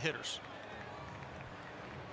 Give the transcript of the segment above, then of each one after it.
hitters.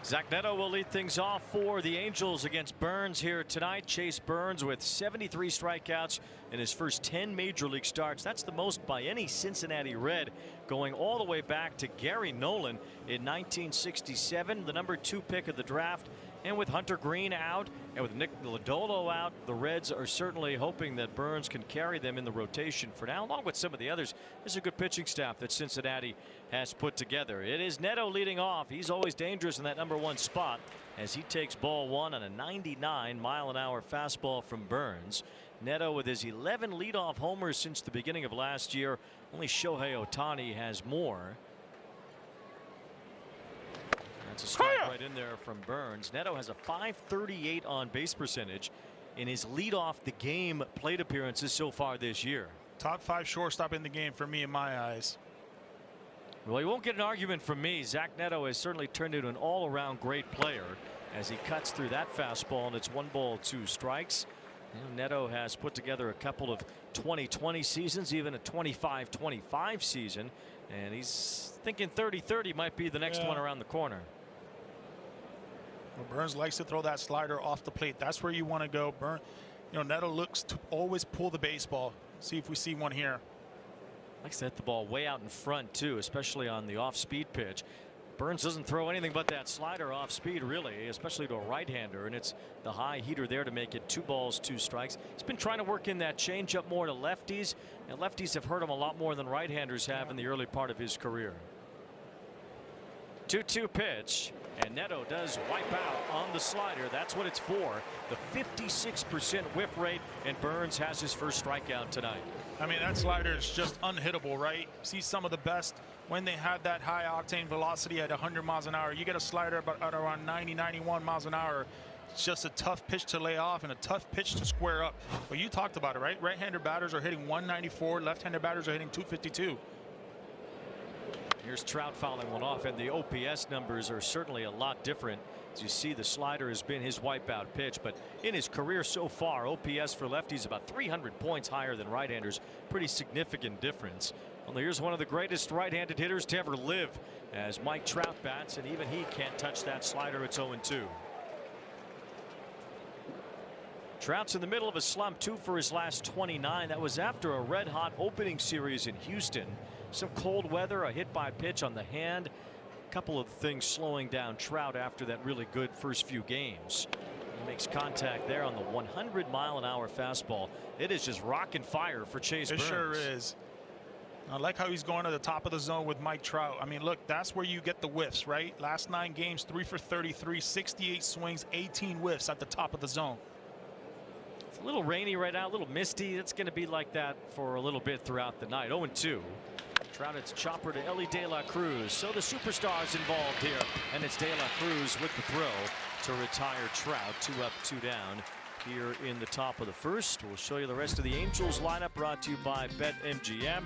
Zach Neto will lead things off for the Angels against Burns here tonight. Chase Burns with 73 strikeouts in his first 10 major league starts. That's the most by any Cincinnati Red, going all the way back to Gary Nolan in 1967, the #2 pick of the draft. And with Hunter Green out and with Nick Lodolo out, the Reds are certainly hoping that Burns can carry them in the rotation for now, along with some of the others. This is a good pitching staff that Cincinnati has put together. It is Neto leading off. He's always dangerous in that #1 spot as he takes ball one on a 99-mile-an-hour fastball from Burns. Neto with his 11 leadoff homers since the beginning of last year. Only Shohei Ohtani has more. That's a strike right in there from Burns. Neto has a .538 on base percentage in his leadoff the game plate appearances so far this year. Top 5 shortstop in the game for me in my eyes. Well, you won't get an argument from me. Zach Neto has certainly turned into an all-around great player as he cuts through that fastball, and it's 1 ball 2 strikes. Neto has put together a couple of 20-20 seasons, even a 25-25 season, and he's thinking 30-30 might be the next one around the corner. Well, Burns likes to throw that slider off the plate. That's where you want to go. Neto looks to always pull the baseball. See if we see one here. Likes to hit the ball way out in front too, especially on the off-speed pitch. Burns doesn't throw anything but that slider off speed, really, especially to a right-hander, and it's the high heater there to make it 2 balls 2 strikes. He's been trying to work in that changeup more to lefties, and lefties have hurt him a lot more than right-handers have in the early part of his career. 2-2 pitch, and Neto does wipe out on the slider. That's what it's for. The 56% whiff rate, and Burns has his first strikeout tonight. I mean, that slider is just unhittable, right? See some of the best when they have that high octane velocity at 100 miles an hour. You get a slider at around 90, 91 miles an hour. It's just a tough pitch to lay off and a tough pitch to square up. But you talked about it, right? Right-handed batters are hitting 194. Left-handed batters are hitting 252. Here's Trout fouling one off, and the OPS numbers are certainly a lot different. As you see, the slider has been his wipeout pitch, but in his career so far, OPS for lefties about 300 points higher than right-handers. Pretty significant difference. Well, here's one of the greatest right-handed hitters to ever live as Mike Trout bats, and even he can't touch that slider. It's 0-2. Trout's in the middle of a slump, 2 for his last 29. That was after a red-hot opening series in Houston. Some cold weather, a hit by pitch on the hand, a couple of things slowing down Trout after that really good first few games. He makes contact there on the 100-mile-an-hour fastball. It is just rocking fire for Chase Burns. It sure is. I like how he's going to the top of the zone with Mike Trout. I mean, look, that's where you get the whiffs, right? Last 9 games, 3 for 33, 68 swings, 18 whiffs at the top of the zone. It's a little rainy right now, a little misty. It's going to be like that for a little bit throughout the night. 0-2. Trout, it's chopper to Ellie De La Cruz. So the superstar's involved here, and it's De La Cruz with the throw to retire Trout. 2 up, 2 down here in the top of the first. We'll show you the rest of the Angels lineup, brought to you by BetMGM.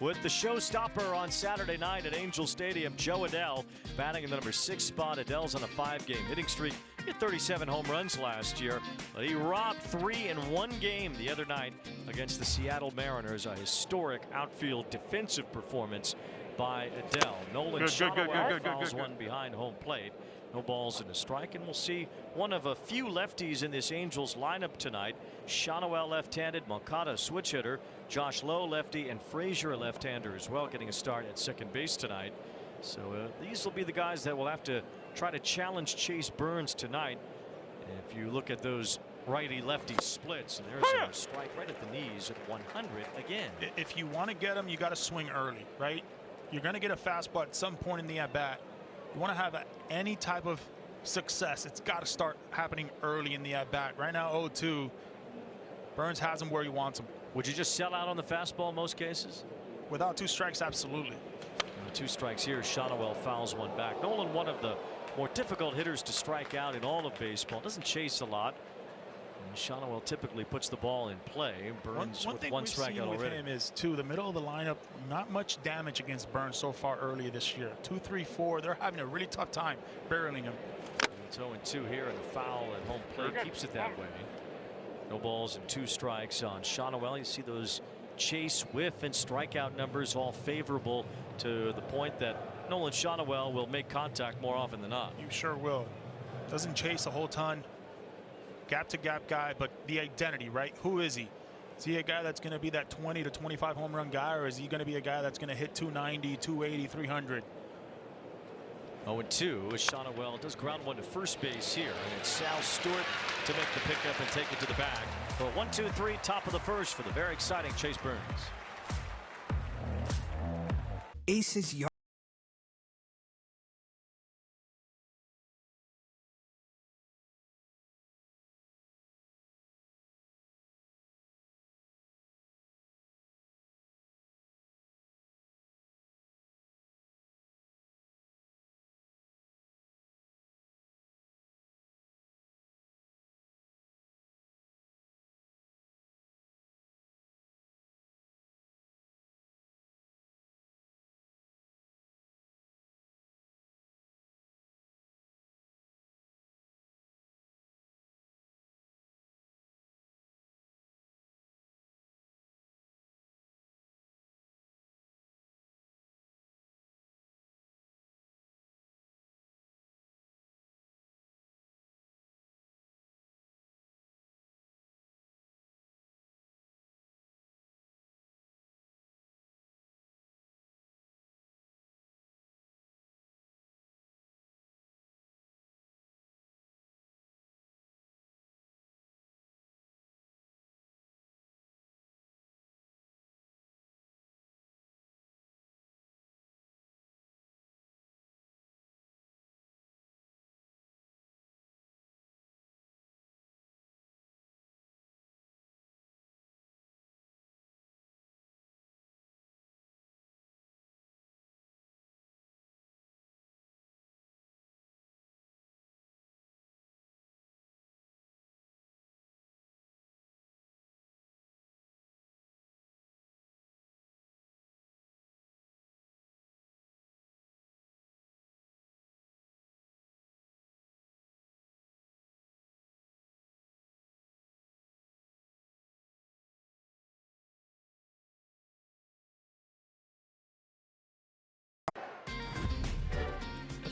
With the showstopper on Saturday night at Angel Stadium, Joe Adell batting in the #6 spot. Adell's on a 5-game hitting streak. He had 37 home runs last year, but he robbed 3 in 1 game the other night against the Seattle Mariners. A historic outfield defensive performance by Adell. Nolan Shotwell fouls one behind home plate. No balls and a strike, and we'll see one of a few lefties in this Angels lineup tonight. Shotwell left-handed, Moncada switch hitter, Josh Lowe lefty, and Frazier a left-hander as well, getting a start at second base tonight. So these will be the guys that will have to try to challenge Chase Burns tonight. And if you look at those righty-lefty splits, and there's a strike right at the knees at 100 again. If you want to get him, you got to swing early, right? You're going to get a fastball at some point in the at-bat. You want to have any type of success, it's got to start happening early in the at-bat. Right now, 0-2. Burns has him where he wants him. Would you just sell out on the fastball in most cases? Without 2 strikes, absolutely. 2 strikes here. Shotwell fouls one back. Nolan, one of the more difficult hitters to strike out in all of baseball. Doesn't chase a lot. Shotwell typically puts the ball in play. Burns one with thing 1 we've strikeout seen already. with him is, too, the middle of the lineup, not much damage against Burns so far earlier this year. 2, 3, 4. They're having a really tough time barreling him. It's 0-2 here, and a foul at home plate keeps it that way. No balls and 2 strikes on Shotwell. You see those chase, whiff, and strikeout numbers all favorable to the point that Nolan Shotwell will make contact more often than not. You sure will. Doesn't chase a whole ton. Gap to gap guy, but the identity, right? Who is he? Is he a guy that's going to be that 20 to 25 home run guy, or is he going to be a guy that's going to hit 290, 280, 300? 0-2 as Shotwell does ground one to first base here, and it's Sal Stewart to make the pickup and take it to the bag for 1-2-3, top of the first for the very exciting Chase Burns. Aces yard.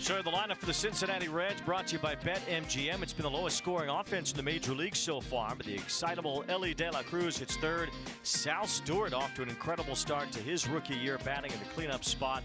Sure, the lineup for the Cincinnati Reds brought to you by BetMGM. It's been the lowest scoring offense in the major league so far, but the excitable Elly De La Cruz hits third. Sal Stewart off to an incredible start to his rookie year, batting in the cleanup spot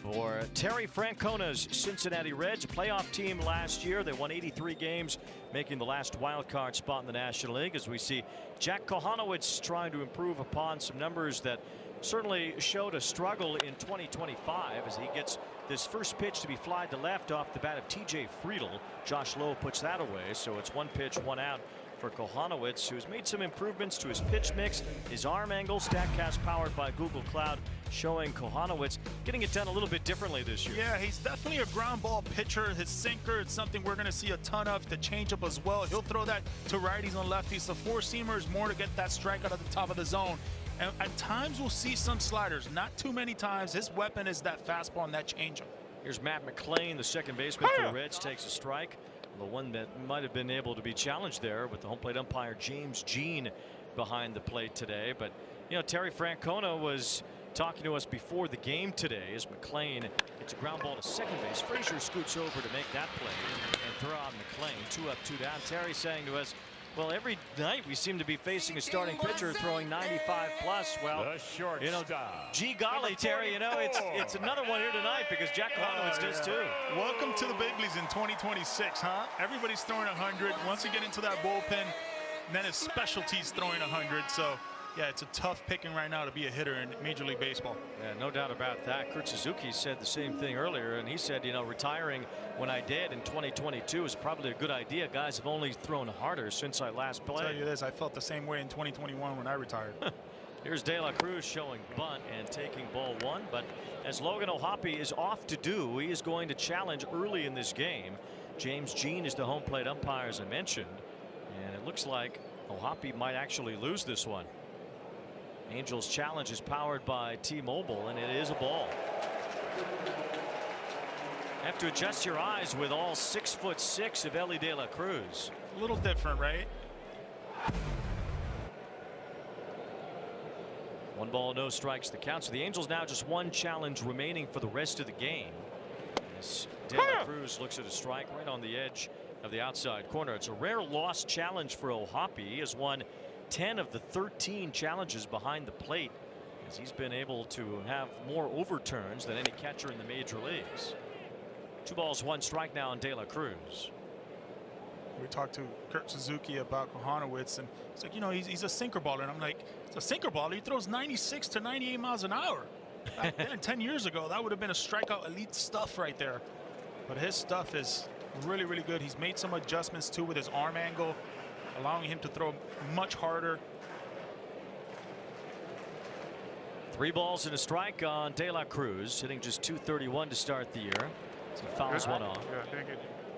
for Terry Francona's Cincinnati Reds, a playoff team last year. They won 83 games, making the last wild card spot in the National League, as we see Jack Kohanowitz trying to improve upon some numbers that certainly showed a struggle in 2025 as he gets this first pitch to be flied to left off the bat of TJ Friedl. Josh Lowe puts that away, so it's one pitch, one out for Kohanowitz, who's made some improvements to his pitch mix, his arm angle. StatCast powered by Google Cloud showing Kohanowitz getting it done a little bit differently this year. Yeah, he's definitely a ground ball pitcher. His sinker, it's something we're going to see a ton of. The changeup as well. He'll throw that to righties and lefties. The four-seamer is more to get that strikeout at the top of the zone. And at times we'll see some sliders, not too many times. His weapon is that fastball and that changeup. Here's Matt McClain, the second baseman for the Reds, takes a strike. The one that might have been able to be challenged there with the home plate umpire James Jean behind the plate today. But you know, Terry Francona was talking to us before the game today as McClain hits a ground ball to second base. Frazier scoots over to make that play and throw out McClain. 2 up, 2 down. Terry saying to us, well, every night we seem to be facing a starting pitcher throwing 95 plus. Well, you know, gee golly, Terry, you know, it's another one here tonight because Jack Kohanowitz does too. Welcome to the big leagues in 2026, huh? Everybody's throwing 100. Once you get into that bullpen, then his specialty's throwing 100. So yeah, it's a tough picking right now to be a hitter in Major League Baseball. Yeah, no doubt about that. Kurt Suzuki said the same thing earlier, and he said, you know, retiring when I did in 2022 is probably a good idea. Guys have only thrown harder since I last played. I'll tell you this, I felt the same way in 2021 when I retired. Here's De La Cruz showing bunt and taking ball one, but as Logan O'Hoppe is off to do, he is going to challenge early in this game. James Jean is the home plate umpire, as I mentioned, and it looks like O'Hoppe might actually lose this one. Angels challenge is powered by T-Mobile, and it is a ball. Have to adjust your eyes with all 6'6" of Elly De La Cruz. A little different, right? 1 ball, no strikes the count. So the Angels now just 1 challenge remaining for the rest of the game. As De La Cruz looks at a strike right on the edge of the outside corner. It's a rare lost challenge for O'Hoppe. He has won 10 of the 13 challenges behind the plate, as he's been able to have more overturns than any catcher in the major leagues. 2 balls, 1 strike now on De La Cruz. We talked to Kurt Suzuki about Kohanowitz, and he's like, you know, he's a sinker baller. And I'm like, it's a sinker baller. He throws 96 to 98 miles an hour. Back then, 10 years ago, that would have been a strikeout elite stuff right there. But his stuff is really, really good. He's made some adjustments too with his arm angle, allowing him to throw much harder. 3 balls and a strike on De La Cruz, hitting just .231 to start the year. So he fouls one off.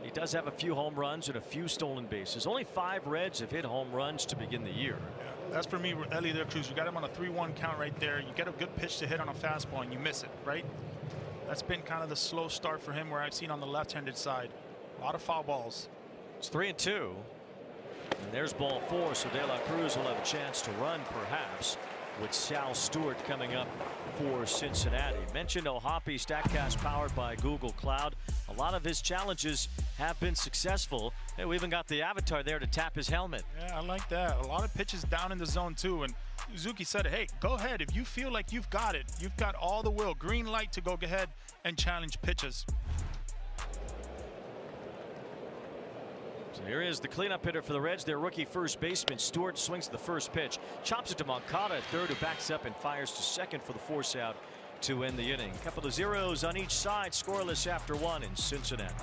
He does have a few home runs and a few stolen bases. Only 5 Reds have hit home runs to begin the year. Yeah, that's for me, Ellie De La Cruz. You got him on a 3-1 count right there. You get a good pitch to hit on a fastball and you miss it, right? That's been kind of the slow start for him, where I've seen on the left-handed side. A lot of foul balls. It's 3-2. And there's ball 4, so De La Cruz will have a chance to run, perhaps, with Sal Stewart coming up for Cincinnati. Mentioned O'Hoppe, StatCast powered by Google Cloud. A lot of his challenges have been successful. Hey, we even got the avatar there to tap his helmet. Yeah, I like that. A lot of pitches down in the zone too, and Suzuki said, hey, go ahead. If you feel like you've got it, you've got all the will, green light to go ahead and challenge pitches. So here is the cleanup hitter for the Reds, their rookie first baseman. Stewart swings the first pitch, chops it to Moncada at third, who backs up and fires to second for the force out to end the inning. A couple of zeros on each side, scoreless after 1 in Cincinnati.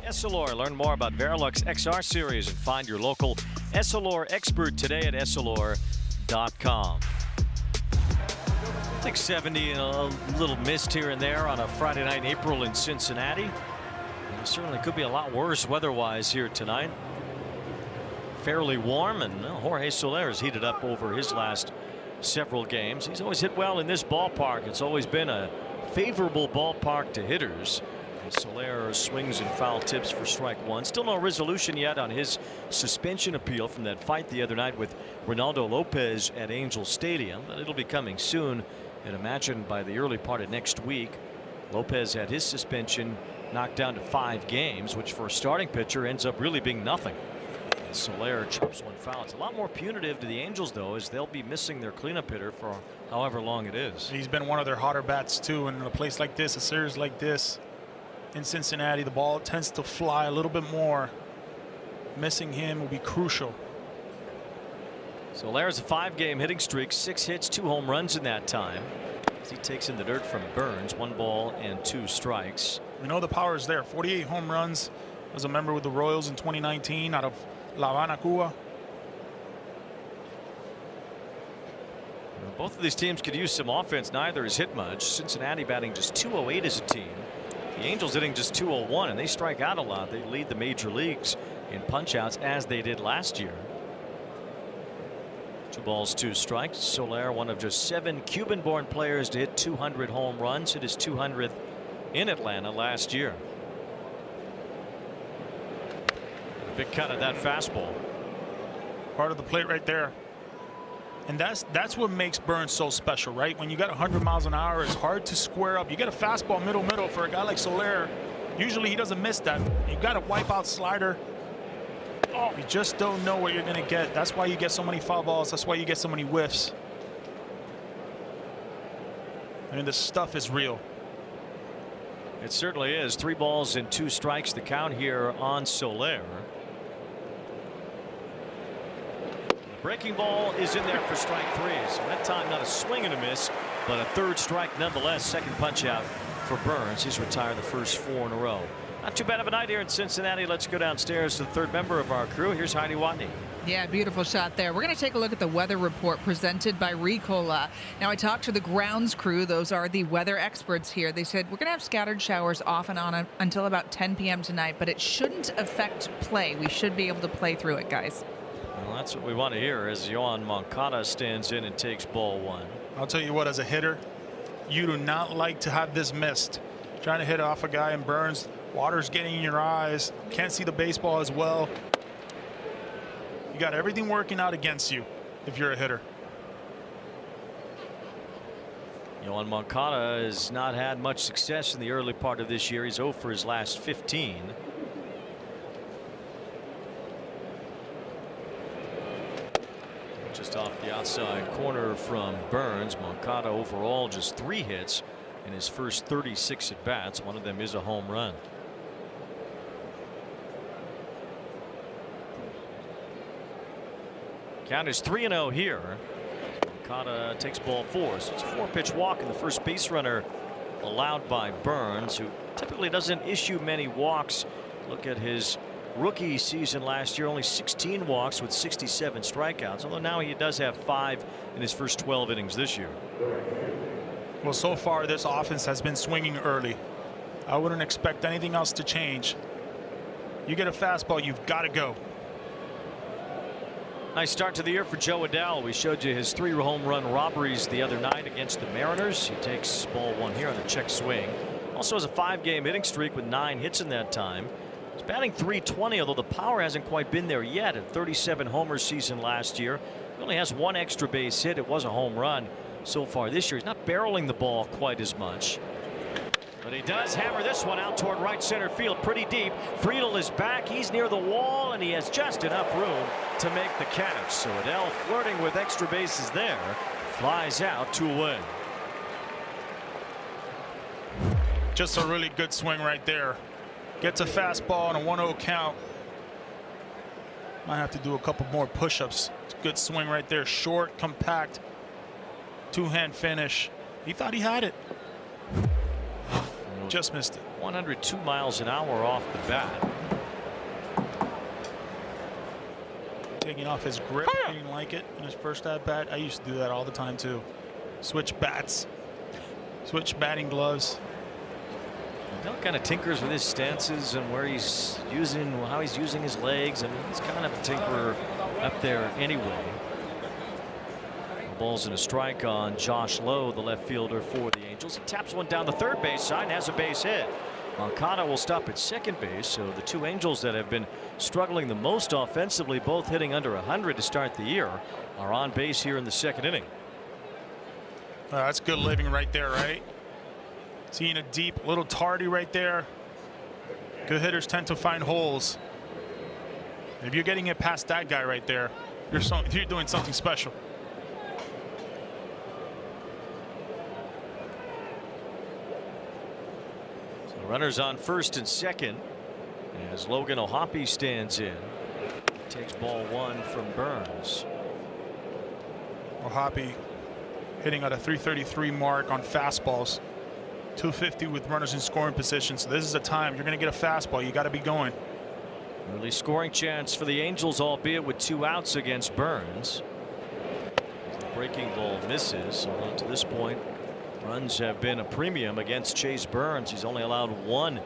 Essilor. Learn more about Verilux XR series and find your local Essilor expert today at Essilor.com. I think 70 and a little mist here and there on a Friday night in April in Cincinnati. And it certainly could be a lot worse weather-wise here tonight. Fairly warm, and Jorge Soler has heated up over his last several games. He's always hit well in this ballpark. It's always been a favorable ballpark to hitters. Soler swings and foul tips for strike 1. Still no resolution yet on his suspension appeal from that fight the other night with Ronaldo Lopez at Angel Stadium, but it'll be coming soon, and imagine by the early part of next week. Lopez had his suspension knocked down to 5 games, which for a starting pitcher ends up really being nothing. And Soler chops one foul. It's a lot more punitive to the Angels, though, as they'll be missing their cleanup hitter for however long it is. He's been one of their hotter bats too, and in a place like this, a series like this in Cincinnati, the ball tends to fly a little bit more. Missing him will be crucial. Soler's a 5-game hitting streak, 6 hits, 2 home runs in that time. He takes in the dirt from Burns. 1 ball and 2 strikes. We know the power is there. 48 home runs as a member with the Royals in 2019 out of La Habana, Cuba. Both of these teams could use some offense. Neither has hit much. Cincinnati batting just .208 as a team. The Angels hitting just .201, and they strike out a lot. They lead the major leagues in punchouts as they did last year. 2 balls, 2 strikes. Soler, one of just 7 Cuban-born players to hit 200 home runs. Hit his 200th in Atlanta last year. A big cut of that fastball. Part of the plate right there. And that's what makes Burns so special, right? When you got 100 miles an hour, it's hard to square up. You get a fastball middle for a guy like Soler. Usually he doesn't miss that. You got a wipeout slider. Oh, you just don't know what you're going to get. That's why you get so many foul balls. That's why you get so many whiffs. I mean, this stuff is real. It certainly is. 3 balls and 2 strikes the count here on Soler. Breaking ball is in there for strike 3. So that time not a swing and a miss, but a 3rd strike nonetheless. 2nd punch out for Burns. He's retired the first 4 in a row. Not too bad of a night here in Cincinnati. Let's go downstairs to the 3rd member of our crew. Here's Heidi Watney. Yeah, beautiful shot there. We're going to take a look at the weather report presented by Ricola. Now, I talked to the grounds crew. Those are the weather experts here. They said we're going to have scattered showers off and on until about 10 p.m. tonight, but it shouldn't affect play. We should be able to play through it, guys. Well, that's what we want to hear as Yoan Moncada stands in and takes ball 1. I'll tell you what, as a hitter, you do not like to have this missed. Trying to hit off a guy in Burns, water's getting in your eyes, can't see the baseball as well. You got everything working out against you if you're a hitter. Yoan Moncada has not had much success in the early part of this year. He's 0 for his last 15. Just off the outside corner from Burns. Moncada overall just 3 hits in his first 36 at bats. One of them is a home run. Count is 3-0 here. Moncada takes ball 4. So it's a 4-pitch walk, and the first base runner allowed by Burns, who typically doesn't issue many walks. Look at his rookie season last year, only 16 walks with 67 strikeouts, although now he does have 5 in his first 12 innings this year. Well, so far this offense has been swinging early. I wouldn't expect anything else to change. You get a fastball, you've got to go. Nice start to the year for Joe Adell. We showed you his 3 home run robberies the other night against the Mariners. He takes ball 1 here on a check swing. Also has a 5-game hitting streak with 9 hits in that time. He's batting .320, although the power hasn't quite been there yet. At 37 homer season last year, he only has 1 extra base hit. It was a home run so far this year. He's not barreling the ball quite as much, but he does hammer this one out toward right center field, pretty deep. Friedel is back. He's near the wall, and he has just enough room to make the catch. So Adell, flirting with extra bases there, flies out to win. Just a really good swing right there. Gets a fastball on a 1-0 count. Might have to do a couple more push-ups. It's a good swing right there. Short, compact, 2-hand finish. He thought he had it. Just missed it. 102 miles an hour off the bat. Taking off his grip. He didn't like it in his first at bat. I used to do that all the time too. Switch bats. Switch batting gloves. Adell kind of tinkers with his stances and where he's using, how he's using his legs. I mean, he's kind of a tinkerer up there anyway. Balls and a strike on Josh Lowe, the left fielder for the Angels. He taps one down the third base side and has a base hit. Moncada will stop at second base. So the 2 Angels that have been struggling the most offensively, both hitting under 100 to start the year, are on base here in the 2nd inning. That's good living right there, right? Seeing a deep, little tardy right there. Good hitters tend to find holes. If you're getting it past that guy right there, you're doing something special. So runners on first and second as Logan O'Hoppe stands in. Takes ball 1 from Burns. O'Hoppe hitting at a 333 mark on fastballs. 250 with runners in scoring position. So this is a time you're going to get a fastball. You got to be going. Early scoring chance for the Angels, albeit with 2 outs against Burns. The breaking ball misses. Although to this point, runs have been a premium against Chase Burns. He's only allowed 1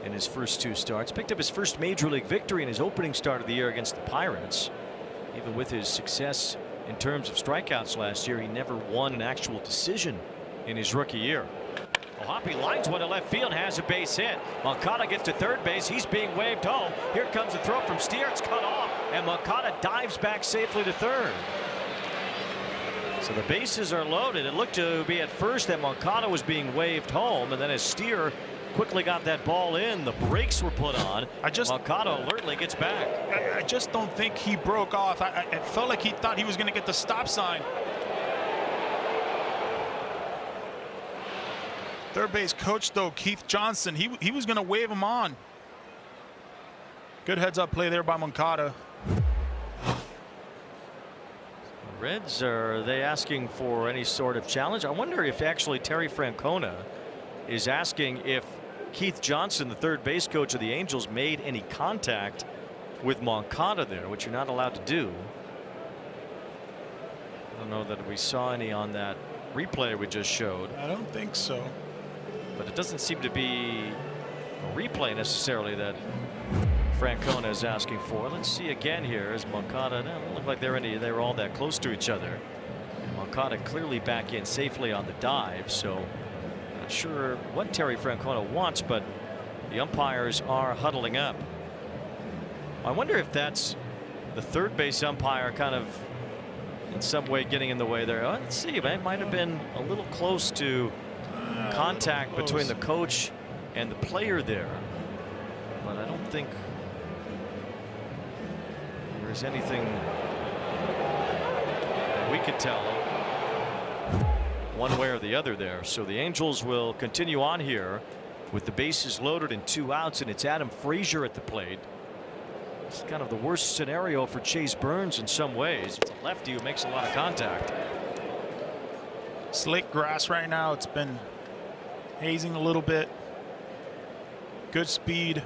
in his first 2 starts. Picked up his first major league victory in his opening start of the year against the Pirates. Even with his success in terms of strikeouts last year, he never won an actual decision in his rookie year. Hoppy lines one to left field, has a base hit. Moncada gets to third base. He's being waved home. Here comes a throw from Steer. It's cut off, and Moncada dives back safely to third. So the bases are loaded. It looked to be at first that Moncada was being waved home, and then as Steer quickly got that ball in, the brakes were put on. Moncada alertly gets back. I just don't think he broke off. It felt like he thought he was going to get the stop sign. Third base coach, though, Keith Johnson, he was going to wave him on. Good heads-up play there by Moncada. Reds, are they asking for any sort of challenge? I wonder if actually Terry Francona is asking if Keith Johnson, the third base coach of the Angels, made any contact with Moncada there, which you're not allowed to do. I don't know that we saw any on that replay we just showed. I don't think so. But it doesn't seem to be a replay necessarily that Francona is asking for. Let's see again here as Moncada. Doesn't look like they were all that close to each other. And Moncada clearly back in safely on the dive. So not sure what Terry Francona wants, but the umpires are huddling up. I wonder if that's the third base umpire kind of in some way getting in the way there. Let's see. It might have been a little close to contact between the coach and the player there, but I don't think there's anything that we could tell one way or the other there. So the Angels will continue on here with the bases loaded and 2 outs, and it's Adam Frazier at the plate. It's kind of the worst scenario for Chase Burns in some ways. It's a lefty who makes a lot of contact. Slick grass right now. It's been hazing a little bit. Good speed.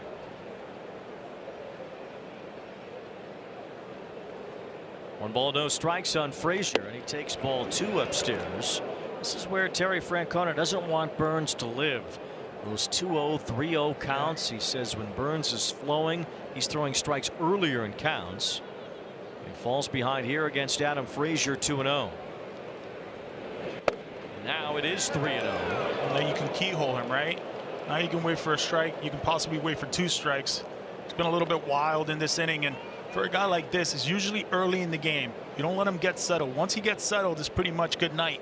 One ball, no strikes on Frazier, and he takes ball 2 upstairs. This is where Terry Francona doesn't want Burns to live. Those 2-0, 3-0 counts. He says when Burns is flowing, he's throwing strikes earlier in counts. He falls behind here against Adam Frazier, 2-0. Now it is 3-0. Now you can keyhole him, right? Now you can wait for a strike. You can possibly wait for 2 strikes. It's been a little bit wild in this inning, and for a guy like this, it's usually early in the game. You don't let him get settled. Once he gets settled, it's pretty much good night.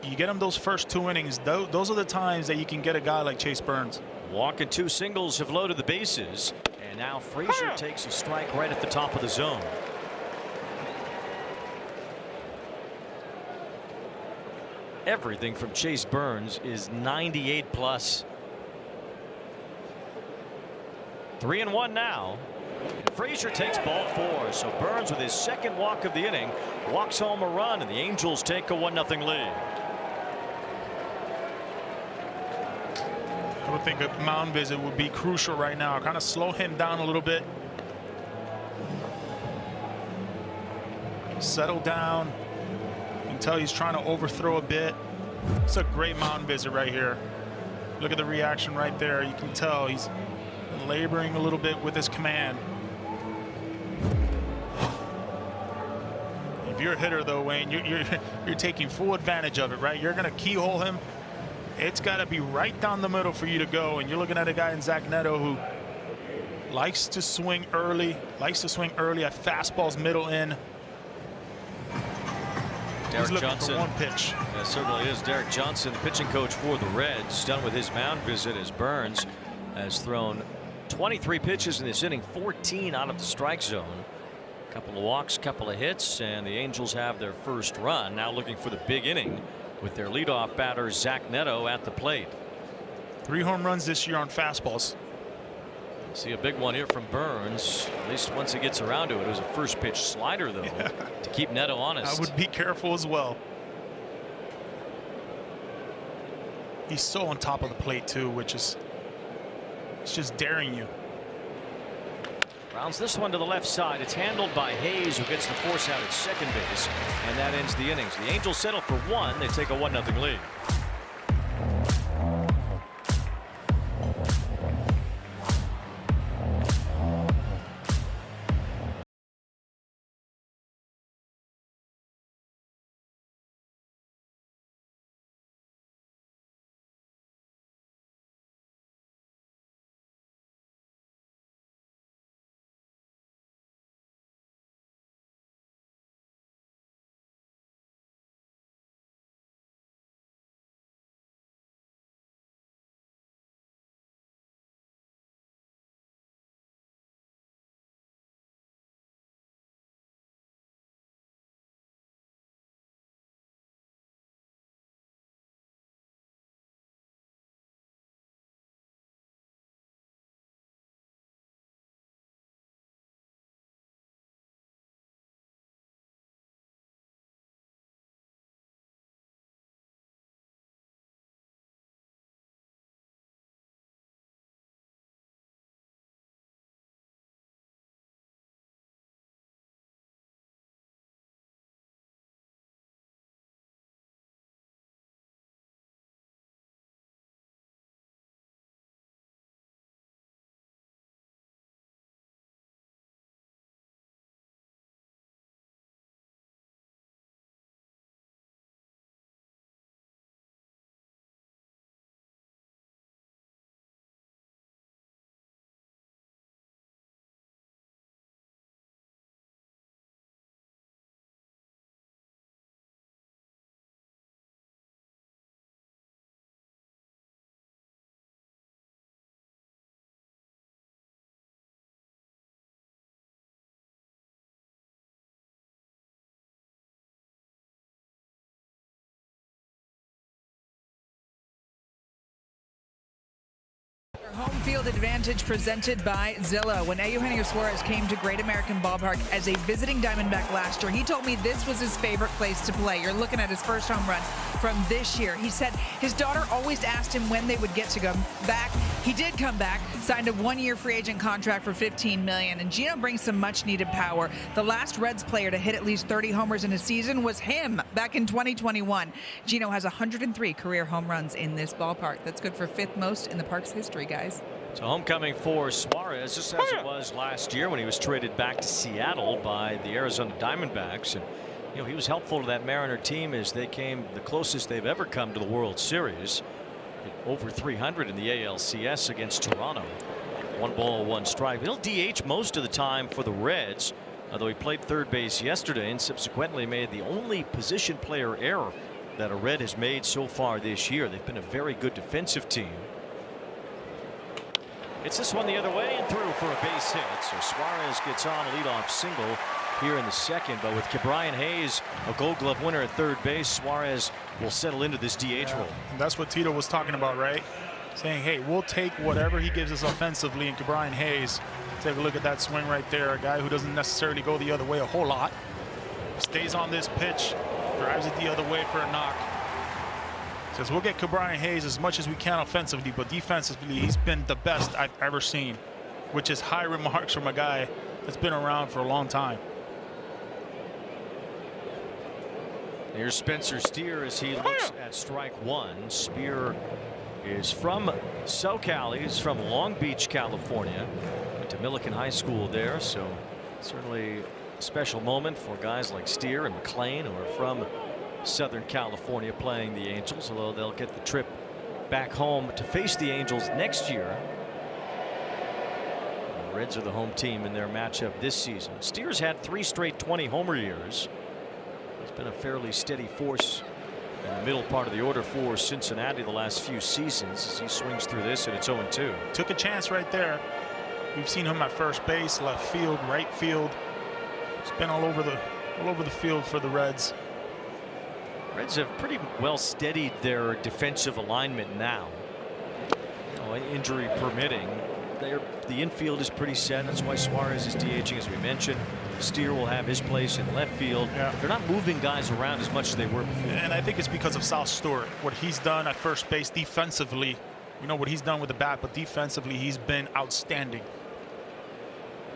You get him those first 2 innings. Those are the times that you can get a guy like Chase Burns. Walk and 2 singles have loaded the bases, and now Frazier takes a strike right at the top of the zone. Everything from Chase Burns is 98 plus. 3-1 now. And Frazier takes ball 4. So Burns, with his second walk of the inning, walks home a run, and the Angels take a 1-0 lead. I would think a mound visit would be crucial right now. Kind of slow him down a little bit. Settle down. You can tell he's trying to overthrow a bit. It's a great mound visit right here. Look at the reaction right there. You can tell he's laboring a little bit with his command. If you're a hitter, though, Wayne, you're taking full advantage of it, right? You're going to keyhole him. It's got to be right down the middle for you to go, and you're looking at a guy in Zach Neto who likes to swing early at fastballs middle in. Derek He's looking Johnson. for 1 pitch. Yeah, certainly is. Derek Johnson, the pitching coach for the Reds, done with his mound visit as Burns has thrown 23 pitches in this inning, 14 out of the strike zone. A couple of walks, couple of hits, and the Angels have their first run. Now looking for the big inning with their leadoff batter Zach Neto at the plate. 3 home runs this year on fastballs. See a big one here from Burns. At least once he gets around to it. It was a first pitch slider, though, to keep Neto honest. I would be careful as well. He's so on top of the plate too, which is it's just daring you. Rounds this one to the left side. It's handled by Hayes, who gets the force out at second base, and that ends the innings. The Angels settle for 1. They take a 1-0 lead. Home field advantage presented by Zillow. When Eugenio Suarez came to Great American Ballpark as a visiting Diamondback last year, he told me this was his favorite place to play. You're looking at his first home run from this year. He said his daughter always asked him when they would get to come back. He did come back, signed a 1-year free agent contract for $15 million, and Gino brings some much-needed power. The last Reds player to hit at least 30 homers in a season was him back in 2021. Gino has 103 career home runs in this ballpark. That's good for 5th most in the park's history, guys. So homecoming for Suarez, just as it was last year when he was traded back to Seattle by the Arizona Diamondbacks. And you know, he was helpful to that Mariner team as they came the closest they've ever come to the World Series. Over 300 in the ALCS against Toronto. 1 ball, 1 strike. He'll DH most of the time for the Reds, although he played third base yesterday and subsequently made the only position player error that a Red has made so far this year. They've been a very good defensive team. It's this one the other way and through for a base hit. So Suarez gets on a leadoff single here in the second, but with Brian Hayes, a Gold Glove winner at third base, Suarez will settle into this DH role. And that's what Tito was talking about, right? Saying, hey, we'll take whatever he gives us offensively. And Brian Hayes, take a look at that swing right there. A guy who doesn't necessarily go the other way a whole lot. Stays on this pitch, drives it the other way for a knock. Says we'll get Brian Hayes as much as we can offensively, but defensively he's been the best I've ever seen, which is high remarks from a guy that's been around for a long time. Here's Spencer Steer as he looks at strike 1. Spear is from SoCal. He's from Long Beach, California. Went to Millikan High School there, so certainly a special moment for guys like Steer and McLean, who are from Southern California, playing the Angels, although they'll get the trip back home to face the Angels next year. The Reds are the home team in their matchup this season. Steer's had 3 straight 20-homer years. He's been a fairly steady force in the middle part of the order for Cincinnati the last few seasons as he swings through this, and it's 0-2. Took a chance right there. We've seen him at first base, left field, right field. He's been all over the field for the Reds. Reds have pretty well steadied their defensive alignment now. You know, injury permitting. They're The infield is pretty set. That's why Suarez is DHing, as we mentioned. Steer will have his place in left field. Yeah. They're not moving guys around as much as they were before. And I think it's because of Sal Stewart. What he's done at first base defensively, you know what he's done with the bat, but defensively he's been outstanding.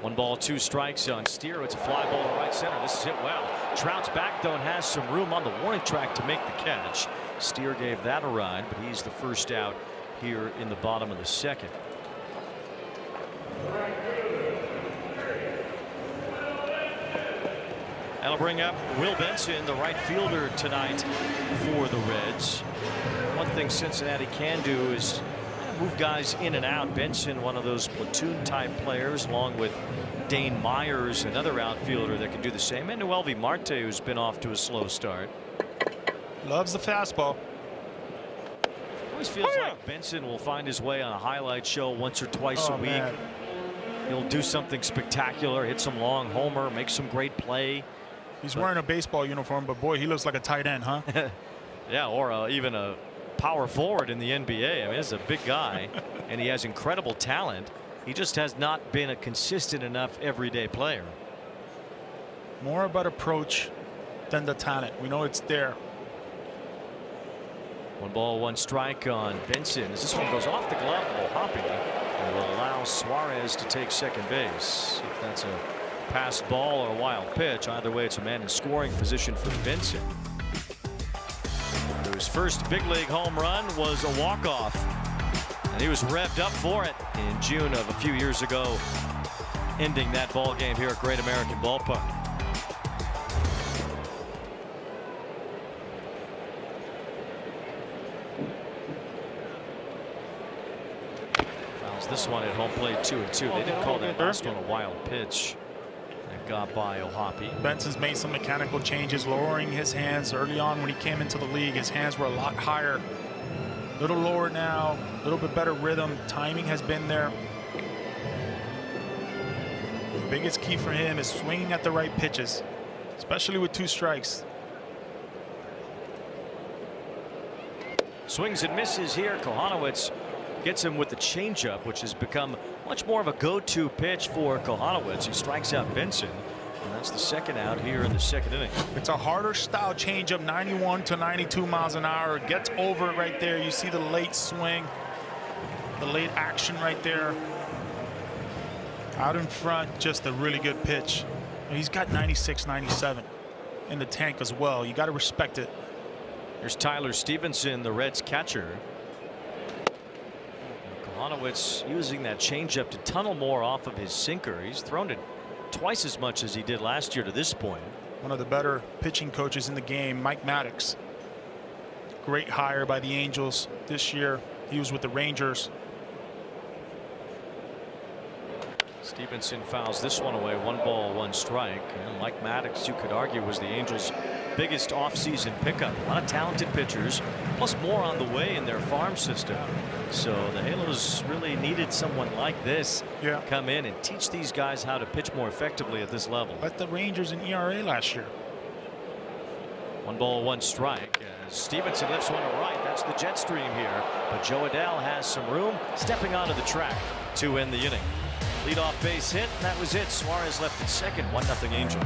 1 ball, 2 strikes on Steer. It's a fly ball to right center. This is hit well. Trout's back though and has some room on the warning track to make the catch. Steer gave that a ride, but he's the first out here in the bottom of the second. That'll bring up Will Benson, the right fielder tonight for the Reds. One thing Cincinnati can do is move guys in and out. Benson, one of those platoon type players, along with Dane Myers, another outfielder that can do the same, and Noelvi Marte, who's been off to a slow start. Loves the fastball. Always feels like Benson will find his way on a highlight show once or twice a week. Man. He'll do something spectacular, hit some long homer, make some great play. He's wearing a baseball uniform, but boy, he looks like a tight end, huh? Yeah, or even a power forward in the NBA. I mean, he's a big guy, and he has incredible talent. He just has not been a consistent enough everyday player. More about approach than the talent. We know it's there. 1 ball, 1 strike on Benson. As this one goes off the glove of Hoppy, and will allow Suarez to take second base. If that's a pass ball or a wild pitch, either way, it's a man in scoring position for Benson. His first big league home run was a walk-off, and he was revved up for it in June of a few years ago, ending that ball game here at Great American Ballpark. Fouls this one at home plate 2-2. They didn't call that last one a wild pitch. That got by O'Hoppe. Benson's made some mechanical changes, lowering his hands. Early on when he came into the league, his hands were a lot higher. A little lower now, a little bit better rhythm. Timing has been there. The biggest key for him is swinging at the right pitches, especially with 2 strikes. Swings and misses here. Kohanowitz gets him with the changeup, which has become much more of a go-to pitch for Kohanowitz. He strikes out Benson, and that's the second out here in the second inning. It's a harder style changeup, 91 to 92 miles an hour. It gets over it right there. You see the late swing, the late action right there. Out in front, just a really good pitch. And he's got 96, 97 in the tank as well. You got to respect it. Here's Tyler Stevenson, the Reds catcher. Kohanowitz using that changeup to tunnel more off of his sinker. He's thrown it twice as much as he did last year to this point. One of the better pitching coaches in the game, Mike Maddox. Great hire by the Angels this year. He was with the Rangers. Stevenson fouls this one away. 1 ball, 1 strike. And Mike Maddox, you could argue, was the Angels' biggest offseason pickup. A lot of talented pitchers, plus more on the way in their farm system. So the Halos really needed someone like this come in and teach these guys how to pitch more effectively at this level. Like the Rangers in ERA last year. 1 ball, 1 strike. As Stevenson lifts one to right. That's the jet stream here. But Joe Adell has some room, stepping onto the track to end the inning. Leadoff base hit, and that was it. Suarez left at second. 1-0 Angels.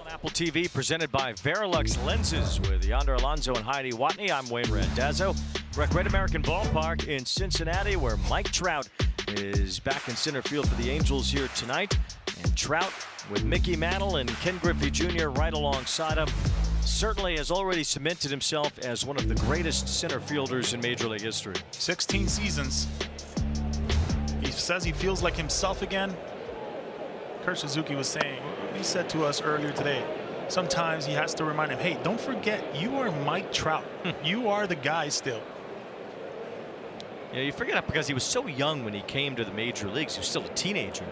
On Apple TV, presented by Verilux Lenses with Yonder Alonso and Heidi Watney. I'm Wayne Randazzo. We're at Great American Ballpark in Cincinnati, where Mike Trout is back in center field for the Angels here tonight. And Trout, with Mickey Mantle and Ken Griffey Jr. right alongside him, certainly has already cemented himself as one of the greatest center fielders in Major League history. 16 seasons. He says he feels like himself again. Kurt Suzuki was saying, he said to us earlier today, sometimes he has to remind him, hey, don't forget, you are Mike Trout. You are the guy still. Yeah, you forget that because he was so young when he came to the major leagues. He was still a teenager.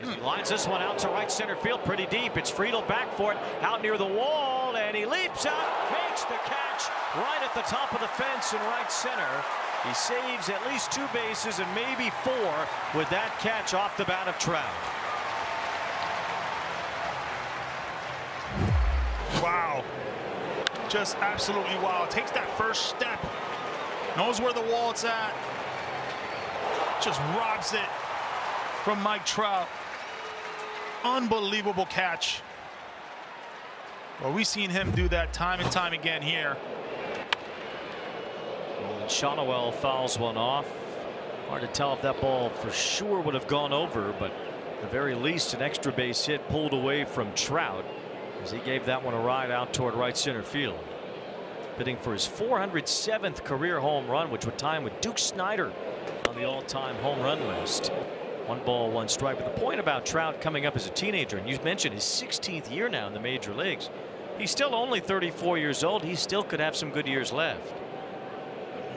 He lines this one out to right center field pretty deep. It's Friedel back for it, out near the wall, and he leaps out, makes the catch right at the top of the fence in right center. He saves at least 2 bases and maybe 4 with that catch off the bat of Trout. Wow. Just absolutely wow. Takes that first step. Knows where the wall's at. Just robs it from Mike Trout. Unbelievable catch. Well, we've seen him do that time and time again here. And Shonowell fouls one off. Hard to tell if that ball for sure would have gone over, but at the very least an extra base hit pulled away from Trout as he gave that one a ride out toward right center field. Bidding for his 407th career home run, which would tie him with Duke Snider on the all-time home run list. 1 ball, 1 strike. But the point about Trout coming up as a teenager, and you mentioned his 16th year now in the major leagues, he's still only 34 years old. He still could have some good years left.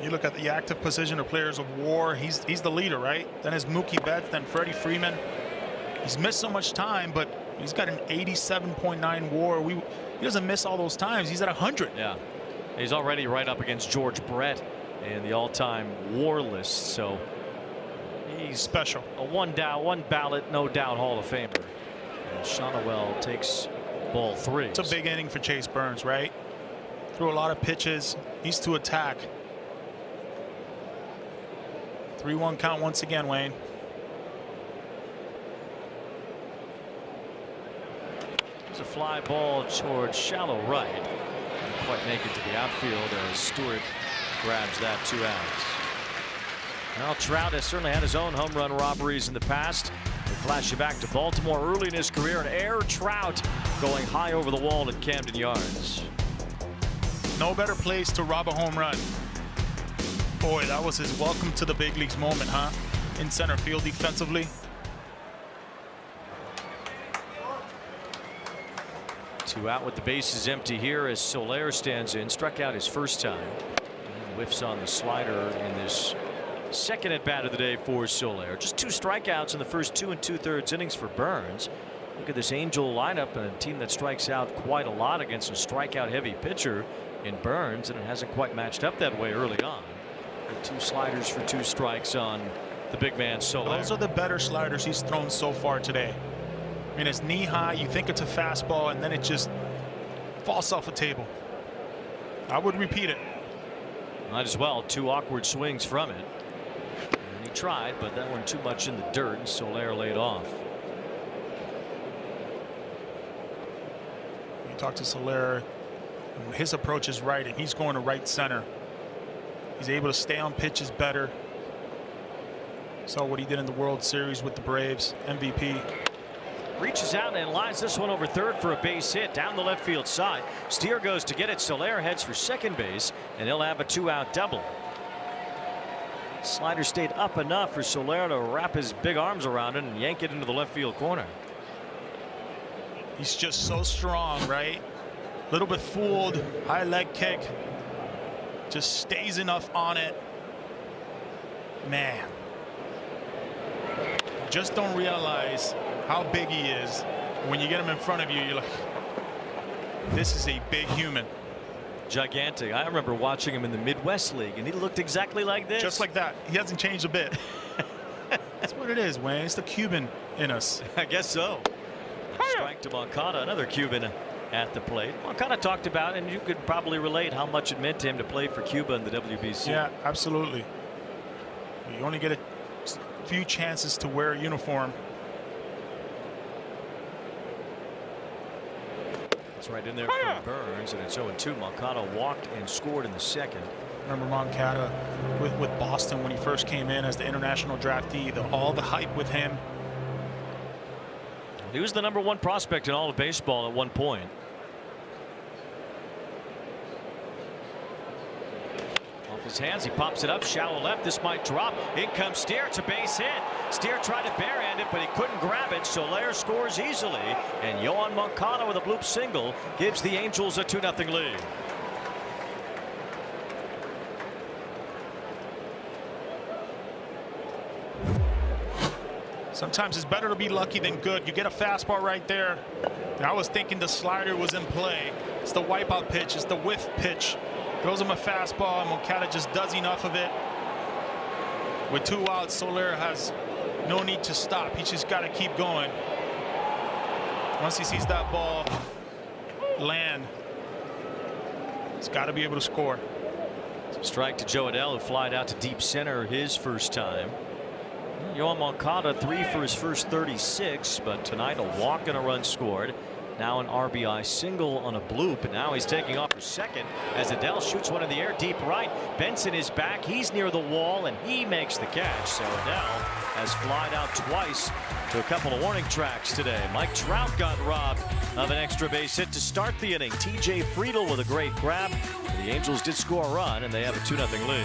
You look at the active position of players of WAR, he's the leader, right? Then is Mookie Betts, then Freddie Freeman. He's missed so much time, but he's got an 87.9 WAR. He doesn't miss all those times. He's at 100. Yeah, he's already right up against George Brett in the all-time WAR list. So he's special. A one ballot, no doubt Hall of Famer. And Shonowell takes ball 3. It's a big inning for Chase Burns, right? Threw a lot of pitches. He's to attack. 3-1 count once again, Wayne. There's a fly ball towards shallow right. Didn't quite make it to the outfield as Stewart grabs that 2 outs. Well, Trout has certainly had his own home run robberies in the past. We flash you back to Baltimore early in his career, and Air Trout going high over the wall at Camden Yards. No better place to rob a home run. Boy, that was his welcome to the big leagues moment, huh? In center field defensively. 2 out with the bases empty here as Soler stands in. Struck out his first time. And whiffs on the slider in this second at bat of the day for Soler. Just 2 strikeouts in the first 2 2/3 innings for Burns. Look at this Angel lineup, and a team that strikes out quite a lot against a strikeout heavy pitcher in Burns, and it hasn't quite matched up that way early on. 2 sliders for 2 strikes on the big man Soler. Those are the better sliders he's thrown so far today. I mean, it's knee high, you think it's a fastball, and then it just falls off the table. I would repeat it. Might as well. 2 awkward swings from it. And he tried, but that one too much in the dirt, and Soler laid off. You talk to Soler, his approach is right, and he's going to right center. He's able to stay on pitches better. Saw what he did in the World Series with the Braves. MVP. Reaches out and lines this one over third for a base hit down the left field side. Steer goes to get it. Soler heads for second base, and he'll have a 2-out double. Slider stayed up enough for Soler to wrap his big arms around it and yank it into the left field corner. He's just so strong, right? A little bit fooled. High leg kick. Just stays enough on it. Man. Just don't realize how big he is. When you get him in front of you, you're like, this is a big human. Gigantic. I remember watching him in the Midwest League, and he looked exactly like this. Just like that. He hasn't changed a bit. That's what it is, Wayne. It's the Cuban in us. I guess so. Strike to Moncada, another Cuban at the plate. Moncada talked about, and you could probably relate how much it meant to him to play for Cuba in the WBC. Yeah, absolutely. You only get a few chances to wear a uniform. It's right in there for Burns, and it's 0-2. Moncada walked and scored in the second. Remember Moncada with Boston when he first came in as the international draftee, all the hype with him. He was the #1 prospect in all of baseball at one point. Off his hands, he pops it up, shallow left. This might drop. In comes Steer. It's a base hit. Steer tried to barehand it, but he couldn't grab it. Soler scores easily, and Yohan Moncada with a bloop single gives the Angels a 2-0 lead. Sometimes it's better to be lucky than good. You get a fastball right there. And I was thinking the slider was in play. It's the wipeout pitch. It's the whiff pitch. Throws him a fastball, and Moncada just does enough of it. With 2 outs, Soler has no need to stop. He just got to keep going. Once he sees that ball land, he's got to be able to score. Strike to Joe Adell, who flied out to deep center his first time. Yohan Moncada 3 for his first 36, but tonight a walk and a run scored. Now an RBI single on a bloop, and now he's taking off for second as Adell shoots one in the air deep right. Benson is back. He's near the wall, and he makes the catch. So Adell has flied out twice to a couple of warning tracks today. Mike Trout got robbed of an extra base hit to start the inning. TJ Friedl with a great grab. The Angels did score a run, and they have a 2-0 lead.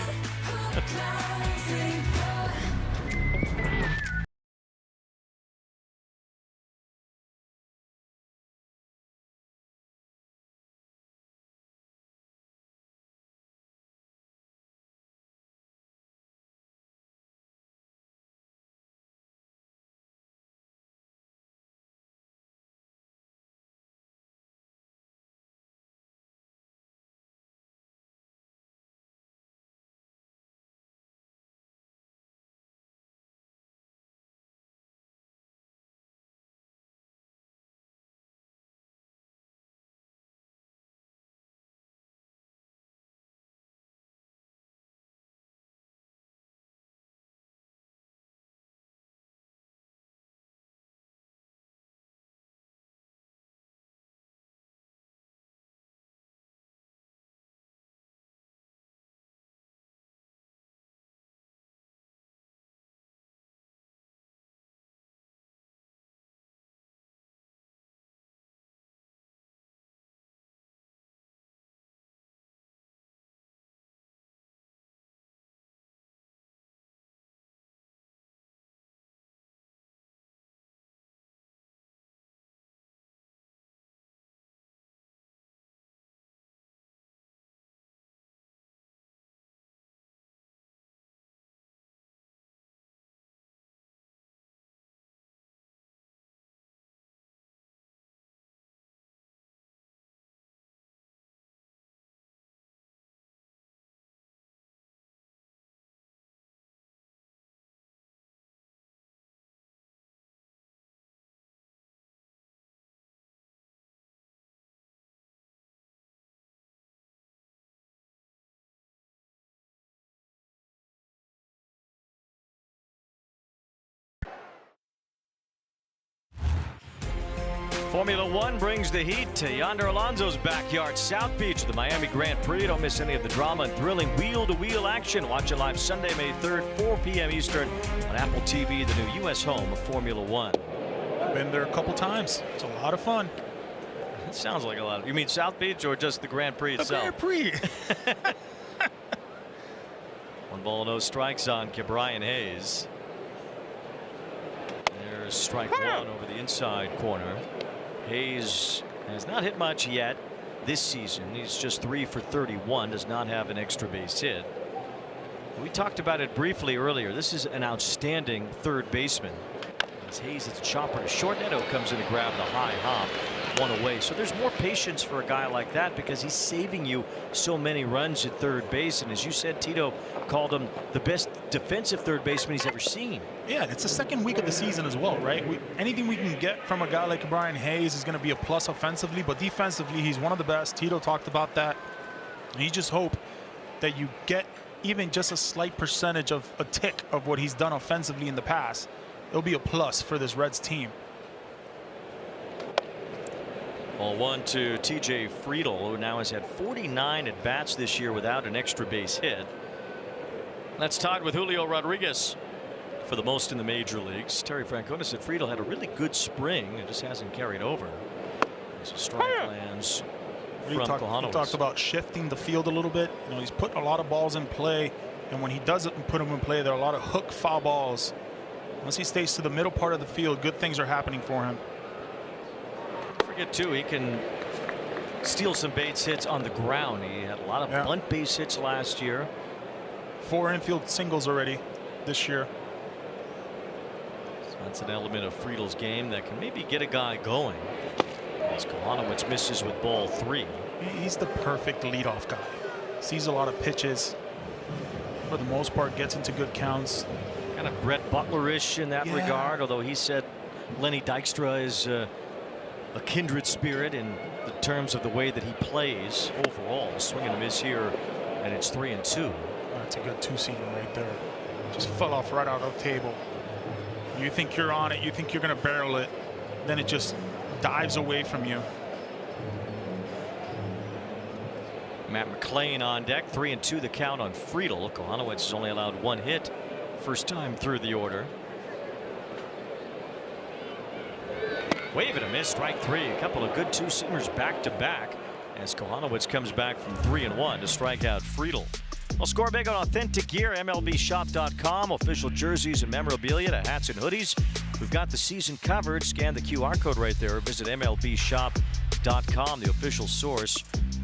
Formula One brings the heat to Yonder Alonso's backyard, South Beach, the Miami Grand Prix. Don't miss any of the drama and thrilling wheel-to-wheel action. Watch it live Sunday, May 3rd, 4 p.m. Eastern on Apple TV, the new U.S. home of Formula One. I've been there a couple times. It's a lot of fun. It sounds like a lot. You mean South Beach or just the Grand Prix itself? The Grand Prix. 1 ball, no strikes on Brian Hayes. There's strike one over the inside corner. Hayes has not hit much yet this season. He's just 3 for 31, does not have an extra base hit. We talked about it briefly earlier. This is an outstanding third baseman. As Hayes hits a chopper to short, Neto comes in to grab the high hop, one away. So there's more patience for a guy like that because he's saving you so many runs at third base. And as you said, Tito called him the best defensive third baseman he's ever seen. Yeah, it's the second week of the season as well, right? Anything we can get from a guy like Brian Hayes is going to be a plus offensively, but defensively, he's one of the best. Tito talked about that. And you just hope that you get even just a slight percentage of a tick of what he's done offensively in the past. It'll be a plus for this Reds team. Well, 1 to TJ Friedel, who now has had 49 at bats this year without an extra base hit. That's tied with Julio Rodriguez for the most in the major leagues. Terry Francona said Friedel had a really good spring. It just hasn't carried over. As a strike lands from He Kohanowitz. talked about shifting the field a little bit. You know, he's put a lot of balls in play, and when he doesn't put them in play, there are a lot of hook foul balls. Once he stays to the middle part of the field, good things are happening for him. Forget too, he can steal some base hits on the ground. He had a lot of bunt base hits last year. 4 infield singles already this year. So that's an element of Friedel's game that can maybe get a guy going. As Kohanowitz misses with ball 3. He's the perfect leadoff guy. Sees a lot of pitches. For the most part, gets into good counts. Kind of Brett Butler-ish in that regard, although he said Lenny Dykstra is a kindred spirit in the terms of the way that he plays overall. Swing and a miss here, and it's 3-2. That's a good 2-seamer right there. Just fell off right out of the table. You think you're on it, you think you're going to barrel it, then it just dives away from you. Matt McLean on deck. 3-2 the count on Friedel. Kohanowitz has only allowed 1 hit first time through the order. Wave and a miss, strike 3. A couple of good 2-seamers back to back as Kohanowitz comes back from 3-1 to strike out Friedel. Well, score big on authentic gear. MLBshop.com. Official jerseys and memorabilia to hats and hoodies. We've got the season covered. Scan the QR code right there. Visit MLBshop.com, the official source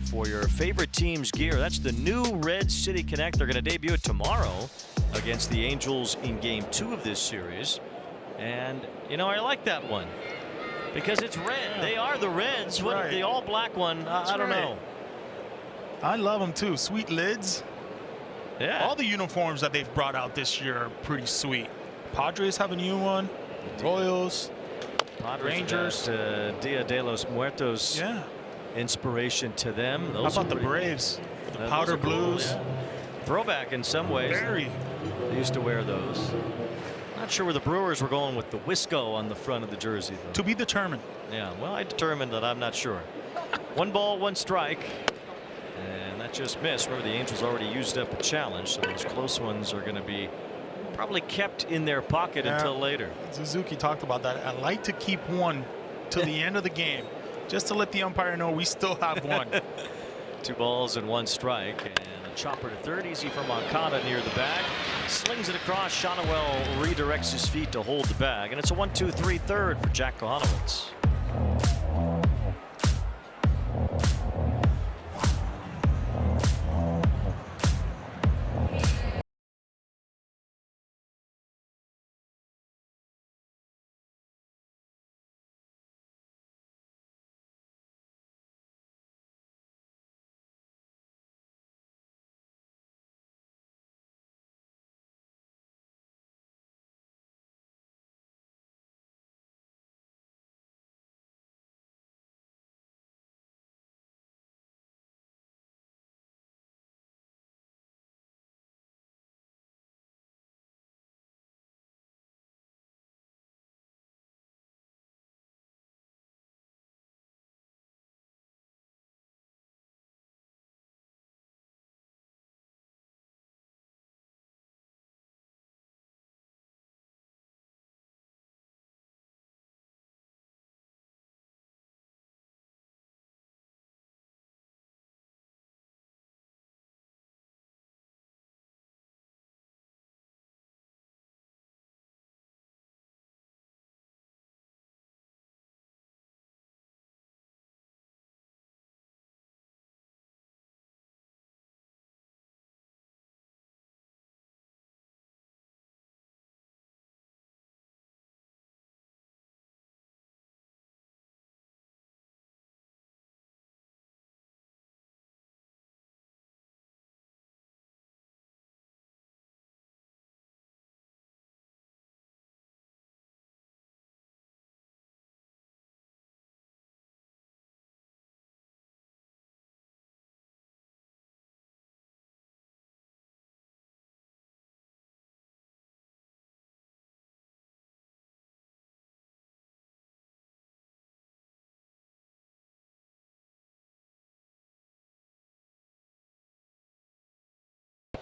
for your favorite team's gear. That's the new Red City Connect. They're going to debut it tomorrow against the Angels in Game 2 of this series. And, you know, I like that one because it's red. They are the Reds. What the all-black one? I don't know. I love them too. Sweet lids. Yeah. All the uniforms that they've brought out this year are pretty sweet. Padres have a new one. Royals. Padres, Rangers. Dia de los Muertos. Yeah. Inspiration to them. Those How about the Braves? The powder blues. Cool, yeah. Throwback in some ways. Very. They used to wear those. Not sure where the Brewers were going with the Wisco on the front of the jersey, though. To be determined. Yeah, well, I determined that I'm not sure. 1 ball, 1 strike. And that just missed. Remember, the Angels already used up a challenge, so those close ones are going to be probably kept in their pocket until later. Suzuki talked about that. I like to keep one till the end of the game, just to let the umpire know we still have one. 2 balls and 1 strike, and a chopper to third, easy for Moncada near the bag. Slings it across. Shonowell redirects his feet to hold the bag, and it's a 1-2-3 third for Jack Kohanowitz.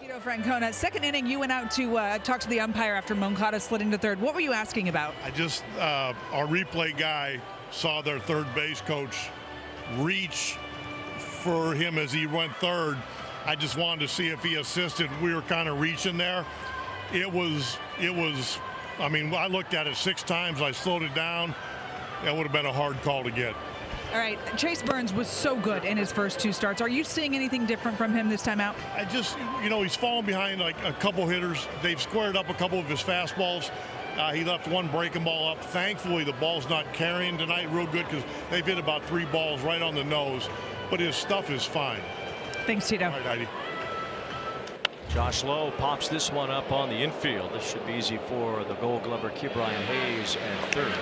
Tito Francona, second inning, you went out to talk to the umpire after Moncada slid into third. What were you asking about? I just, our replay guy saw their third base coach reach for him as he went third. I just wanted to see if he assisted. We were kind of reaching there. It was, I mean, I looked at it 6 times. I slowed it down. That would have been a hard call to get. All right, Chase Burns was so good in his first 2 starts. Are you seeing anything different from him this time out? I just, he's fallen behind like a couple hitters. They've squared up a couple of his fastballs. He left one breaking ball up. Thankfully, the ball's not carrying tonight real good because they've hit about 3 balls right on the nose. But his stuff is fine. Thanks, Tito. All right, Heidi. Josh Lowe pops this one up on the infield. This should be easy for the Gold Glover Ke'Bryan Hayes at third.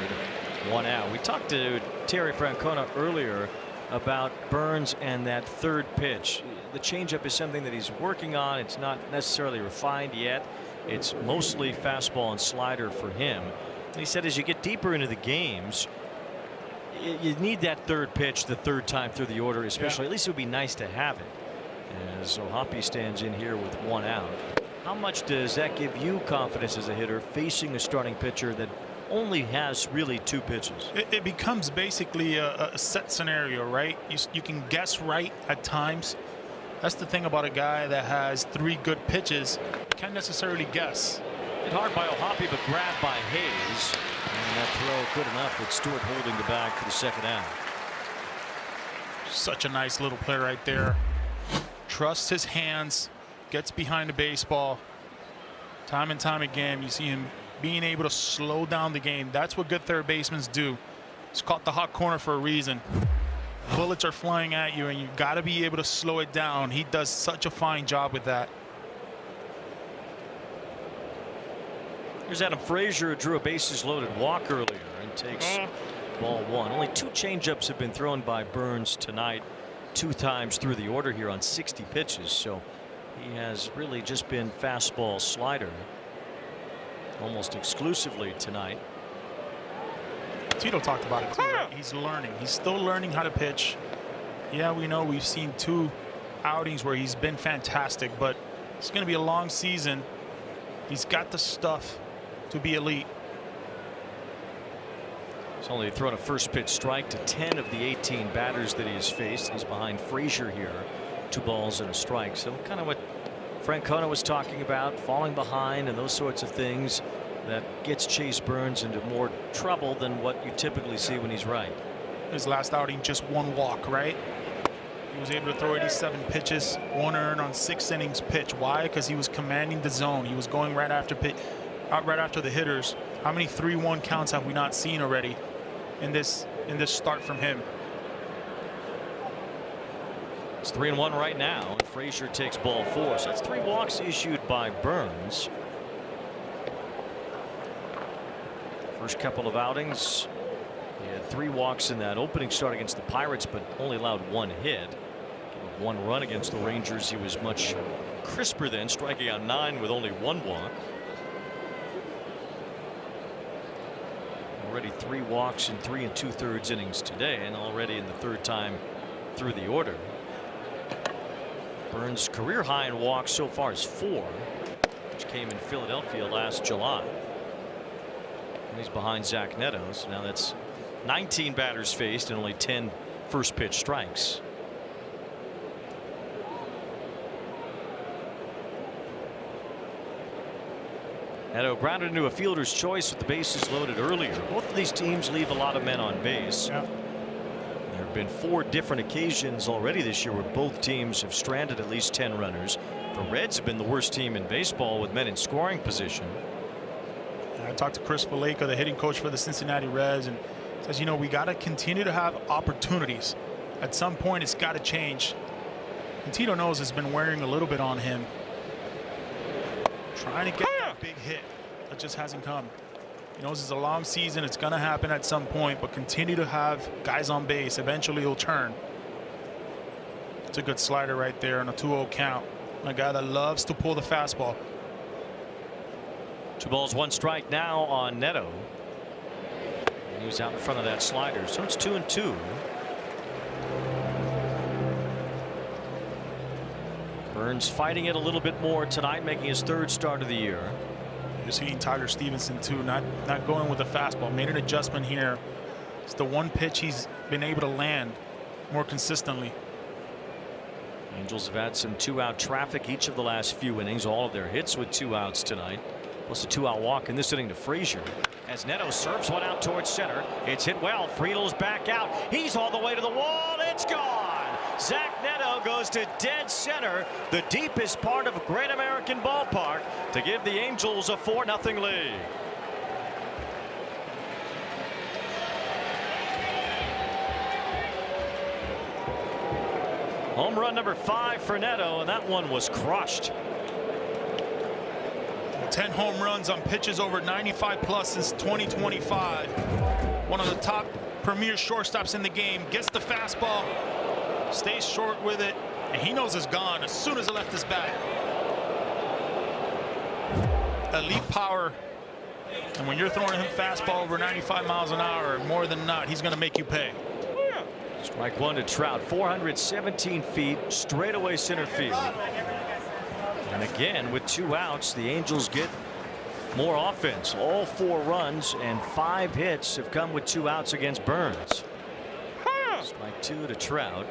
1 out. We talked to Terry Francona earlier about Burns and that third pitch. The changeup is something that he's working on. It's not necessarily refined yet. It's mostly fastball and slider for him. And he said as you get deeper into the games, you need that third pitch the third time through the order, especially. At least it would be nice to have it. As O'Hoppe stands in here with 1 out. How much does that give you confidence as a hitter facing a starting pitcher that only has really 2 pitches? It becomes basically a set scenario, right? You can guess right at times. That's the thing about a guy that has 3 good pitches. Can't necessarily guess. Hit hard by O'Hoppe, but grabbed by Hayes. And that throw good enough with Stewart holding the bag for the second out. Such a nice little play right there. Trusts his hands, gets behind the baseball. Time and time again, you see him being able to slow down the game. That's what good third basemen do. He's caught the hot corner for a reason. Bullets are flying at you, and you got to be able to slow it down. He does such a fine job with that. Here's Adam Frazier, who drew a bases loaded walk earlier and takes ball 1. Only 2 changeups have been thrown by Burns tonight, 2 times through the order here on 60 pitches. So he has really just been fastball slider almost exclusively tonight. Tito talked about it too, right? He's learning. He's still learning how to pitch. Yeah, we know we've seen 2 outings where he's been fantastic, but it's going to be a long season. He's got the stuff to be elite. He's only thrown a first pitch strike to 10 of the 18 batters that he has faced. He's behind Frazier here, 2 balls and a strike. So kind of what Francona was talking about, falling behind and those sorts of things that gets Chase Burns into more trouble than what you typically see when he's right. His last outing, just 1 walk, right? He was able to throw 87 pitches, 1 earned on 6 innings pitch. Why? Because he was commanding the zone. He was going right after the hitters. How many 3-1 counts have we not seen already in this start from him? It's 3-1 right now, and Frazier takes ball 4. So that's 3 walks issued by Burns. First couple of outings, he had 3 walks in that opening start against the Pirates, but only allowed 1 hit. 1 run against the Rangers. He was much crisper then, striking out 9 with only 1 walk. Already 3 walks in 3 2/3 innings today, and already in the 3rd time through the order. Burns' career high in walks so far is 4, which came in Philadelphia last July. And he's behind Zach Neto, so now that's 19 batters faced and only 10 first pitch strikes. Neto grounded into a fielder's choice with the bases loaded earlier. Both of these teams leave a lot of men on base. Yeah. There have been 4 different occasions already this year where both teams have stranded at least 10 runners. The Reds have been the worst team in baseball with men in scoring position. I talked to Chris Valleca, the hitting coach for the Cincinnati Reds, and says, you know, we got to continue to have opportunities. At some point, it's got to change. And Tito knows it's been wearing a little bit on him. Trying to get that big hit that just hasn't come. He knows it's a long season. It's going to happen at some point, but continue to have guys on base. Eventually, he'll turn. It's a good slider right there on a 2-0 count. A guy that loves to pull the fastball. 2 balls, 1 strike now on Neto. And he was out in front of that slider, so it's 2-2. Burns fighting it a little bit more tonight, making his 3rd start of the year. You're seeing Tyler Stevenson too, not going with the fastball. Made an adjustment here. It's the one pitch he's been able to land more consistently. Angels have had some 2-out traffic each of the last few innings. All of their hits with 2 outs tonight, plus a 2-out walk in this inning to Frazier. As Neto serves one out towards center, it's hit well. Friedel's back out. He's all the way to the wall. It's gone. Zach Neto goes to dead center, the deepest part of Great American Ballpark, to give the Angels a 4-0 lead. Home run number 5 for Neto, and that one was crushed. 10 home runs on pitches over 95+ since 2025. One of the top premier shortstops in the game. Gets the fastball, stays short with it, and he knows it's gone as soon as it left his bat. Elite power, and when you're throwing him fastball over 95 miles an hour, more than not, he's going to make you pay. Strike 1 to Trout, 417 feet, straightaway center field. And again, with 2 outs, the Angels get more offense. All 4 runs and 5 hits have come with 2 outs against Burns. Strike 2 to Trout.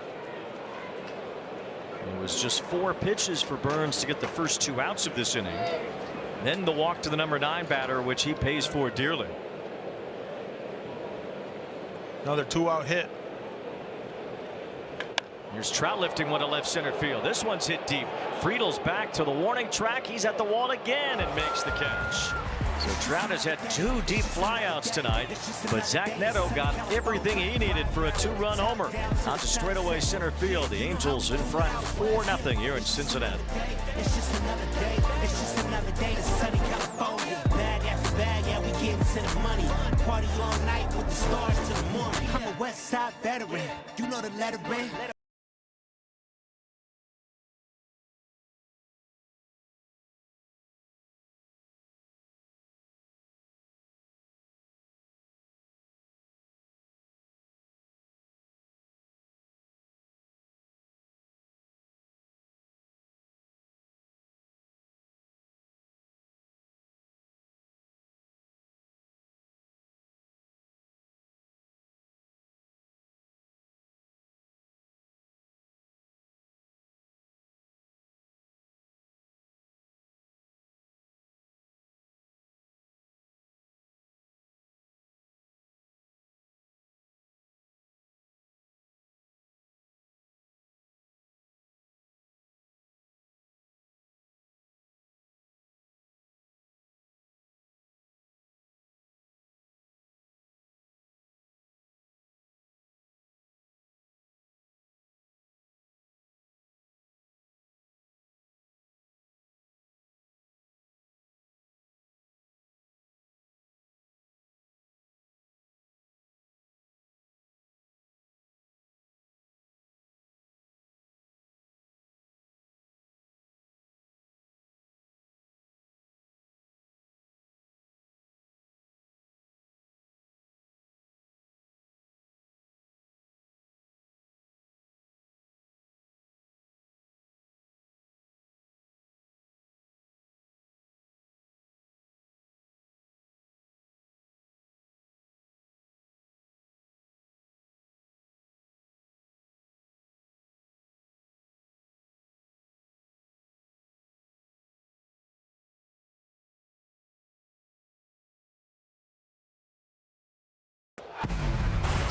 It was just 4 pitches for Burns to get the first 2 outs of this inning. Then the walk to the number 9 batter, which he pays for dearly. Another 2-out hit. Here's Trout lifting one to left center field. This one's hit deep. Friedel's back to the warning track. He's at the wall again and makes the catch. So Trout has had 2 deep flyouts tonight, but Zach Neto got everything he needed for a 2-run homer. Out to straightaway center field. The Angels in front 4-0 here in Cincinnati. It's just another day. It's just another day in sunny California. Bag after bag, yeah, we getting to the money. Party all night with the stars to the morning. I'm a West Side veteran. You know the lettering.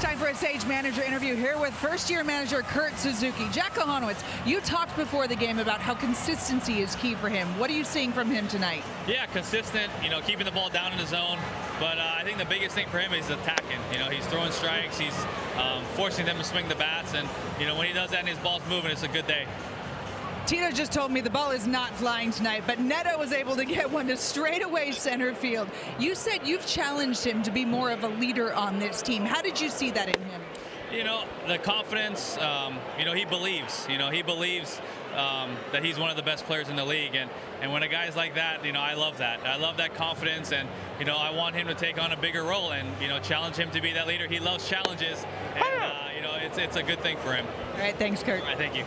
Time for a Sage manager interview here with first-year manager Kurt Suzuki. Jack Kohanowitz, you talked before the game about how consistency is key for him. What are you seeing from him tonight? Yeah, consistent, keeping the ball down in the zone. But I think the biggest thing for him is attacking. He's throwing strikes, he's forcing them to swing the bats, and when he does that and his ball's moving, it's a good day. Tito just told me the ball is not flying tonight, but Neto was able to get one to straightaway center field. You said you've challenged him to be more of a leader on this team. How did you see that in him? The confidence, he believes. He believes that he's one of the best players in the league. And when a guy's like that, I love that. I love that confidence, and, I want him to take on a bigger role and, challenge him to be that leader. He loves challenges, and, it's a good thing for him. All right, thanks, Kurt. All right, thank you.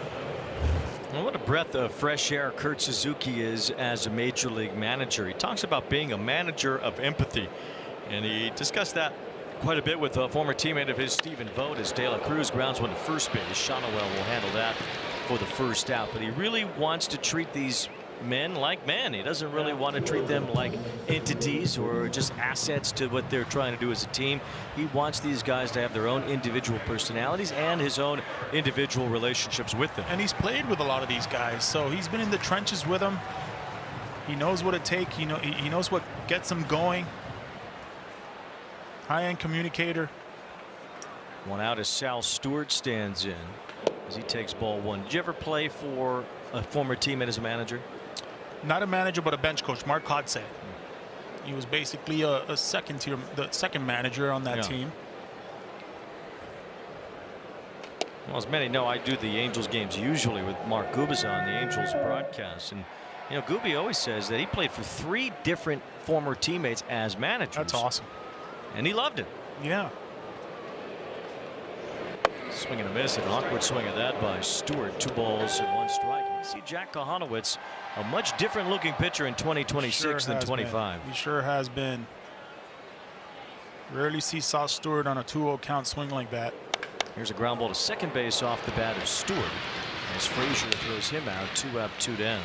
Well, what a breath of fresh air Kurt Suzuki is as a major league manager. He talks about being a manager of empathy, and he discussed that quite a bit with a former teammate of his, Stephen Vogt, as De La Cruz grounds one to first base. Shonowell will handle that for the first out, but he really wants to treat these men like men. He doesn't really want to treat them like entities or just assets to what they're trying to do as a team. He wants these guys to have their own individual personalities and his own individual relationships with them. And he's played with a lot of these guys, so he's been in the trenches with them. He knows what it takes. He knows what gets them going. High-end communicator. One out as Sal Stewart stands in as he takes ball one. Did you ever play for a former teammate as a manager? Not a manager, but a bench coach, Mark Hodson. He was basically a second manager on that team. Well, as many know, I do the Angels games usually with Mark Gubicza on the Angels broadcast, and you know, Gooby always says that he played for 3 different former teammates as managers. That's awesome. And he loved it. Yeah. Swing and a miss, an awkward swing at that by Stewart. 2 balls and 1 strike. You see Jack Kohanowitz, a much different looking pitcher in 2026 than 25. He sure has been. Rarely see Sal Stewart on a 2-0 count swing like that. Here's a ground ball to second base off the bat of Stewart as Frazier throws him out. 2 up, 2 down.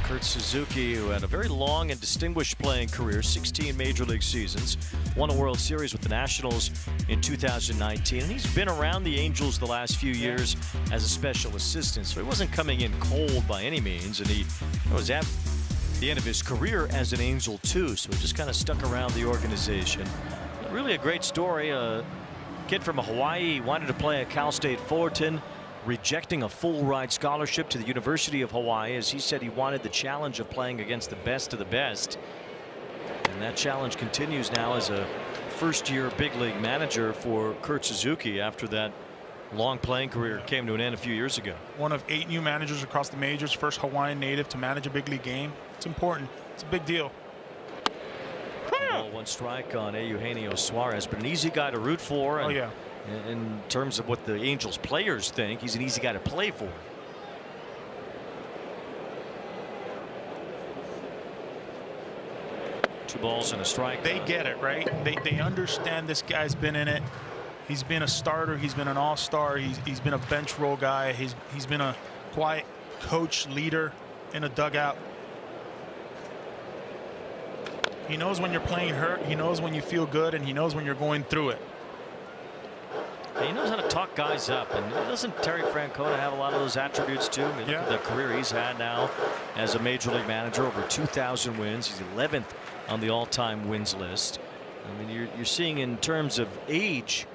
Kurt Suzuki, who had a very long and distinguished playing career, 16 major league seasons, won a World Series with the Nationals in 2019, and he's been around the Angels the last few years as a special assistant, so he wasn't coming in cold by any means, and he was at the end of his career as an Angel too, so he just kind of stuck around the organization. Really a great story. A kid from Hawaii, he wanted to play at Cal State Fullerton, rejecting a full ride scholarship to the University of Hawaii, as he said he wanted the challenge of playing against the best of the best. And that challenge continues now as a first-year big league manager for Kurt Suzuki after that long playing career came to an end a few years ago. One of 8 new managers across the majors, first Hawaiian native to manage a big league game. It's important. It's a big deal. Ball, 1 strike on Eugenio Suarez, but an easy guy to root for. And in terms of what the Angels players think, he's an easy guy to play for. Two balls and a strike. They get it, right? They understand this guy's been in it. He's been a starter. He's been an all-star. He's been a bench role guy. He's been a quiet coach, leader in a dugout. He knows when you're playing hurt. He knows when you feel good, and he knows when you're going through it. He knows how to talk guys up, and doesn't Terry Francona have a lot of those attributes too? I mean, look at the career he's had now as a major league manager, over 2,000 wins. He's 11th on the all-time wins list. I mean, you're seeing in terms of age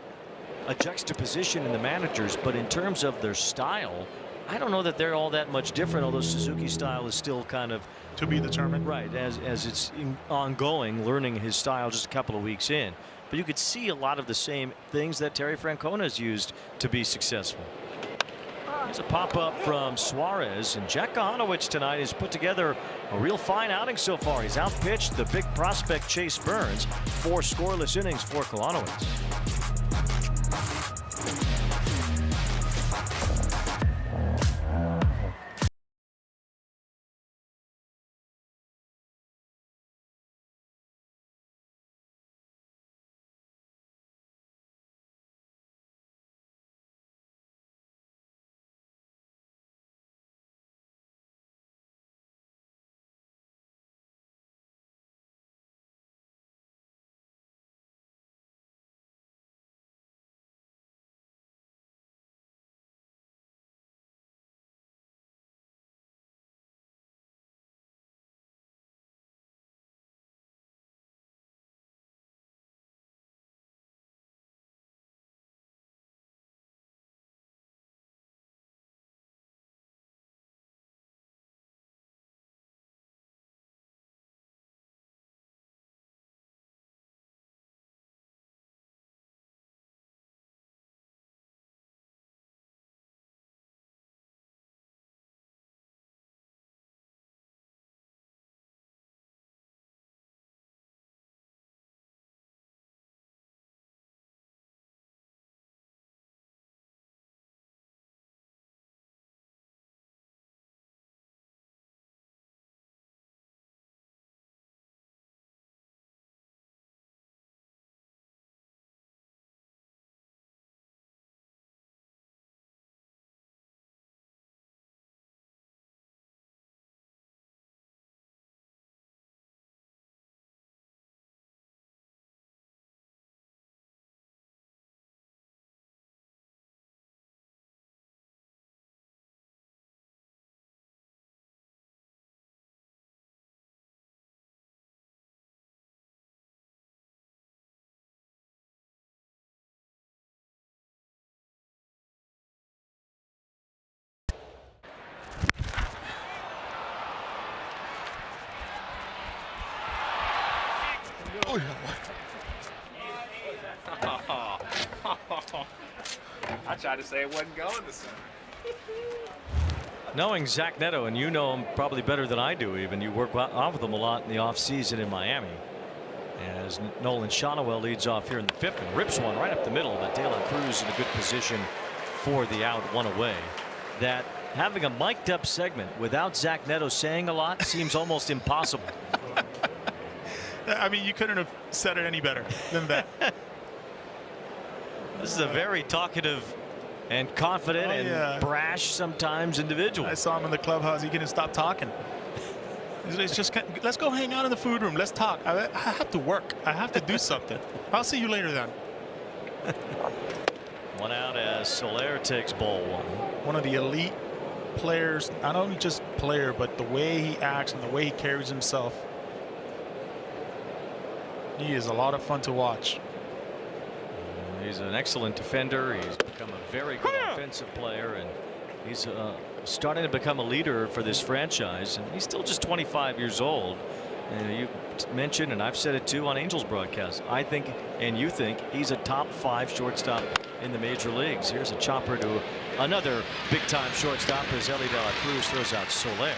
a juxtaposition in the managers, but in terms of their style, I don't know that they're all that much different, although Suzuki's style is still kind of to be determined, right, as it's ongoing, learning his style just a couple of weeks in. But you could see a lot of the same things that Terry Francona has used to be successful. Here's a pop-up from Suarez, and Jack Kohanowitz tonight has put together a real fine outing so far. He's outpitched the big prospect Chase Burns. 4 scoreless innings for Kohanowitz. I tried to say it wasn't going to center. Knowing Zach Neto, and you know him probably better than I do even, you work off with him a lot in the offseason in Miami. As Nolan Shotwell leads off here in the 5th and rips one right up the middle, but De La Cruz in a good position for the out, one away. That having a mic'd up segment without Zach Neto saying a lot seems almost impossible. I mean, you couldn't have said it any better than that. This is a very talkative and confident and brash sometimes individual. I saw him in the clubhouse. He couldn't stop talking. It's just, let's go hang out in the food room. Let's talk. I have to work. I have to do something. I'll see you later then. One out as Soler takes ball one. One of the elite players, not only just player, but the way he acts and the way he carries himself. He is a lot of fun to watch. He's an excellent defender. He's become a very good offensive player, and he's starting to become a leader for this franchise. And he's still just 25 years old. And you mentioned, and I've said it too on Angels broadcast, I think, and you think, he's a top 5 shortstop in the major leagues. Here's a chopper to another big-time shortstop as Ellie De La Cruz throws out Soler.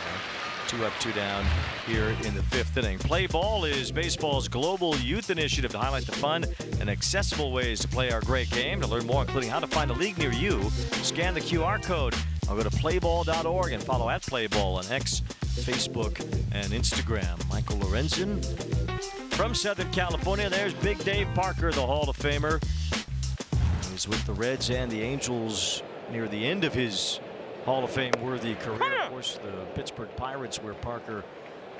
2 up, 2 down here in the 5th inning. Play Ball is baseball's global youth initiative to highlight the fun and accessible ways to play our great game. To learn more, including how to find a league near you, scan the QR code or go to playball.org and follow @playball on X, Facebook, and Instagram. Michael Lorenzen from Southern California. There's Big Dave Parker, the Hall of Famer. He's with the Reds and the Angels near the end of his Hall of Fame worthy career. Of course, the Pittsburgh Pirates, where Parker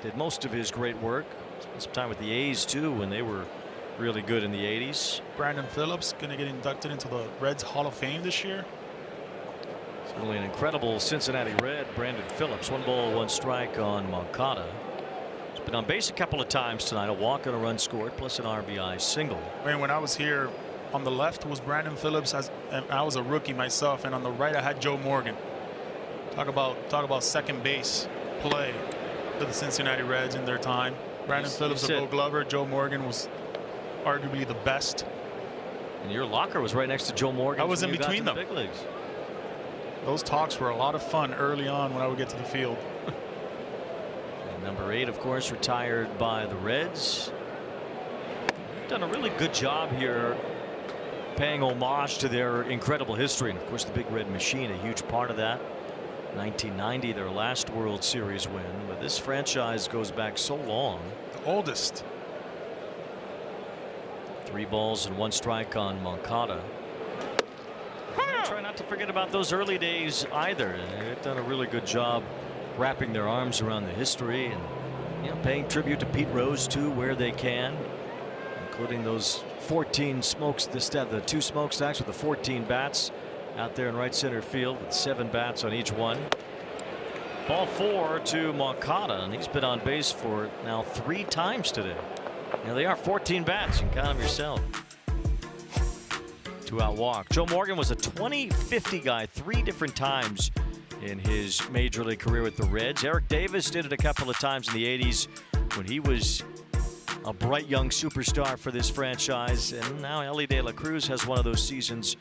did most of his great work. Spent some time with the A's too when they were really good in the 80s. Brandon Phillips going to get inducted into the Reds Hall of Fame this year. Certainly an incredible Cincinnati Red, Brandon Phillips. 1 ball, 1 strike on Moncada. He's been on base a couple of times tonight. A walk and a run scored, plus an RBI single. I mean, when I was here, on the left was Brandon Phillips, and I was a rookie myself, and on the right I had Joe Morgan. Talk about second base play for the Cincinnati Reds in their time. Brandon Phillips, a Gold Glover. Joe Morgan was arguably the best. And your locker was right next to Joe Morgan. I was in between them. Big leagues. Those talks were a lot of fun early on when I would get to the field. And number 8, of course, retired by the Reds. Done a really good job here paying homage to their incredible history. And of course, the Big Red Machine, a huge part of that. 1990, their last World Series win, but this franchise goes back so long. The oldest. 3 balls and 1 strike on Moncada. Try not to forget about those early days either. They've done a really good job wrapping their arms around the history and paying tribute to Pete Rose too where they can, including those 14 smokes, the 2 smokestacks with the 14 bats out there in right center field with 7 bats on each one. Ball 4 to Moncada, and he's been on base for now 3 times today. They are 14 bats. You can count them yourself. 2 out walk. Joe Morgan was a 20-50 guy 3 different times in his major league career with the Reds. Eric Davis did it a couple of times in the 80s when he was a bright young superstar for this franchise, and now Ellie De La Cruz has one of those seasons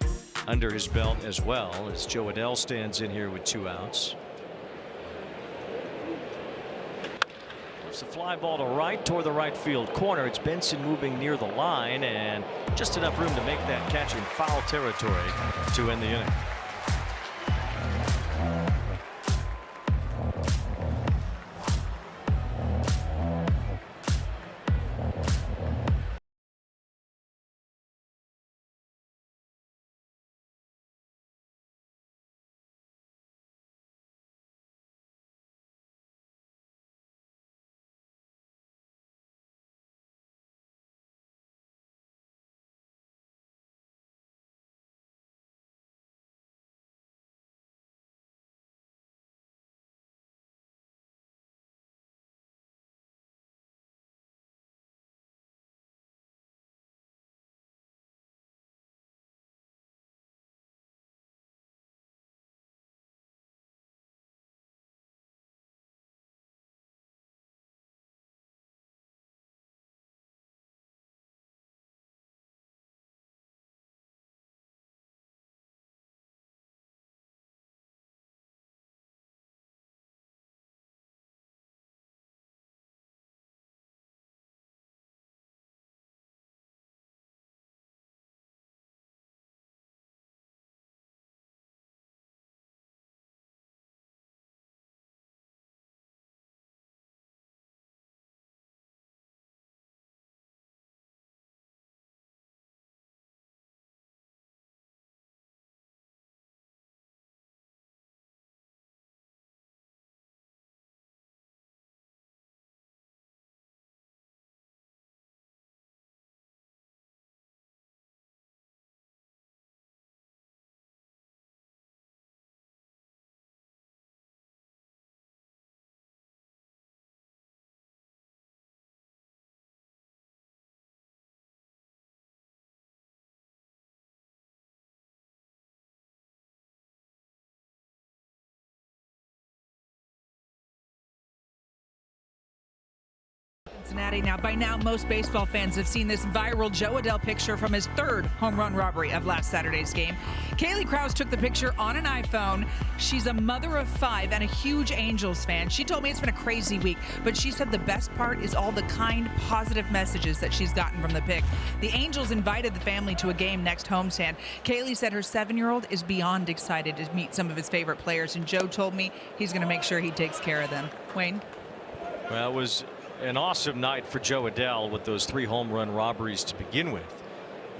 under his belt as well, as Joe Adell stands in here with 2 outs. It's a fly ball to right toward the right field corner. It's Benson moving near the line, and just enough room to make that catch in foul territory to end the inning. Cincinnati. Now, by now, most baseball fans have seen this viral Joe Adell picture from his third home run robbery of last Saturday's game. Kaylee Krause took the picture on an iPhone. She's a mother of 5 and a huge Angels fan. She told me it's been a crazy week, but she said the best part is all the kind, positive messages that she's gotten from the pic. The Angels invited the family to a game next homestand. Kaylee said her 7-year-old is beyond excited to meet some of his favorite players, and Joe told me he's going to make sure he takes care of them. Wayne? Well, it was an awesome night for Joe Adell with those 3 home run robberies to begin with.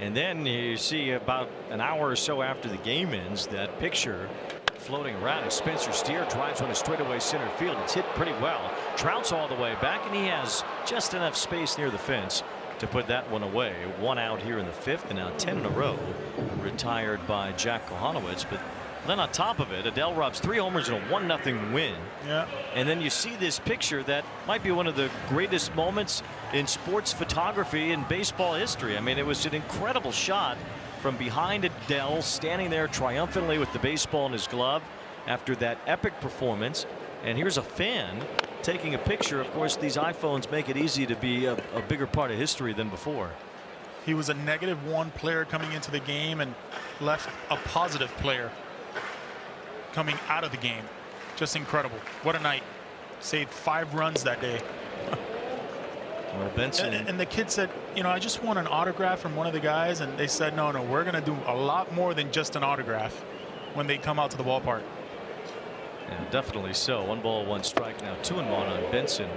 And then you see about an hour or so after the game ends, that picture floating around as Spencer Steer drives one to straightaway center field. It's hit pretty well. Trout's all the way back, and he has just enough space near the fence to put that one away. 1 out here in the 5th, and now 10 in a row retired by Jack Kohanowitz. But then on top of it, Adell robs 3 homers in a 1-0 win. Yeah. And then you see this picture that might be one of the greatest moments in sports photography in baseball history. I mean, it was an incredible shot from behind Adell, standing there triumphantly with the baseball in his glove after that epic performance. And here's a fan taking a picture. Of course, these iPhones make it easy to be a bigger part of history than before. He was a -1 player coming into the game and left a positive player coming out of the game. Just incredible. What a night. Saved 5 runs that day. Well, Benson. And the kid said, you know, I just want an autograph from one of the guys. And they said, no, we're going to do a lot more than just an autograph when they come out to the ballpark. Yeah, definitely so. 1 ball, 1 strike. Now 2-1 on Benson.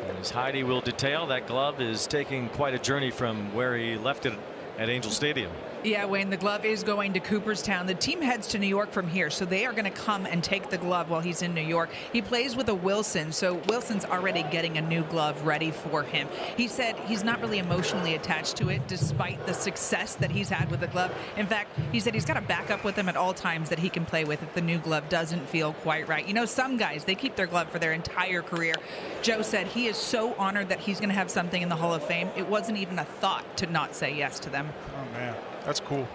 And as Heidi will detail, that glove is taking quite a journey from where he left it at Angel Stadium. Yeah, Wayne, the glove is going to Cooperstown. The team heads to New York from here, so they are going to come and take the glove while he's in New York. He plays with a Wilson, so Wilson's already getting a new glove ready for him. He said he's not really emotionally attached to it, despite the success that he's had with the glove. In fact, he said he's got a backup with him at all times that he can play with if the new glove doesn't feel quite right. You know, some guys, they keep their glove for their entire career. Joe said he is so honored that he's going to have something in the Hall of Fame. It wasn't even a thought to not say yes to them. Oh, man. That's cool.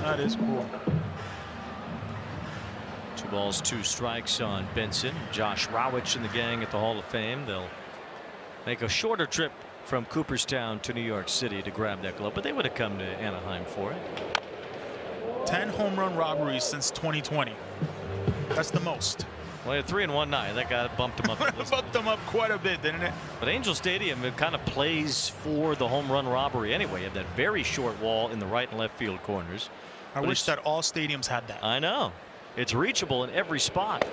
That is cool. 2 balls, 2 strikes on Benson. Josh Rawitsch and the gang at the Hall of Fame. They'll make a shorter trip from Cooperstown to New York City to grab that glove, but they would have come to Anaheim for it. 10 home run robberies since 2020. That's the most. Well, he had 3 in one night. That guy bumped him up. Bumped them up quite a bit, didn't it? But Angel Stadium, it kind of plays for the home run robbery anyway. You have that very short wall in the right and left field corners. I wish that all stadiums had that. I know. It's reachable in every spot.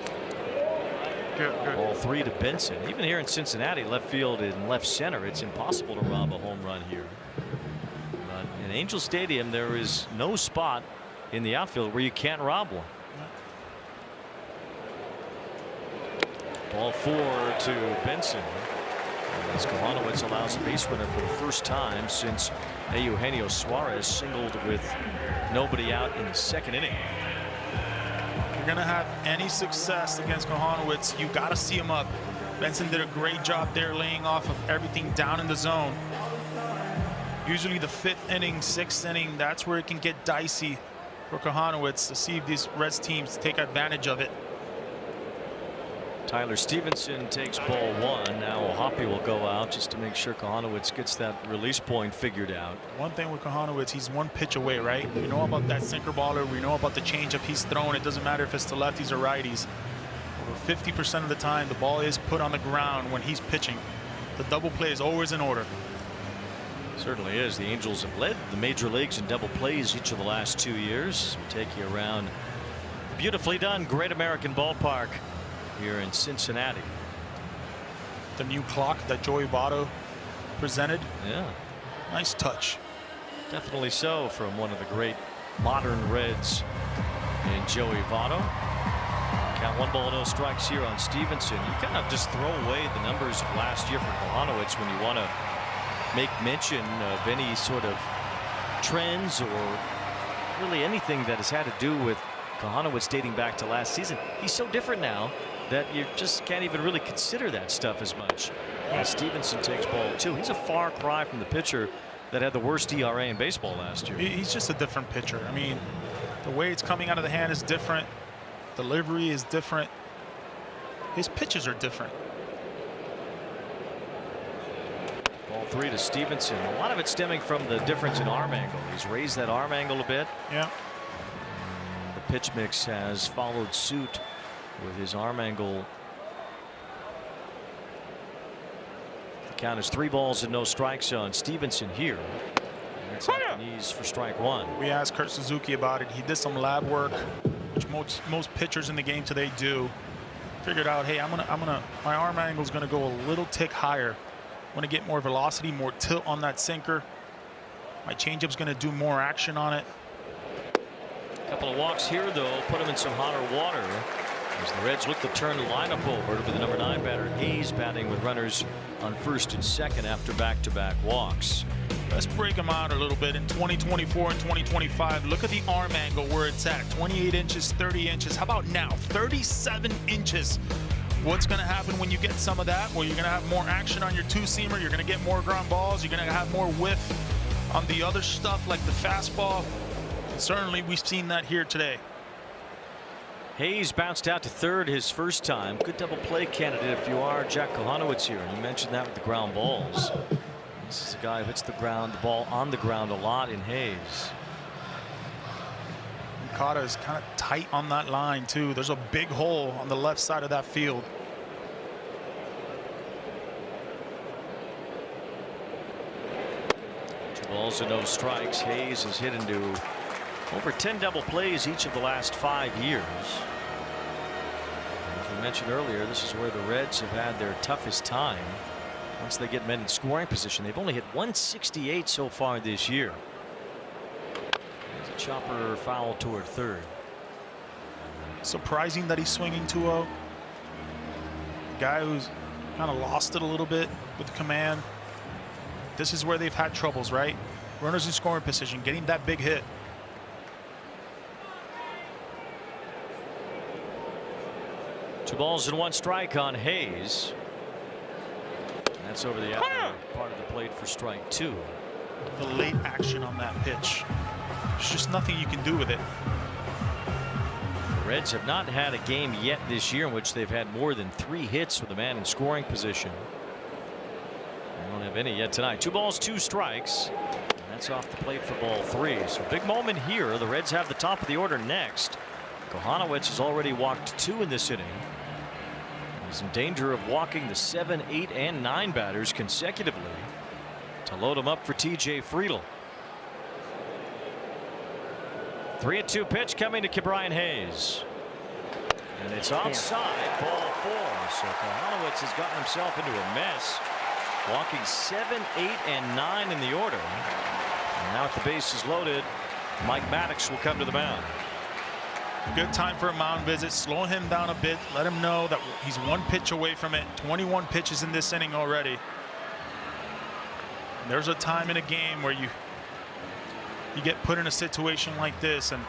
Good. Ball 3 to Benson. Even here in Cincinnati, left field and left center, it's impossible to rob a home run here. But in Angel Stadium, there is no spot in the outfield where you can't rob one. Ball 4 to Benson. As Kohanowitz allows a base runner for the first time since Eugenio Suarez singled with nobody out in the 2nd inning. If you're going to have any success against Kohanowitz, you got to see him up. Benson did a great job there laying off of everything down in the zone. Usually the 5th inning, 6th inning, that's where it can get dicey for Kohanowitz to see if these Reds teams take advantage of it. Tyler Stevenson takes ball 1. Now Hoppy will go out just to make sure Kohanowitz gets that release point figured out. One thing with Kohanowitz, he's 1 pitch away, right? We know about that sinker baller. We know about the changeup he's thrown. It doesn't matter if it's to lefties or righties. Over 50% of the time, the ball is put on the ground when he's pitching. The double play is always in order. Certainly is. The Angels have led the major leagues in double plays each of the last 2 years. We'll take you around beautifully done Great American Ballpark here in Cincinnati. The new clock that Joey Votto presented. Yeah. Nice touch. Definitely so from one of the great modern Reds in Joey Votto. Count 1 ball, no strikes here on Stevenson. You kind of just throw away the numbers of last year for Kohanowitz when you want to make mention of any sort of trends or really anything that has had to do with Kohanowitz dating back to last season. He's so different now that you just can't even really consider that stuff as much. As Stevenson takes ball 2. He's a far cry from the pitcher that had the worst ERA in baseball last year. He's just a different pitcher. I mean, the way it's coming out of the hand is different. Delivery is different. His pitches are different. 3 to Stevenson. A lot of it stemming from the difference in arm angle. He's raised that arm angle a bit. Yeah. The pitch mix has followed suit with his arm angle. The count is 3 balls and no strikes on Stevenson here. And that's at the knees for strike 1. We asked Kurt Suzuki about it. He did some lab work, which most pitchers in the game today do. Figured out, hey, my arm angle is gonna go a little tick higher. I want to get more velocity, more tilt on that sinker. My changeup's gonna do more action on it. A couple of walks here, though, put him in some hotter water as the Reds look to turn the lineup over to the number 9 batter. Hayes batting with runners on first and second after back-to-back walks. Let's break them out a little bit. In 2024 and 2025, look at the arm angle where it's at. 28 inches, 30 inches. How about now? 37 inches. What's going to happen when you get some of that? Well, you're going to have more action on your two-seamer. You're going to get more ground balls. You're going to have more whiff on the other stuff like the fastball. And certainly, we've seen that here today. Hayes bounced out to third his first time. Good double play candidate if you are Jack Kohanowitz here. And you mentioned that with the ground balls. This is a guy who hits the ball on the ground a lot in Hayes. Okada is kind of tight on that line too. There's a big hole on the left side of that field. Two balls and no strikes. Hayes has hit into over 10 double plays each of the last 5 years. As we mentioned earlier, this is where the Reds have had their toughest time. Once they get men in scoring position, they've only hit 168 so far this year. There's a chopper foul toward third. Surprising that he's swinging 2-0. Guy who's kind of lost it a little bit with command. This is where they've had troubles, right? Runners in scoring position, getting that big hit. Two balls and one strike on Hayes. That's over the outer part of the plate for strike 2. The late action on that pitch. There's just nothing you can do with it. The Reds have not had a game yet this year in which they've had more than 3 hits with a man in scoring position. They don't have any yet tonight. 2 balls, 2 strikes. And that's off the plate for ball 3. So big moment here. The Reds have the top of the order next. Kohanowitz has already walked 2 in this inning. He's in danger of walking the 7, 8, and 9 batters consecutively to load him up for TJ Friedl. 3-2 pitch coming to Ke'Bryan Hayes. And it's outside, ball 4. So Kohanowitz has gotten himself into a mess. Walking 7, 8, and 9 in the order. And now with the bases loaded, Mike Maddox will come to the mound. Good time for a mound visit. Slow him down a bit. Let him know that he's 1 pitch away from it. 21 pitches in this inning already. There's a time in a game where you get put in a situation like this, and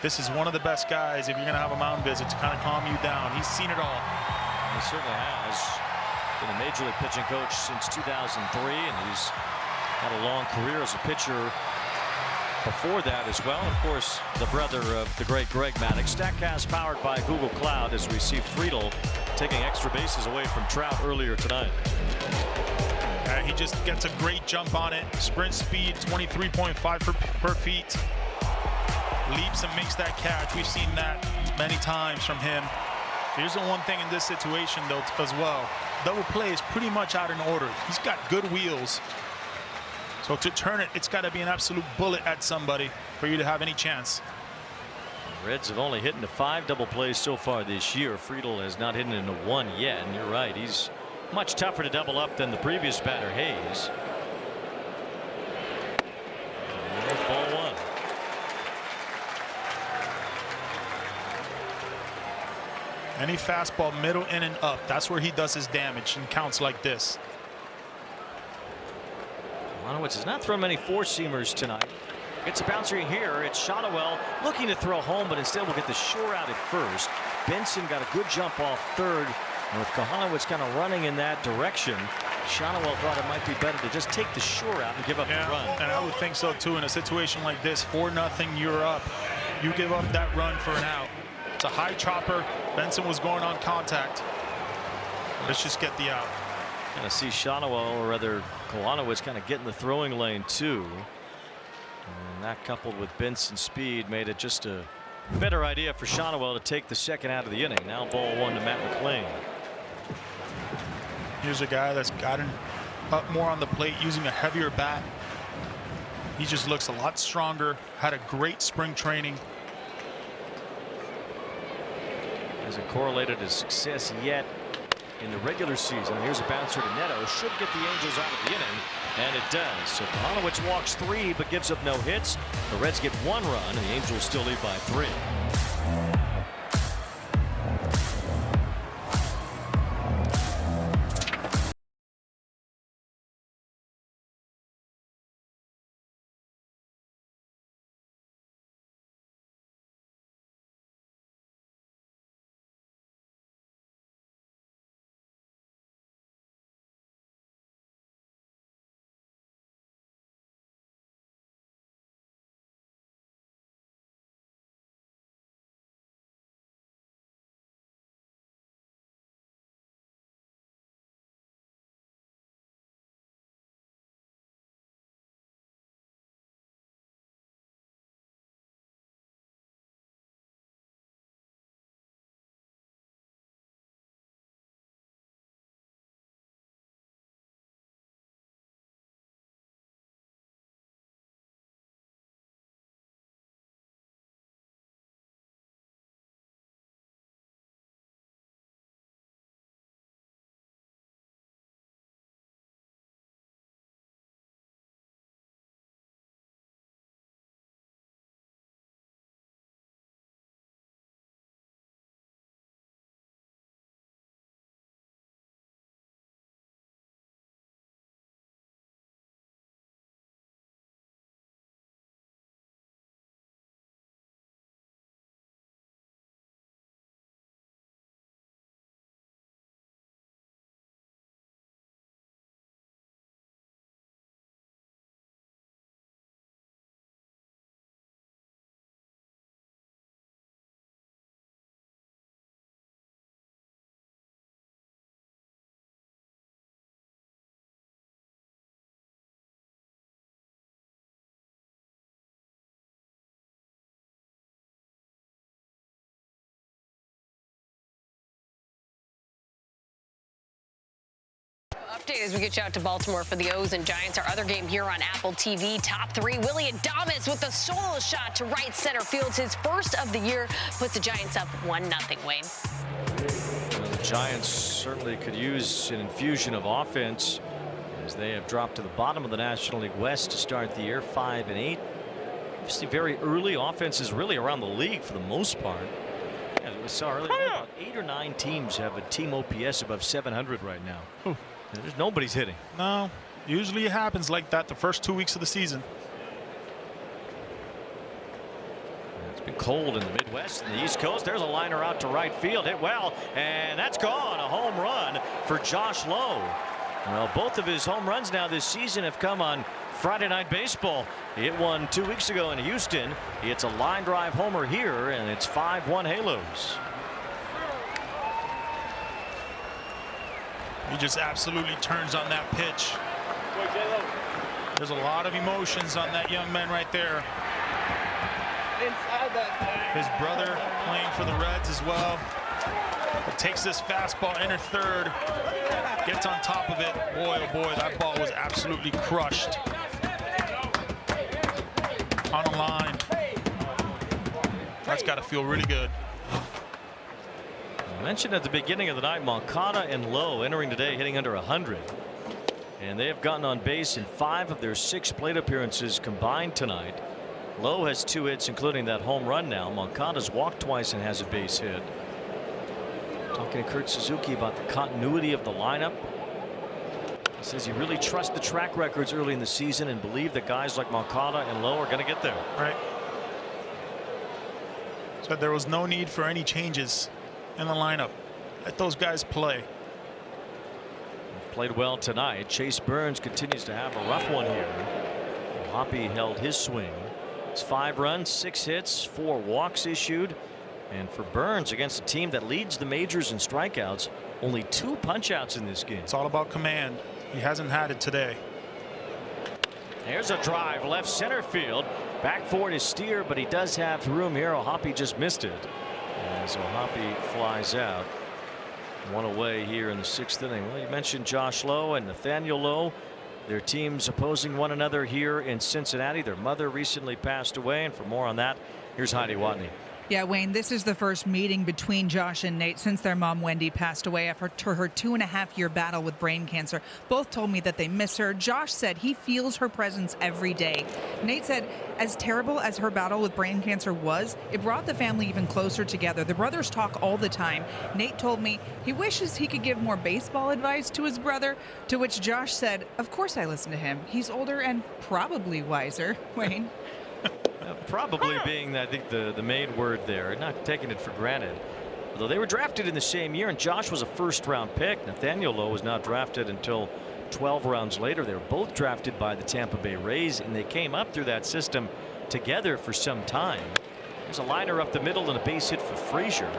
this is one of the best guys if you're going to have a mound visit to kind of calm you down. He's seen it all. He certainly has. Been a major league pitching coach since 2003, and he's had a long career as a pitcher before that as well. Of course, the brother of the great Greg Maddox. Statcast powered by Google Cloud as we see Friedl taking extra bases away from Trout earlier tonight. He just gets a great jump on it. Sprint speed 23.5 per feet. Leaps and makes that catch. We've seen that many times from him. Here's the one thing in this situation though as well. Double play is pretty much out in order. He's got good wheels. So to turn it, it's got to be an absolute bullet at somebody for you to have any chance. The Reds have only hit into 5 double plays so far this year. Friedl has not hit into 1 yet, and you're right, he's much tougher to double up than the previous batter, Hayes. And there's ball 1. Any fastball middle in and up, that's where he does his damage in counts like this. Kohanowitz has not thrown many 4-seamers tonight. Gets a bouncer here. It's Shotwell looking to throw home, but instead will get the shore out at first. Benson got a good jump off third, and with Kohanowitz kind of running in that direction, Shotwell thought it might be better to just take the shore out and give up the run. And I would think so too in a situation like this. 4-0, you're up. You give up that run for an out. It's a high chopper. Benson was going on contact. Let's just get the out. Kind of see Shawano, or rather Kolanowicz, kind of get in the throwing lane too. And that, coupled with Benson's speed, made it just a better idea for Shawano to take the second out of the inning. Now ball one to Matt McLean. Here's a guy that's gotten up more on the plate using a heavier bat. He just looks a lot stronger. Had a great spring training. Hasn't correlated his success yet in the regular season. Here's a bouncer to Neto. Should get the Angels out of the inning, and it does. So Kolanowicz walks 3 but gives up no hits. The Reds get 1 run, and the Angels still lead by 3. Update as we get you out to Baltimore for the O's and Giants. Our other game here on Apple TV. Top 3. Willie Adames with a solo shot to right center field. His first of the year puts the Giants up 1-0. Wayne. Well, the Giants certainly could use an infusion of offense, as they have dropped to the bottom of the National League West to start the year, 5-8. Obviously, very early. Offense is really around the league for the most part. Yeah, we saw earlier about 8 or 9 teams have a team OPS above 700 right now. There's nobody's hitting. No, usually it happens like that the first 2 weeks of the season. It's been cold in the Midwest and the East Coast. There's a liner out to right field. Hit well, and that's gone. A home run for Josh Lowe. Well, both of his home runs now this season have come on Friday Night Baseball. He hit one 2 weeks ago in Houston. He hits a line drive homer here, and it's 5-1 Halos. He just absolutely turns on that pitch. There's a lot of emotions on that young man right there. His brother playing for the Reds as well. But takes this fastball inner third, gets on top of it. Boy, oh boy, that ball was absolutely crushed. On the line. That's got to feel really good. I mentioned at the beginning of the night, Moncada and Lowe entering today hitting under 100. And they have gotten on base in 5 of their 6 plate appearances combined tonight. Lowe has 2 hits, including that home run now. Moncada's walked twice and has a base hit. Talking to Kurt Suzuki about the continuity of the lineup. He says he really trusts the track records early in the season and believe that guys like Moncada and Lowe are going to get there. Right. So there was no need for any changes in the lineup. Let those guys play. Played well tonight. Chase Burns continues to have a rough one here. Hoppy held his swing. It's 5 runs, 6 hits, 4 walks issued. And for Burns, against a team that leads the majors in strikeouts, only 2 punch-outs in this game. It's all about command. He hasn't had it today. There's a drive left center field. Back for it is Steer, but he does have room here. Ohapi just missed it as Ohapi flies out. 1 away here in the 6th inning. Well, you mentioned Josh Lowe and Nathaniel Lowe. Their teams opposing one another here in Cincinnati. Their mother recently passed away, and for more on that, here's Heidi Watney. Yeah, Wayne, this is the first meeting between Josh and Nate since their mom, Wendy, passed away after her 2.5-year battle with brain cancer. Both told me that they miss her. Josh said he feels her presence every day. Nate said as terrible as her battle with brain cancer was, it brought the family even closer together. The brothers talk all the time. Nate told me he wishes he could give more baseball advice to his brother, to which Josh said, of course I listen to him. He's older and probably wiser. Wayne? Probably being, I think, the main word there, not taking it for granted. Although they were drafted in the same year, and Josh was a first-round pick. Nathaniel Lowe was not drafted until 12 rounds later. They were both drafted by the Tampa Bay Rays, and they came up through that system together for some time. There's a liner up the middle and a base hit for Frazier,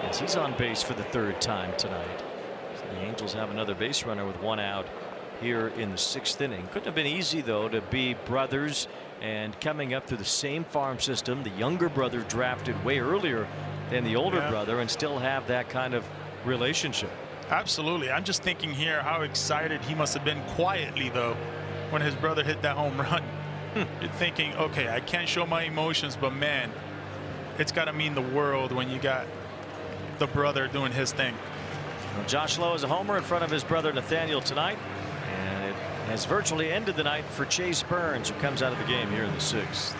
as he's on base for the 3rd time tonight. So the Angels have another base runner with 1 out here in the 6th inning. Couldn't have been easy, though, to be brothers and coming up through the same farm system. The younger brother drafted way earlier than the older brother, and still have that kind of relationship. Absolutely. I'm just thinking here how excited he must have been quietly, though, when his brother hit that home run. You're thinking, okay, I can't show my emotions, but man, it's got to mean the world when you got the brother doing his thing. Well, Josh Lowe is a homer in front of his brother Nathaniel tonight, and it has virtually ended the night for Chase Burns, who comes out of the game here in the 6th.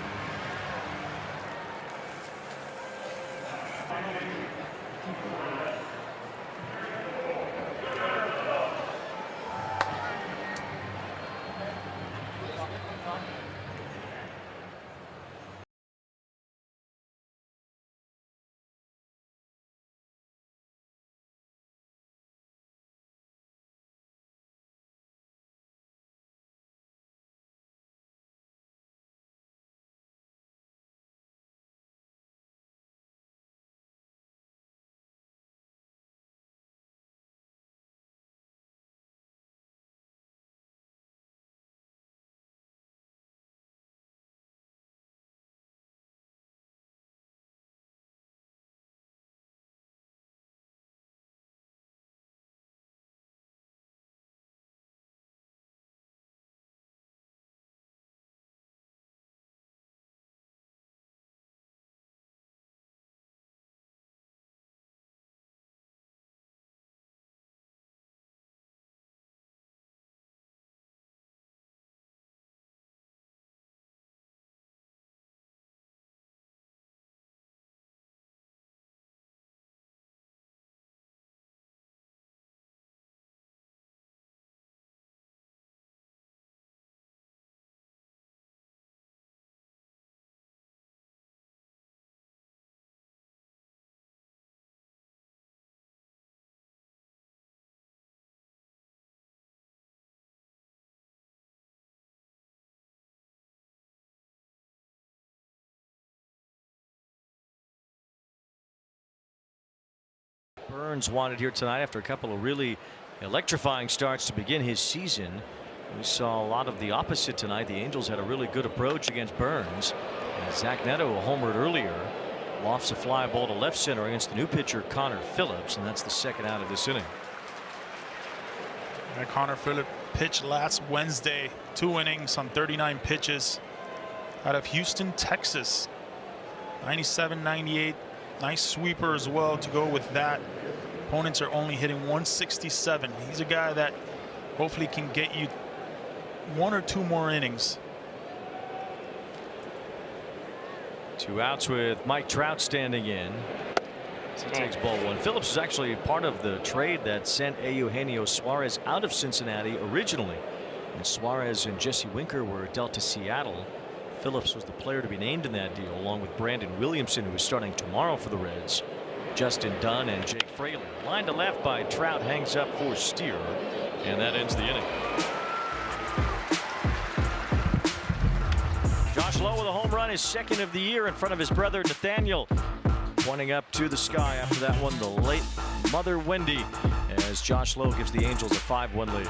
Burns wanted here tonight after a couple of really electrifying starts to begin his season. We saw a lot of the opposite tonight. The Angels had a really good approach against Burns. And Zach Neto homered earlier, lofts a fly ball to left center against the new pitcher Connor Phillips, and that's the 2nd out of this inning. Connor Phillips pitched last Wednesday, 2 innings on 39 pitches out of Houston, Texas. 97-98. Nice sweeper as well to go with that. Opponents are only hitting 167. He's a guy that hopefully can get you 1 or 2 more innings. 2 outs with Mike Trout standing in. So he takes ball 1. Phillips is actually part of the trade that sent Eugenio Suarez out of Cincinnati originally. And Suarez and Jesse Winker were dealt to Seattle. Phillips was the player to be named in that deal, along with Brandon Williamson, who is starting tomorrow for the Reds. Justin Dunn and Jake Fraley. Line to left by Trout, hangs up for Steer, and that ends the inning. Josh Lowe with a home run, his 2nd of the year in front of his brother Nathaniel. pointing up to the sky after that one, the late Mother Wendy, as Josh Lowe gives the Angels a 5-1 lead.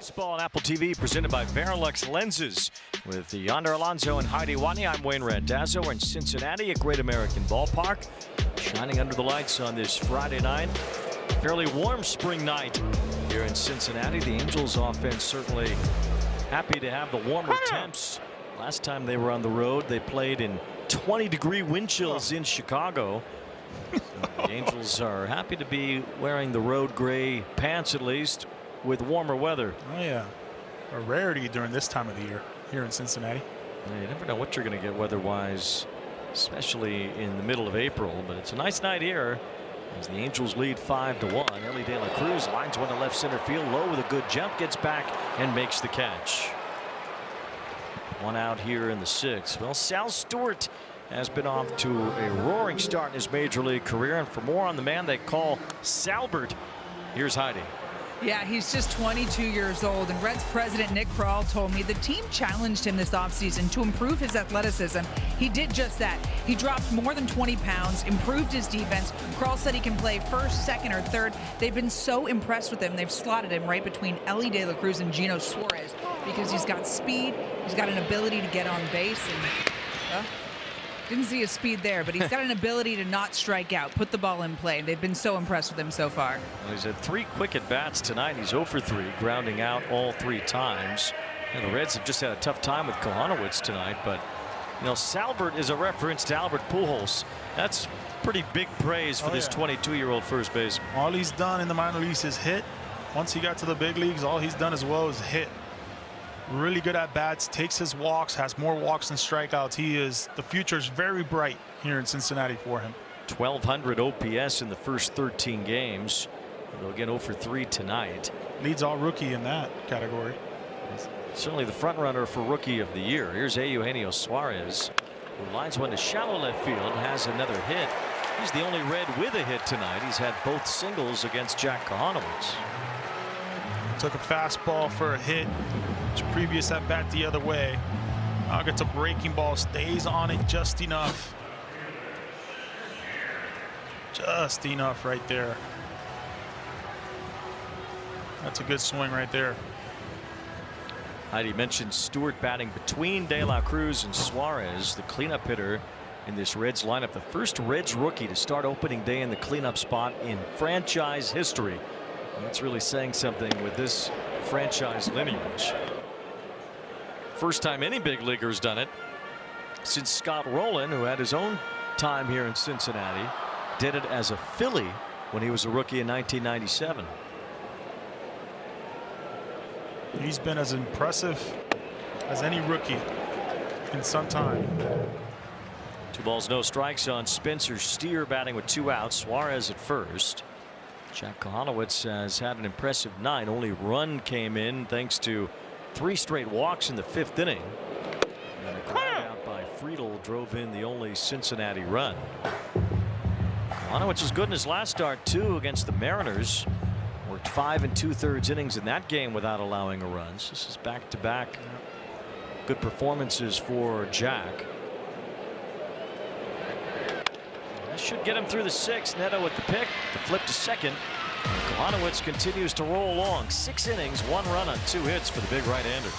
Baseball on Apple TV presented by Verilux Lenses with Yonder Alonso and Heidi Wani. I'm Wayne Randazzo. We're in Cincinnati, a great American ballpark, shining under the lights on this Friday night. Fairly warm spring night here in Cincinnati. The Angels offense certainly happy to have the warmer temps. Last time they were on the road, they played in 20-degree wind chills in Chicago. So the Angels are happy to be wearing the road gray pants, at least, with warmer weather. Oh yeah, a rarity during this time of the year here in Cincinnati. Yeah, you never know what you're going to get weather-wise, especially in the middle of April. But it's a nice night here as the Angels lead 5-1. Ellie De La Cruz lines one to left center field. Low with a good jump, gets back and makes the catch. One out here in the sixth. Well, Sal Stewart has been off to a roaring start in his major league career. And for more on the man they call Salbert, here's Heidi. Yeah, he's just 22 years old, and Reds president Nick Krall told me the team challenged him this offseason to improve his athleticism. He did just that. He dropped more than 20 pounds, improved his defense. Krall said he can play first, second, or third. They've been so impressed with him. They've slotted him right between Ellie De La Cruz and Gino Suarez because he's got speed, he's got an ability to get on base, and didn't see his speed there, but he's got an ability to not strike out, put the ball in play. They've been so impressed with him so far. Well, he's had 3 quick at-bats tonight. He's 0 for 3, grounding out all 3 times. And the Reds have just had a tough time with Kohanowitz tonight, but you know, Salbert is a reference to Albert Pujols. That's pretty big praise for this 22-year-old first baseman. All he's done in the minor leagues is hit. Once he got to the big leagues, all he's done as well is hit. Really good at bats, takes his walks, has more walks than strikeouts. The future is very bright here in Cincinnati for him. 1,200 OPS in the first 13 games. They'll get 0 for 3 tonight. Leads all rookie in that category. Certainly the front runner for rookie of the year. Here's Eugenio Suarez, who lines one to shallow left field, has another hit. He's the only Red with a hit tonight. He's had both singles against Jack Kohanowitz. Took a fastball for a hit. His previous at bat the other way. Now gets a breaking ball, stays on it just enough. Just enough right there. That's a good swing right there. Heidi mentioned Stewart batting between De La Cruz and Suarez, the cleanup hitter in this Reds lineup. The first Reds rookie to start opening day in the cleanup spot in franchise history. And that's really saying something with this franchise lineage. First time any big leaguer's done it since Scott Rowland, who had his own time here in Cincinnati, did it as a Philly when he was a rookie in 1997. He's been as impressive as any rookie in some time. 2 balls, no strikes on Spencer Steer batting with 2 outs. Suarez at first. Jack Kohanowitz has had an impressive night. Only run came in thanks to 3 straight walks in the 5th inning. And a ground out by Friedel drove in the only Cincinnati run. Kohanowitz was good in his last start too against the Mariners. Worked 5 2/3 innings in that game without allowing a run. So this is back-to-back good performances for Jack. That should get him through the 6th. Neto with the pick. The flip to second. Kohanowitz continues to roll along. 6 innings, 1 run on 2 hits for the big right-hander.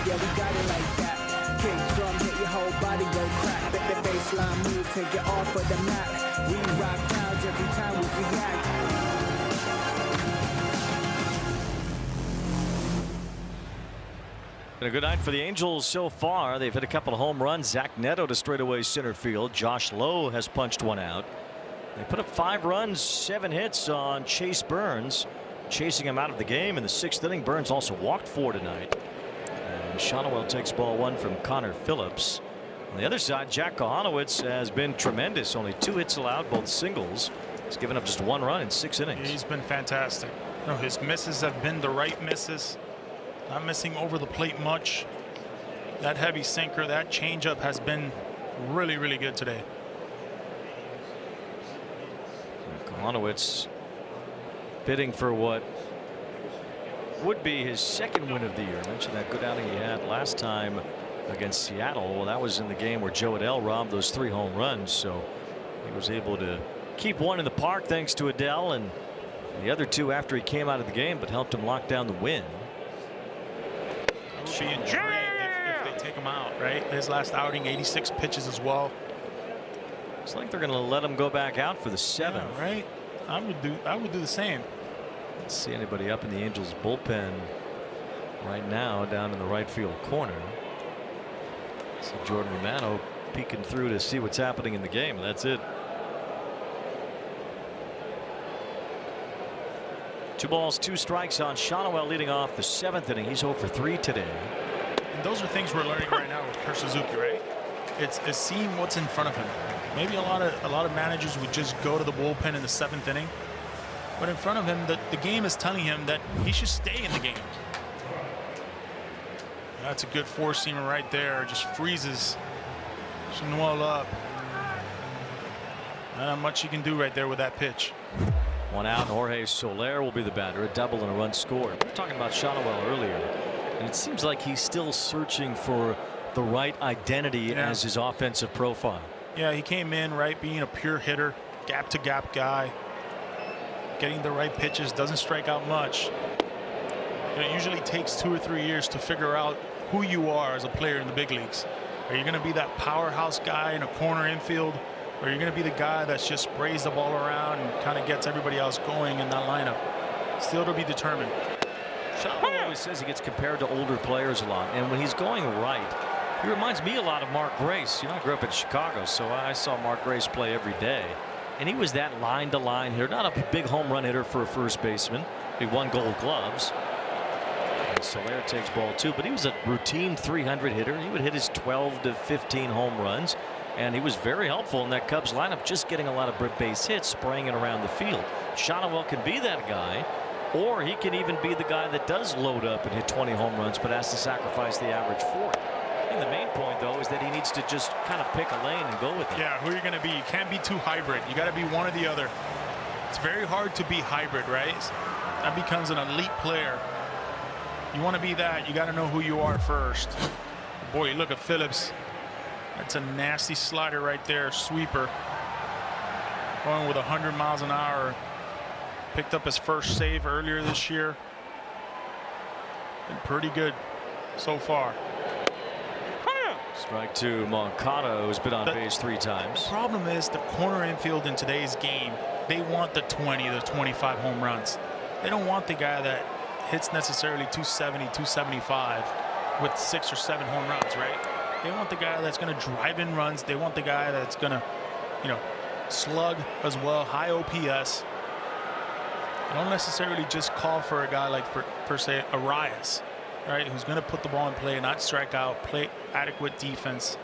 Yeah, we got it like that. Kick drum, hit your whole body go crack. The baseline move, take it off of the map. We rock crowds every time we react. Been a good night for the Angels so far. They've hit a couple of home runs. Zach Neto to straightaway center field. Josh Lowe has punched 1 out. They put up 5 runs, 7 hits on Chase Burns, chasing him out of the game in the 6th inning. Burns also walked 4 tonight. And Shonowell takes ball 1 from Connor Phillips. On the other side, Jack Kohanowitz has been tremendous. Only 2 hits allowed, both singles. He's given up just 1 run in 6 innings. He's been fantastic. You know, his misses have been the right misses. Not missing over the plate much. That heavy sinker, that changeup has been really, really good today. Kohanowitz bidding for what would be his 2nd win of the year. I mentioned that good outing he had last time against Seattle. Well, that was in the game where Joe Adell robbed those 3 home runs, so he was able to keep 1 in the park thanks to Adell, and the other 2 after he came out of the game, but helped him lock down the win. I would be intrigued if they take him out, right? His last outing, 86 pitches as well. It's like they're going to let him go back out for the 7th. Yeah, right? I would do the same. Let's see anybody up in the Angels bullpen right now down in the right field corner. See Jordan Romano peeking through to see what's happening in the game, and that's it. 2 balls, 2 strikes on Shonowell leading off the 7th inning. He's 0 for 3 today. And those are things we're learning right now with Kurt Suzuki, right? It's seeing what's in front of him. Maybe a lot of managers would just go to the bullpen in the 7th inning. But in front of him, the game is telling him that he should stay in the game. That's a good four-seamer right there. Just freezes Shanoel up. Not much you can do right there with that pitch. One out, and Jorge Soler will be the batter. A double and a run scored. We were talking about Shanoel earlier, and it seems like he's still searching for the right identity as his offensive profile. Yeah, he came in right being a pure hitter, gap-to-gap guy, getting the right pitches, doesn't strike out much. It usually takes 2 or 3 years to figure out who you are as a player in the big leagues. Are you going to be that powerhouse guy in a corner infield, or are you going to be the guy that's just sprays the ball around and kind of gets everybody else going in that lineup? Still to be determined. Shanoel always says he gets compared to older players a lot, and when he's going right, he reminds me a lot of Mark Grace. You know, I grew up in Chicago, so I saw Mark Grace play every day, and he was that line-to-line hitter, not a big home run hitter for a first baseman. He won Gold Gloves. Soler takes ball 2, but he was a routine 300 hitter. He would hit his 12 to 15 home runs, and he was very helpful in that Cubs lineup, just getting a lot of base hits, spraying it around the field. Shanoel can be that guy, or he can even be the guy that does load up and hit 20 home runs, but has to sacrifice the average for it. I think the main point, though, is that he needs to just kind of pick a lane and go with it. Yeah, who are you going to be? You can't be too hybrid. You got to be one or the other. It's very hard to be hybrid, right? That becomes an elite player. You want to be that, you got to know who you are first. Boy, you look at Phillips. That's a nasty slider right there, sweeper. Going with 100 miles an hour. Picked up his first save earlier this year. Been pretty good so far. Strike 2, Moncada, who's been on base 3 times. The problem is the corner infield in today's game, they want the 20 to 25 home runs. They don't want the guy that hits necessarily 270, 275 with 6 or 7 home runs, right? They want the guy that's going to drive in runs. They want the guy that's going to, you know, slug as well, high OPS. They don't necessarily just call for a guy like, per se, Arias, right, who's going to put the ball in play, not strike out, play adequate defense.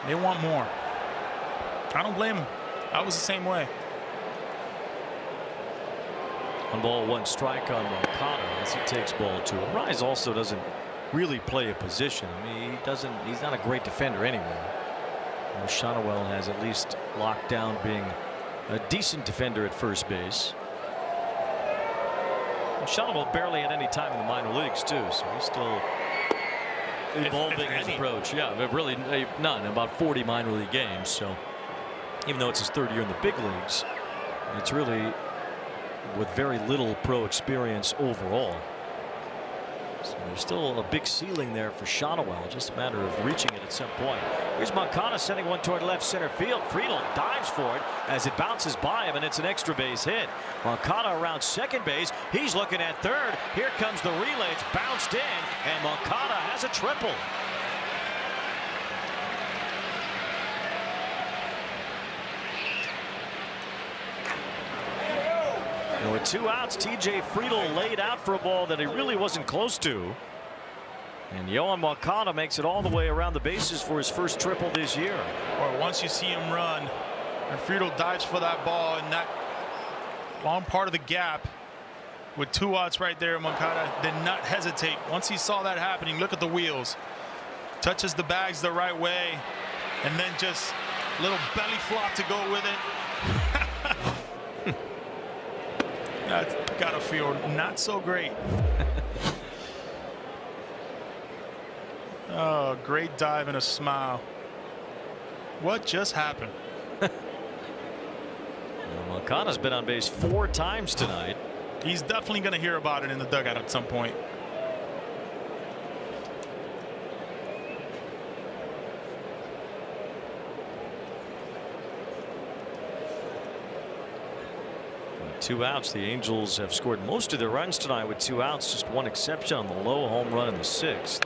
They want more. I don't blame them. I was the same way. 1 ball, 1 strike on Moncada as he takes ball 2. Arias also doesn't really play a position. I mean, he's not a great defender anyway. Shanoel has at least locked down being a decent defender at first base. And Shanoel barely had any time in the minor leagues too, so he's still evolving his approach. Yeah, really none, about 40 minor league games. So even though it's his 3rd year in the big leagues, it's really with very little pro experience overall. So there's still a big ceiling there for Shanoel, just a matter of reaching it at some point. Here's Moncada sending one toward left center field. Friedel dives for it as it bounces by him, and it's an extra base hit. Moncada around second base. He's looking at third. Here comes the relay. It's bounced in, and Moncada has a triple. And with 2 outs, TJ Friedel laid out for a ball that he really wasn't close to. And Yohan Moncada makes it all the way around the bases for his first triple this year. Or once you see him run, and Friedel dives for that ball in that long part of the gap with 2 outs right there, Moncada did not hesitate. Once he saw that happening, look at the wheels. Touches the bags the right way, and then just a little belly flop to go with it. That's gotta feel not so great. Oh, great dive and a smile. What just happened? Moncada's been on base 4 times tonight. He's definitely going to hear about it in the dugout at some point. With 2 outs, the Angels have scored most of their runs tonight with 2 outs, just 1 exception on the low home run in the 6th.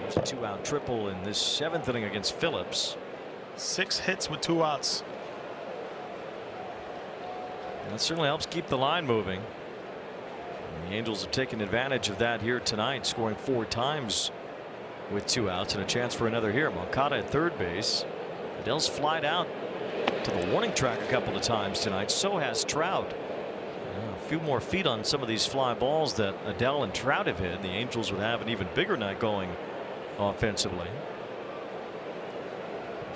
There's a 2-out triple in this 7th inning against Phillips. 6 hits with 2 outs. That certainly helps keep the line moving. And the Angels have taken advantage of that here tonight, scoring 4 times with 2 outs and a chance for another here. Moncada at third base. Adell's flied out to the warning track a couple of times tonight. So has Trout. A few more feet on some of these fly balls that Adele and Trout have hit. The Angels would have an even bigger night going offensively.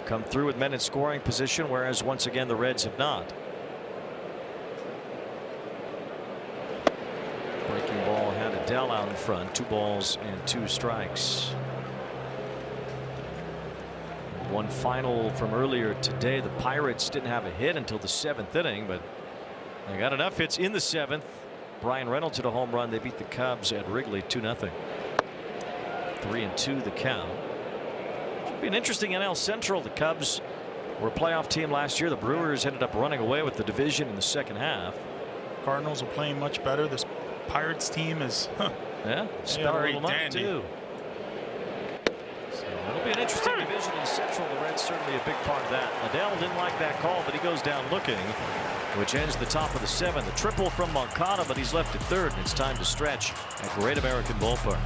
Come through with men in scoring position, whereas once again the Reds have not. Breaking ball had Adele out in front. 2 balls and 2 strikes. One final from earlier today. The Pirates didn't have a hit until the 7th inning, but they got enough hits in the 7th. Brian Reynolds hit a home run. They beat the Cubs at Wrigley 2-0. 3-2 the count. Should be an interesting NL Central. The Cubs were a playoff team last year. The Brewers ended up running away with the division in the second half. Cardinals are playing much better. This Pirates team is yeah, spent a little money too. So it'll be an interesting division in Central. The Reds certainly a big part of that. Adele didn't like that call, but he goes down looking, which ends the top of the 7th. The triple from Moncada, but he's left at 3rd, and it's time to stretch at Great American Ballpark.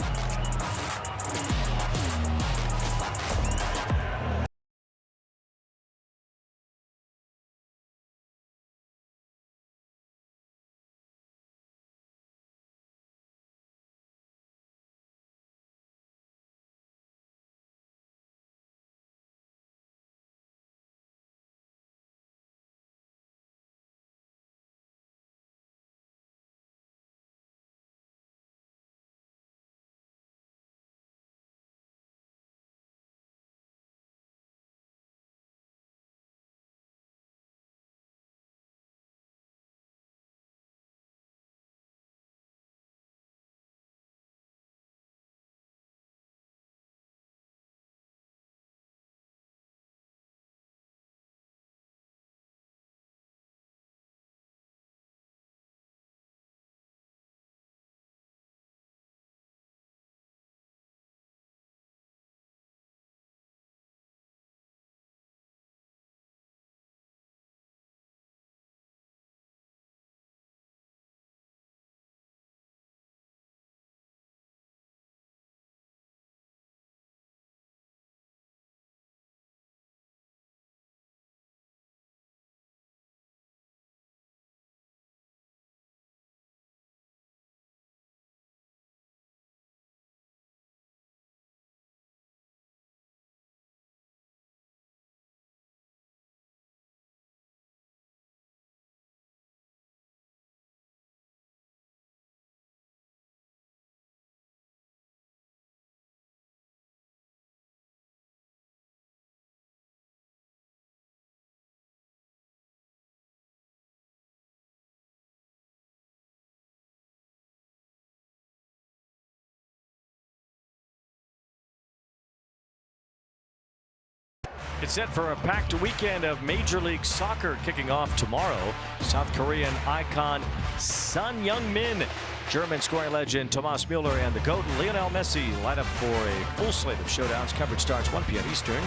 It's set for a packed weekend of Major League Soccer kicking off tomorrow. South Korean icon Son Heung-min, German scoring legend Thomas Muller, and the GOAT Lionel Messi line up for a full slate of showdowns. Coverage starts 1 p.m. Eastern,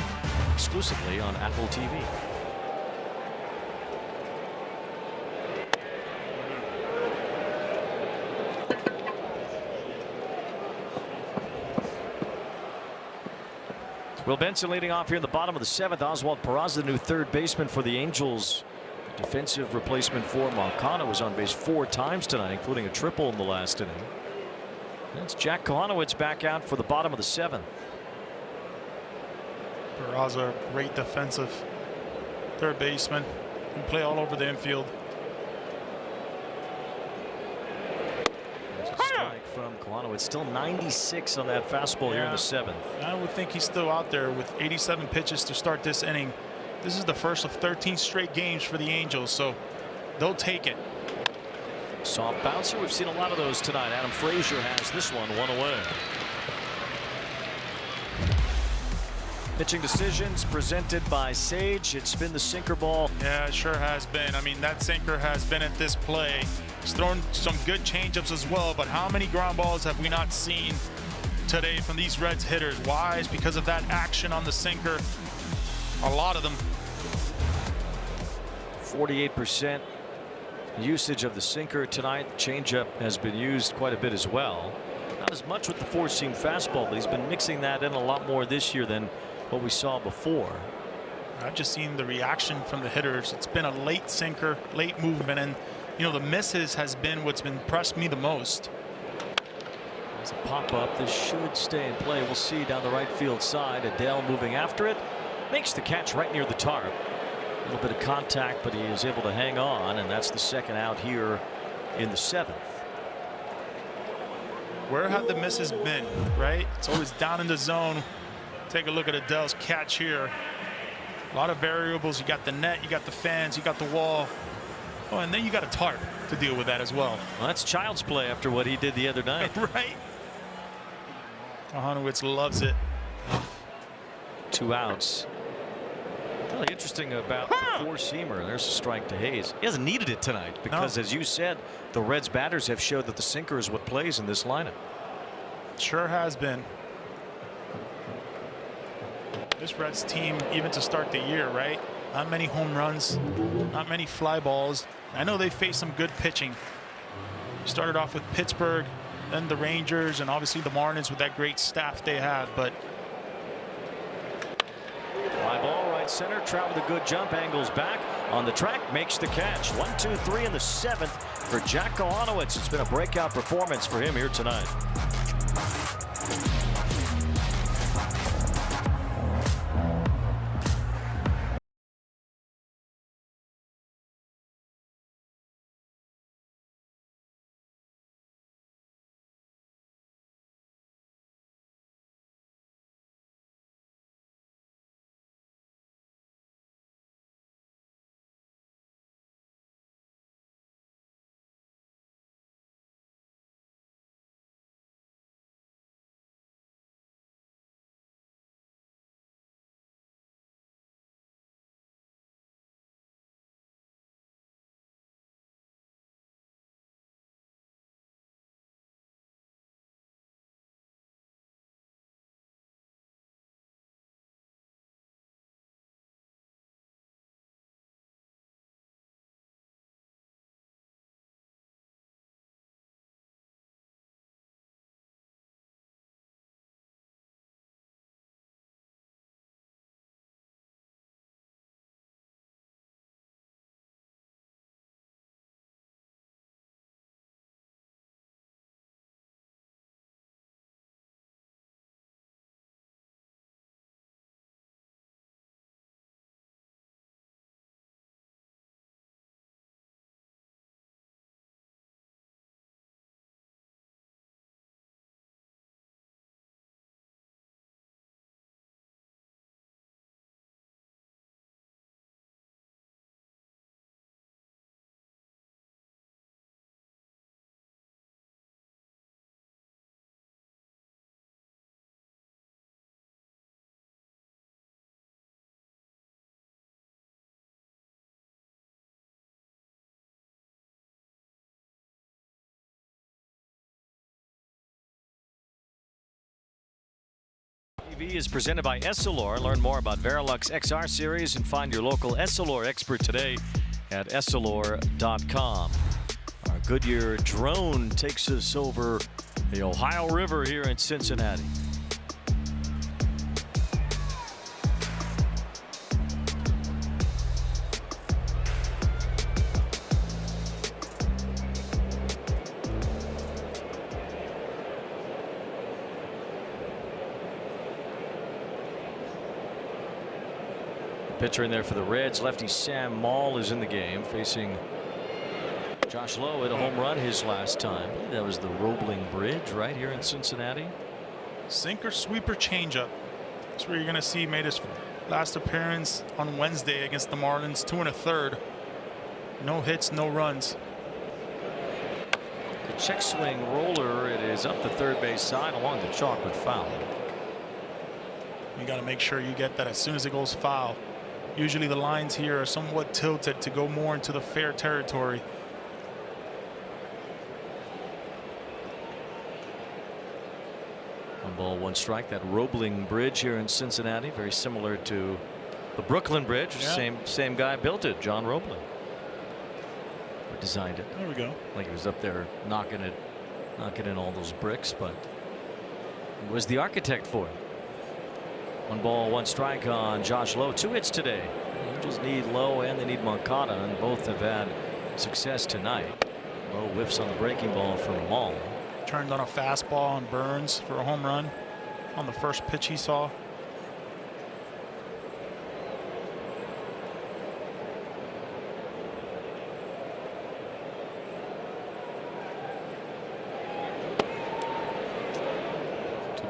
exclusively on Apple TV. Will Benson leading off here in the bottom of the 7th. Oswald Peraza, the new 3rd baseman for the Angels. Defensive replacement for Moncada, was on base 4 times tonight, including a triple in the last inning. That's Jack Kohanowitz back out for the bottom of the 7th. Peraza, great defensive 3rd baseman. Can play all over the infield. Strike from Kohanowitz. Still 96 on that fastball here in the 7th. I would think he's still out there with 87 pitches to start this inning. This is the first of 13 straight games for the Angels, so they'll take it. Soft bouncer. We've seen a lot of those tonight. Adam Frazier has this one away. Pitching decisions presented by Sage. It's been the sinker ball. Yeah, it sure has been. I mean, that sinker has been at this play. He's thrown some good changeups as well, but how many ground balls have we not seen today from these Reds hitters? Why? It's because of that action on the sinker. A lot of them. 48% usage of the sinker tonight. Changeup has been used quite a bit as well. Not as much with the 4-seam fastball, but he's been mixing that in a lot more this year than what we saw before. I've just seen the reaction from the hitters. It's been a late sinker, late movement, and you know the misses has been what's been impressed me the most. There's a pop-up. This should stay in play. We'll see down the right field side. Adele moving after it. Makes the catch right near the tarp. A little bit of contact, but he is able to hang on, and that's the second out here in the 7th. Where have the misses been, right? It's always down in the zone. Take a look at Adele's catch here. A lot of variables. You got the net, you got the fans, you got the wall. Oh, and then you got a tarp to deal with that as well. Well, that's child's play after what he did the other night. Right? Hanowitz loves it. 2 outs. Really interesting about the 4-seamer. There's a strike to Hayes. He hasn't needed it tonight because, as you said, the Reds batters have showed that the sinker is what plays in this lineup. Sure has been. This Reds team, even to start the year, right? Not many home runs, not many fly balls. I know they faced some good pitching. Started off with Pittsburgh, then the Rangers, and obviously the Marlins with that great staff they had. But fly ball right center. Trout with a good jump, angles back on the track, makes the catch. 1, 2, 3 in the 7th for Jack Hanowitz. It's been a breakout performance for him here tonight. TV is presented by Essilor. Learn more about Verilux XR series and find your local Essilor expert today at Essilor.com. Our Goodyear drone takes us over the Ohio River here in Cincinnati. Pitcher in there for the Reds. Lefty Sam Maul is in the game, facing Josh Lowe at a home run his last time. That was the Roebling Bridge right here in Cincinnati. Sinker, sweeper, changeup. That's where you're going to see. Made his last appearance on Wednesday against the Marlins. 2 1/3. No hits, no runs. The check swing roller. It is up the third base side along the chalk but foul. You got to make sure you get that as soon as it goes foul. Usually the lines here are somewhat tilted to go more into the fair territory. One ball, one strike. That Roebling Bridge here in Cincinnati, very similar to the Brooklyn Bridge. Yeah. Same guy built it, John Roebling. Or designed it. There we go. Like he was up there knocking in all those bricks, but he was the architect for it. 1 ball, 1 strike on Josh Lowe. 2 hits today. The Angels need Lowe and they need Moncada, and both have had success tonight. Lowe whiffs on the breaking ball from Mall. Turned on a fastball on Burns for a home run on the first pitch he saw.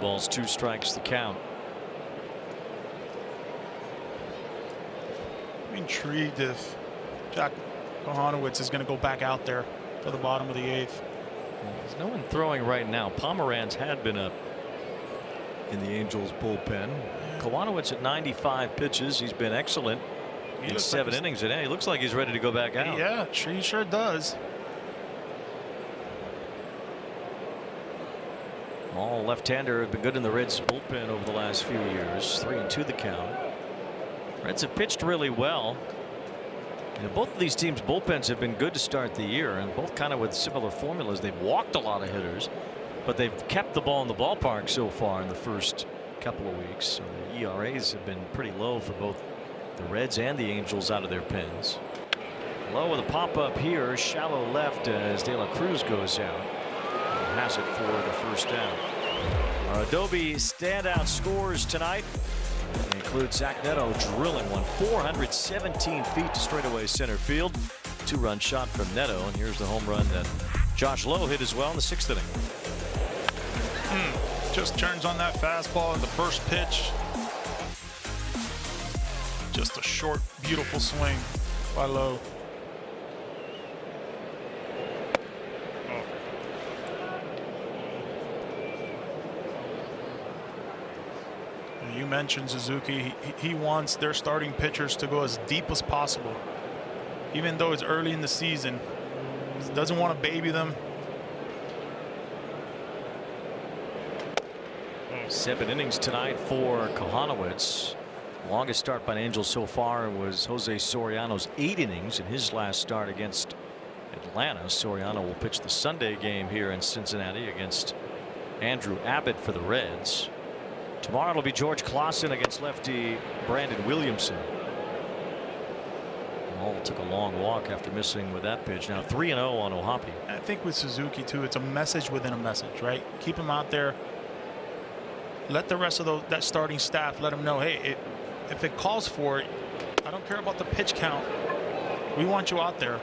Balls, 2 strikes, the count. I'm intrigued if Jack Kohanowitz is going to go back out there for the bottom of the 8th. There's no one throwing right now. Pomeranz had been up in the Angels bullpen. Kohanowitz at 95 pitches. He's been excellent in 7 innings today. He looks like he's ready to go back out. Yeah, he sure does. All left-hander have been good in the Reds bullpen over the last few years. 3-2 the count. Reds have pitched really well. Both of these teams' bullpens have been good to start the year, and both kind of with similar formulas. They've walked a lot of hitters, but they've kept the ball in the ballpark so far in the first couple of weeks. So the ERAs have been pretty low for both the Reds and the Angels out of their pens. Low with a pop-up here, shallow left as De La Cruz goes out. Has it for the first down. Our Adobe standout scores tonight include Zach Neto drilling one 417 feet to straightaway center field. 2-run shot from Neto, and here's the home run that Josh Lowe hit as well in the 6th inning. Just turns on that fastball in the first pitch. Just a short, beautiful swing by Lowe. You mentioned Suzuki. He wants their starting pitchers to go as deep as possible. Even though it's early in the season, he doesn't want to baby them. 7 innings tonight for Kohanowitz. Longest start by an Angel so far was Jose Soriano's 8 innings in his last start against Atlanta. Soriano will pitch the Sunday game here in Cincinnati against Andrew Abbott for the Reds. Tomorrow it'll be George Clausen against lefty Brandon Williamson. Hall took a long walk after missing with that pitch. Now 3-0 on Ohapi. I think with Suzuki too, it's a message within a message, right? Keep him out there. Let the rest of that starting staff let him know, hey, if it calls for it, I don't care about the pitch count. We want you out there.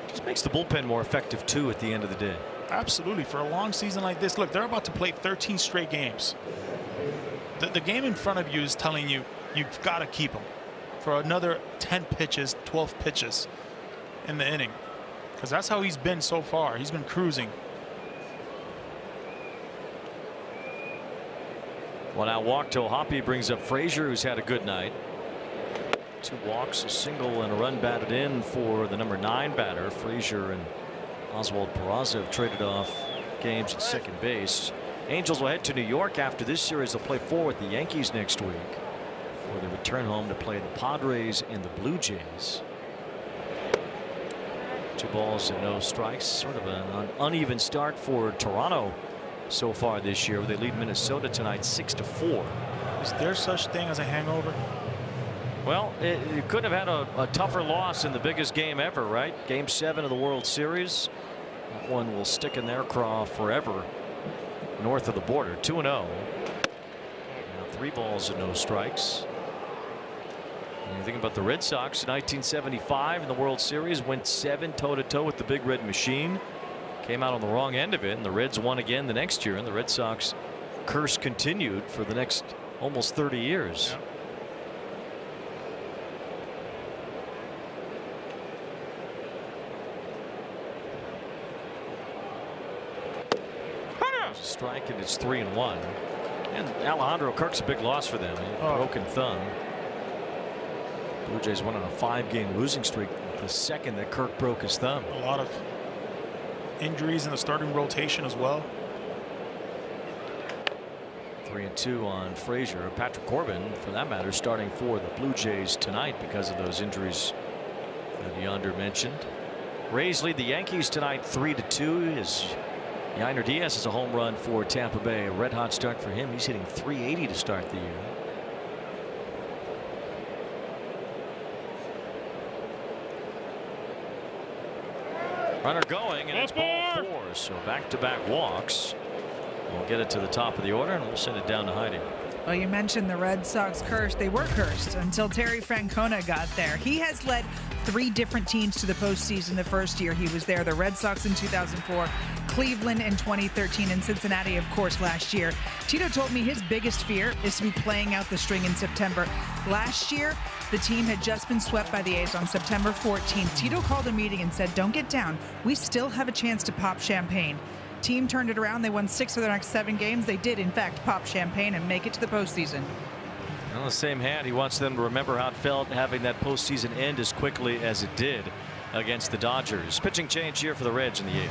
Just makes the bullpen more effective too at the end of the day. Absolutely. For a long season like this, look, they're about to play 13 straight games. The game in front of you is telling you you've got to keep them for another 10 pitches, 12 pitches in the inning, because that's how he's been so far. He's been cruising. Well, now walk to Ohapi brings up Frazier, who's had a good night. 2 walks, a single, and a run batted in for the number 9 batter. Frazier and Oswald Peraza have traded off games at second base. Angels will head to New York after this series. They'll play 4 with the Yankees next week before they return home to play the Padres and the Blue Jays. 2 balls and no strikes. Sort of an uneven start for Toronto so far this year. They lead Minnesota tonight 6-4. Is there such thing as a hangover? Well, you could have had a tougher loss in the biggest game ever, right? Game 7 of the World Series. That one will stick in their craw forever north of the border. 2-0. Now 3 balls and no strikes. And you think about the Red Sox in 1975 in the World Series, went 7 toe-to-toe with the Big Red Machine. Came out on the wrong end of it, and the Reds won again the next year, and the Red Sox curse continued for the next almost 30 years. Yeah. Strike, and it's 3-1. And Alejandro Kirk's a big loss for them. Broken thumb. Blue Jays went on a 5-game losing streak the second that Kirk broke his thumb. A lot of injuries in the starting rotation as well. 3-2 on Frazier. Patrick Corbin, for that matter, starting for the Blue Jays tonight because of those injuries that Yonder mentioned. Rays lead the Yankees tonight 3-2 as Yainer Diaz is a home run for Tampa Bay. A red hot start for him. He's hitting .380 to start the year. Runner going, and it's ball 4. So back-to-back walks. We'll get it to the top of the order, and we'll send it down to Heidi. Well, you mentioned the Red Sox cursed. They were cursed until Terry Francona got there. He has led 3 different teams to the postseason the first year he was there. The Red Sox in 2004, Cleveland in 2013, and Cincinnati, of course, last year. Tito told me his biggest fear is to be playing out the string in September. Last year, the team had just been swept by the A's on September 14th. Tito called a meeting and said, "Don't get down. We still have a chance to pop champagne." Team turned it around. They won 6 of their next 7 games. They did, in fact, pop champagne and make it to the postseason. On the same hand, he wants them to remember how it felt having that postseason end as quickly as it did against the Dodgers. Pitching change here for the Reds in the 8th.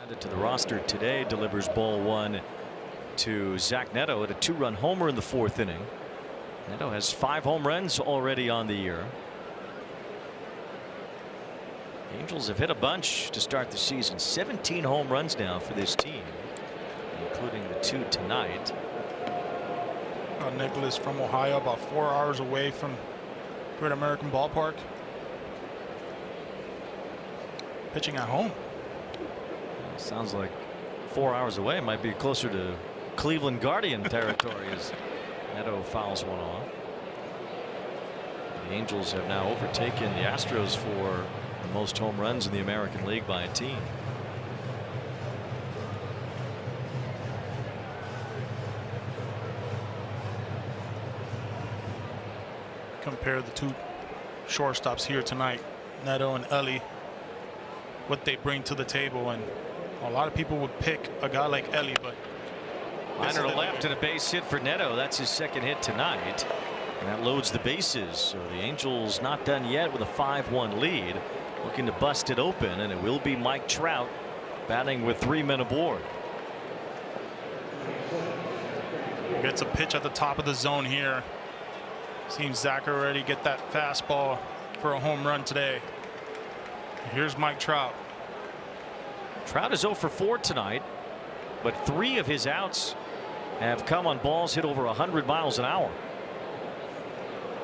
Added to the roster today, delivers ball 1 to Zach Neto at a 2-run homer in the 4th inning. Neto has 5 home runs already on the year. The Angels have hit a bunch to start the season. 17 home runs now for this team, including the 2 tonight. Nicholas from Ohio, about 4 hours away from Great American Ballpark. Pitching at home. Sounds like 4 hours away. Might be closer to Cleveland Guardian territory as Neto fouls one off. The Angels have now overtaken the Astros for the most home runs in the American League by a team. Compare the 2 shortstops here tonight, Neto and Ellie, what they bring to the table, and a lot of people would pick a guy like Ellie, but liner to left and a base hit for Neto. That's his 2nd hit tonight, and that loads the bases. So the Angels not done yet with a 5-1 lead, looking to bust it open, and it will be Mike Trout batting with 3 men aboard. Gets a pitch at the top of the zone here. Seems Zach already get that fastball for a home run today. Here's Mike Trout. Trout is 0 for 4 tonight, but 3 of his outs have come on balls hit over 100 miles an hour.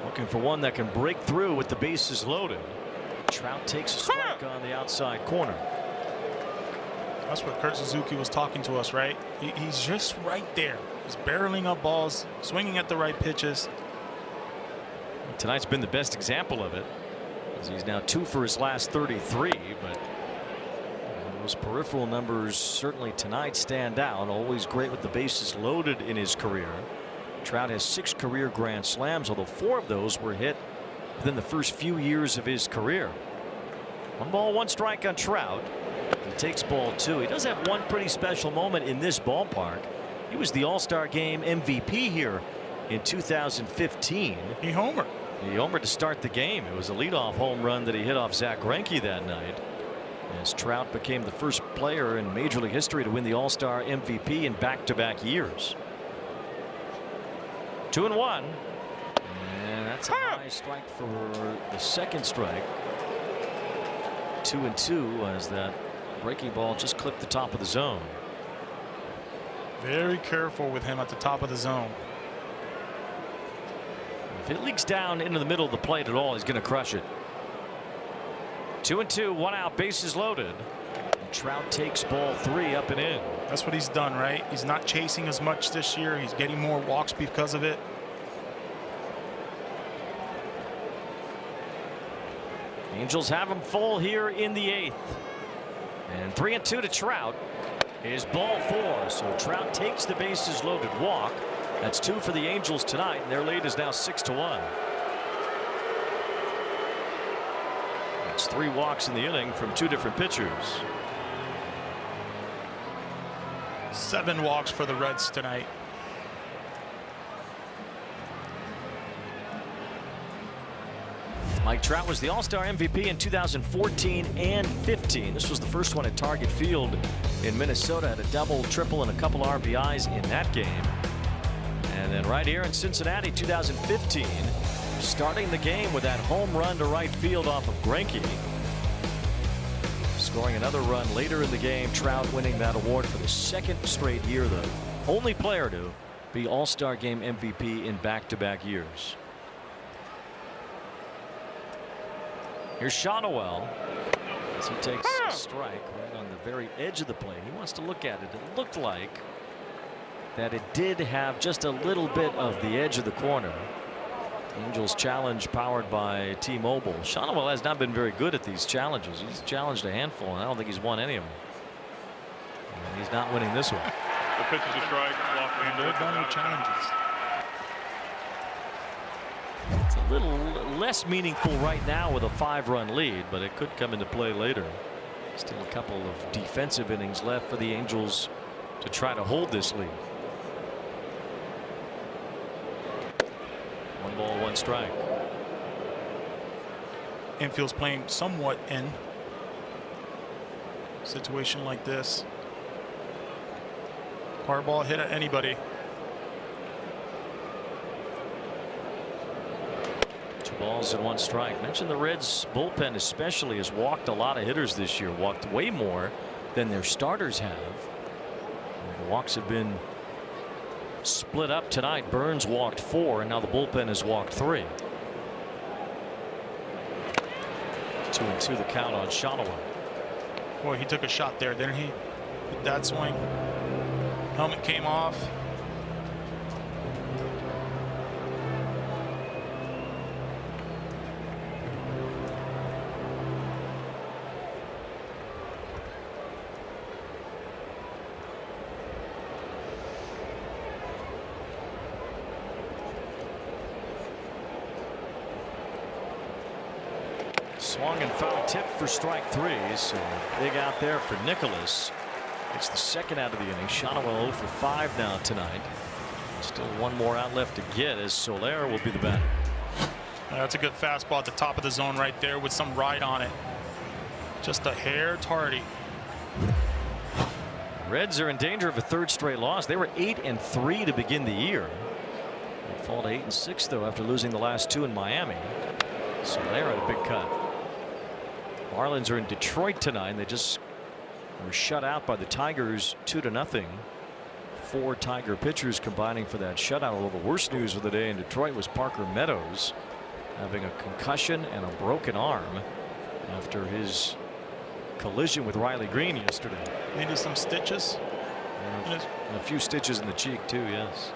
Looking for one that can break through with the bases loaded. Trout takes a strike on the outside corner. That's what Kurt Suzuki was talking to us, right? He's just right there. He's barreling up balls, swinging at the right pitches. Tonight's been the best example of it, as he's now 2 for his last 33, but those peripheral numbers certainly tonight stand out. Always great with the bases loaded in his career. Trout has 6 career grand slams, although 4 of those were hit within the first few years of his career. 1 ball, 1 strike on Trout. He takes ball 2. He does have one pretty special moment in this ballpark. He was the All-Star Game MVP here in 2015. He homered. He homered to start the game. It was a leadoff home run that he hit off Zach Greinke that night, as Trout became the first player in Major League history to win the All-Star MVP in back-to-back years. 2-1. And that's a high strike for the second strike. 2-2 as that breaking ball just clipped the top of the zone. Very careful with him at the top of the zone. If it leaks down into the middle of the plate at all, he's going to crush it. 2-2, 1 out, bases loaded. And Trout takes ball 3 up and in. That's what he's done, right? He's not chasing as much this year. He's getting more walks because of it. Angels have him full here in the 8th. And 3-2 to Trout is ball 4. So Trout takes the bases loaded walk. That's 2 for the Angels tonight, and their lead is now 6-1. That's 3 walks in the inning from 2 different pitchers. 7 walks for the Reds tonight. Mike Trout was the All-Star MVP in 2014 and 15. This was the first one at Target Field in Minnesota. Had a double, triple, and a couple RBIs in that game. And then right here in Cincinnati, 2015, starting the game with that home run to right field off of Greinke. Scoring another run later in the game. Trout winning that award for the 2nd straight year, though. Only player to be All-Star Game MVP in back-to-back years. Here's Shonowell as he takes a strike right on the very edge of the plate. He wants to look at it. It looked like that it did have just a little bit of the edge of the corner. Angels challenge powered by T-Mobile. Shonowell has not been very good at these challenges. He's challenged a handful, and I don't think he's won any of them. And he's not winning this one. The pitch is a strike. And they're done with challenges. It's a little less meaningful right now with a 5-run lead, but it could come into play later. Still a couple of defensive innings left for the Angels to try to hold this lead. 1 ball, 1 strike. Infield's playing somewhat in a situation like this. Hard ball hit at anybody. 2 balls and 1 strike. Mentioned the Reds bullpen especially has walked a lot of hitters this year. Walked way more than their starters have. And the walks have been split up tonight. Burns walked 4, and now the bullpen has walked 3. 2-2 the count on Shonowell. Boy, he took a shot there, didn't he? With that swing. Helmet came off. Swung and foul tip for strike 3. So big out there for Nicholas. It's the 2nd out of the inning. Shonowell 0 for 5 now tonight. Still 1 more out left to get as Soler will be the batter. That's a good fastball at the top of the zone right there with some ride on it. Just a hair tardy. Reds are in danger of a 3rd straight loss. They were 8-3 to begin the year. They fall to 8-6 though after losing the last 2 in Miami. Soler had a big cut. Marlins are in Detroit tonight, and they just were shut out by the Tigers 2-0. 4 Tiger pitchers combining for that shutout. Although the worst news of the day in Detroit was Parker Meadows having a concussion and a broken arm after his collision with Riley Green yesterday. Needed some stitches. And a few stitches in the cheek too. Yes.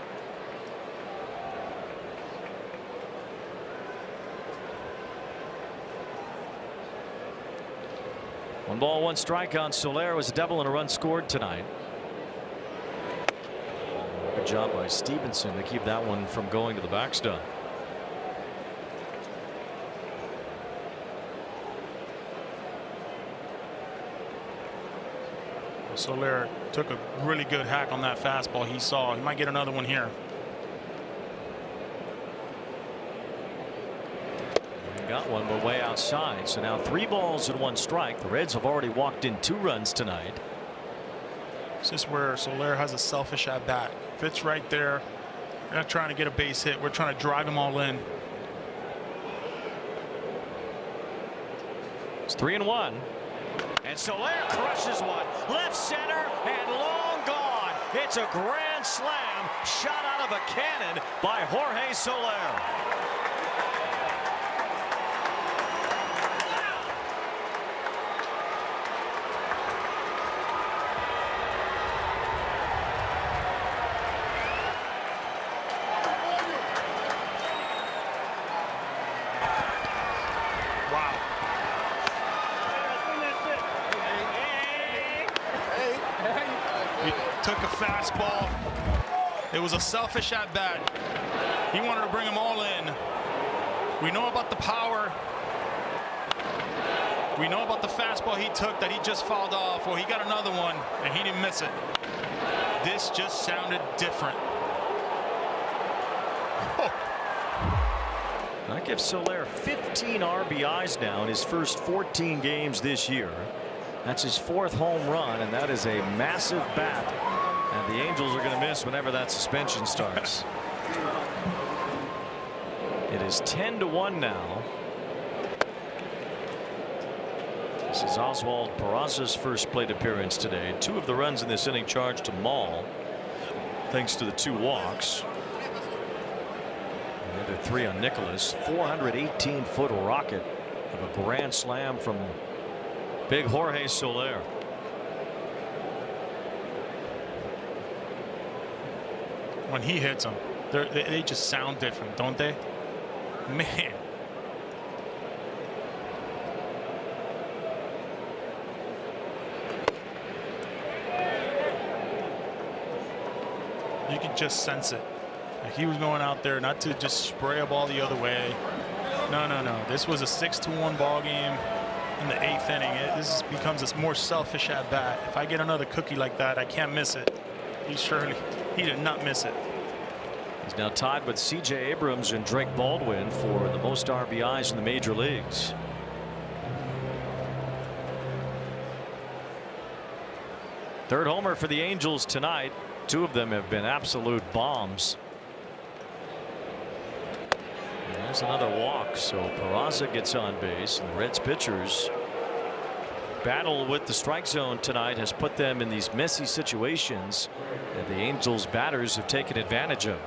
One ball, 1 strike on Soler. Was a double and a run scored tonight. Good job by Stevenson to keep that one from going to the backstop. Soler took a really good hack on that fastball he saw. He might get another one here. Got one, but way outside. So now 3 balls and 1 strike. The Reds have already walked in 2 runs tonight. This is where Soler has a selfish at bat. If it's right there, we're not trying to get a base hit. We're trying to drive them all in. It's 3-1. And Soler crushes one. Left center and long gone. It's a grand slam shot out of a cannon by Jorge Soler. Took a fastball. It was a selfish at bat. He wanted to bring them all in. We know about the power. We know about the fastball he took that he just fouled off. Well, he got another one and he didn't miss it. This just sounded different. Oh. That gives Soler 15 RBIs now in his first 14 games this year. That's his 4th home run, and that is a massive bat. And the Angels are going to miss whenever that suspension starts. It is 10-1 now. This is Oswald Peraza's first plate appearance today. 2 of the runs in this inning charged to Maul, thanks to the 2 walks. The other 3 on Nicholas. 418-foot rocket of a grand slam from big Jorge Soler. When he hits them, they just sound different, don't they? Man. You could just sense it. Like he was going out there not to just spray a ball the other way. No, no, no. This was a 6-1 ball game in the 8th inning. This becomes a more selfish at bat. If I get another cookie like that, I can't miss it. He did not miss it. He's now tied with C.J. Abrams and Drake Baldwin for the most RBIs in the major leagues. Third homer for the Angels tonight. 2 of them have been absolute bombs. And there's another walk, so Peraza gets on base, and the Reds pitchers battle with the strike zone tonight has put them in these messy situations that the Angels batters have taken advantage of.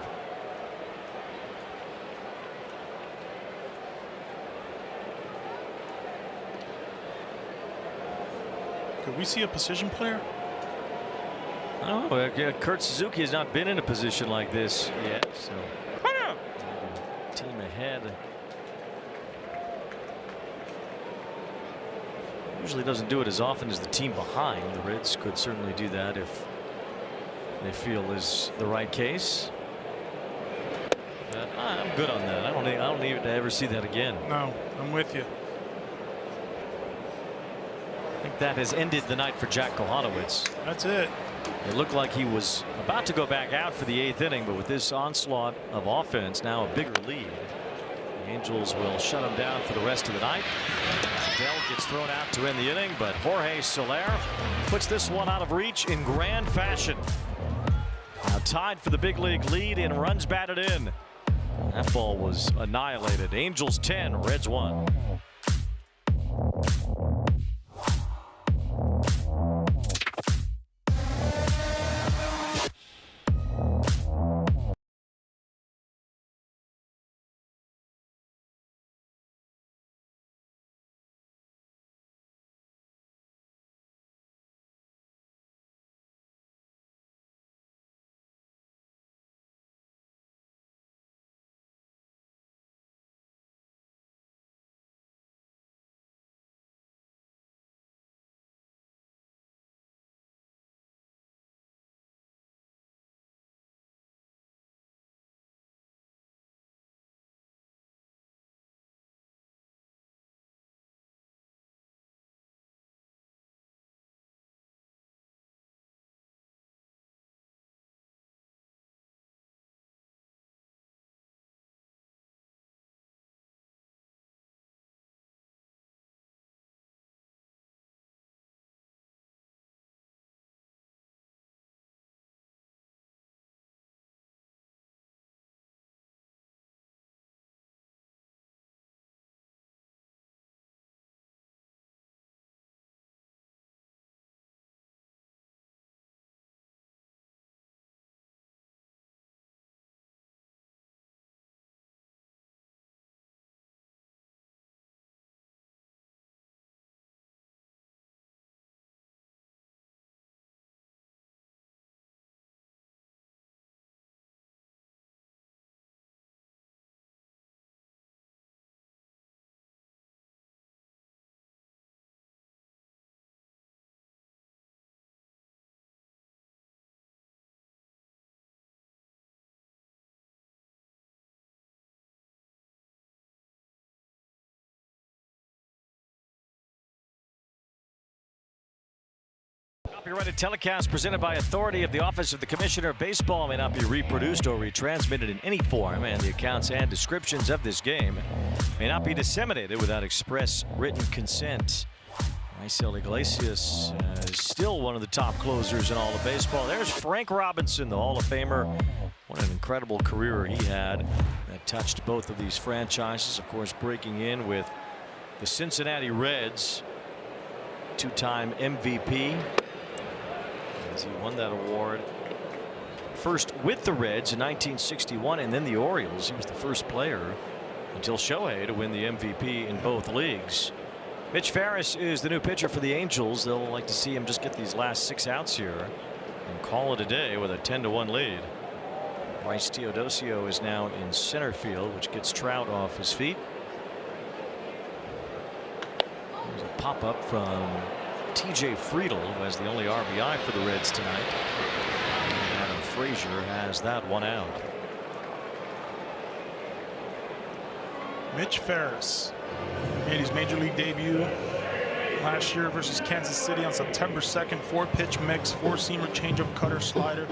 Could we see a position player? Oh, Kurt Suzuki has not been in a position like this yet, so team ahead. Usually doesn't do it as often as the team behind. The Reds could certainly do that if they feel is the right case. But I'm good on that. I don't need to ever see that again. No, I'm with you. I think that has ended the night for Jack Kohanowitz. That's it. It looked like he was about to go back out for the 8th inning, but with this onslaught of offense, now a bigger lead, the Angels will shut him down for the rest of the night. Dell gets thrown out to end the inning, but Jorge Soler puts this one out of reach in grand fashion. Now tied for the big league lead in runs batted in. That ball was annihilated. Angels 10, Reds 1. Copyrighted telecast presented by authority of the Office of the Commissioner of Baseball may not be reproduced or retransmitted in any form, and the accounts and descriptions of this game may not be disseminated without express written consent. Raisel Iglesias is still one of the top closers in all of baseball. There's Frank Robinson, the Hall of Famer. What an incredible career he had that touched both of these franchises. Of course, breaking in with the Cincinnati Reds, two-time MVP, as he won that award first with the Reds in 1961 and then the Orioles. He was the first player until Shohei to win the MVP in both leagues. Mitch Ferris is the new pitcher for the Angels. They'll like to see him just get these last 6 outs here and call it a day with a 10-1 lead. Bryce Teodosio is now in center field, which gets Trout off his feet. There's a pop-up from TJ Friedl, who has the only RBI for the Reds tonight. And Adam Frazier has that one out. Mitch Ferris made his major league debut last year versus Kansas City on September 2nd. 4-pitch mix, 4-seamer, changeup, cutter, slider.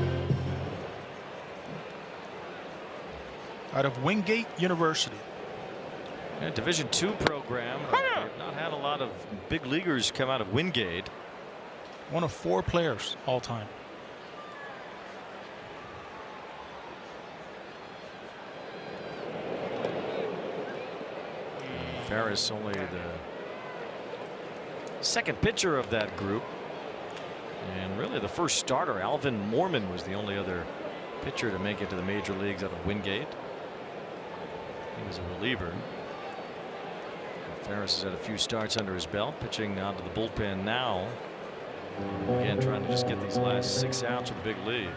Out of Wingate University. A Division II program. They've not had a lot of big leaguers come out of Wingate. One of 4 players all time. Ferris only the second pitcher of that group, and really the first starter. Alvin Mormon was the only other pitcher to make it to the major leagues out of Wingate. He was a reliever. Ferris has had a few starts under his belt, pitching out of the bullpen now. Again, trying to just get these last 6 outs with a big lead.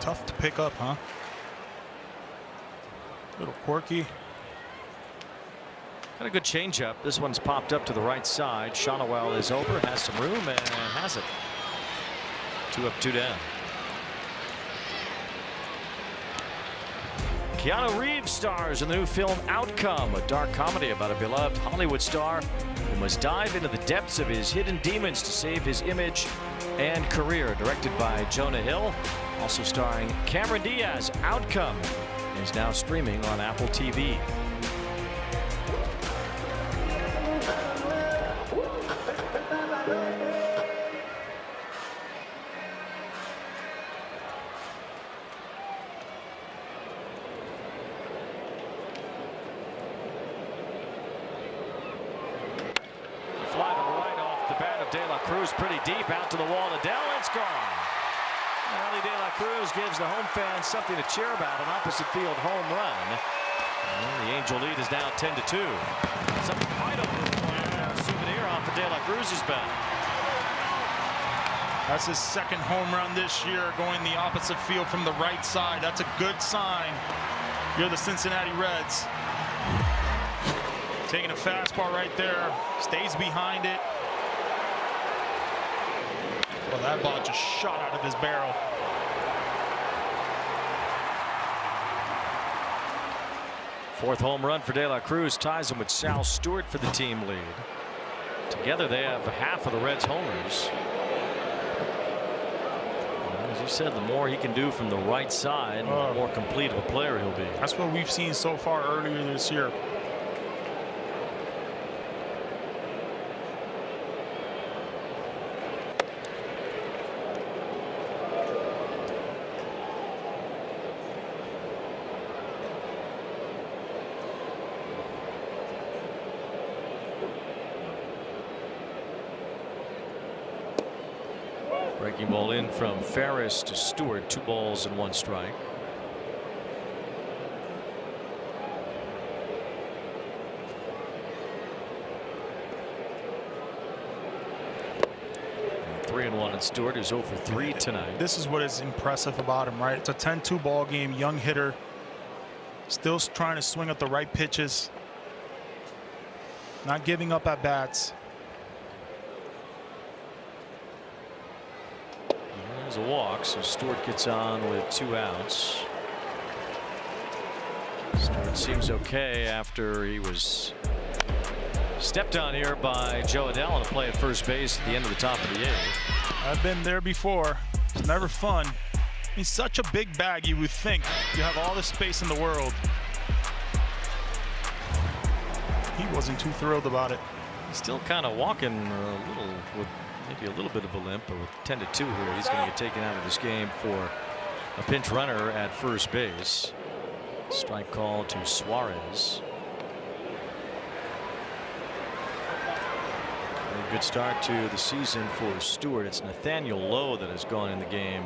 Tough to pick up, huh? Little quirky. Got a good changeup. This one's popped up to the right side. Shonowell is over, has some room, and has it. 2 up, 2 down. Keanu Reeves stars in the new film Outcome, a dark comedy about a beloved Hollywood star who must dive into the depths of his hidden demons to save his image and career. Directed by Jonah Hill, also starring Cameron Diaz. Outcome is now streaming on Apple TV. Cruz pretty deep out to the wall. Adele, it's gone. Ellie De La Cruz gives the home fans something to cheer about. An opposite field home run. And the Angel lead is now 10-2. Something right over the corner. Souvenir off of De La Cruz's bat. That's his second home run this year, going the opposite field from the right side. That's a good sign. You're the Cincinnati Reds. Taking a fastball right there. Stays behind it. Well, that ball just shot out of his barrel. Fourth home run for De La Cruz ties him with Sal Stewart for the team lead. Together they have half of the Reds' homers. Well, as you said, the more he can do from the right side, the more complete of a player he'll be. That's what we've seen so far earlier this year. Breaking ball in from Ferris to Stewart. 2 balls and 1 strike. And 3-1 and Stewart is 0 for 3 tonight. This is what is impressive about him, right? It's a 10-2 ball game. Young hitter. Still trying to swing at the right pitches. Not giving up at bats. There's a walk, so Stewart gets on with 2 outs. Stewart seems okay after he was Stepped on here by Joe Adell on a play at first base at the end of the top of the 8th. I've been there before. It's never fun. He's such a big bag, you would think you have all the space in the world. He wasn't too thrilled about it. He's still kind of walking a little, with maybe a little bit of a limp, but with 10-2 here, he's going to get taken out of this game for a pinch runner at first base. Strike call to Suarez. A good start to the season for Stewart. It's Nathaniel Lowe that has gone in the game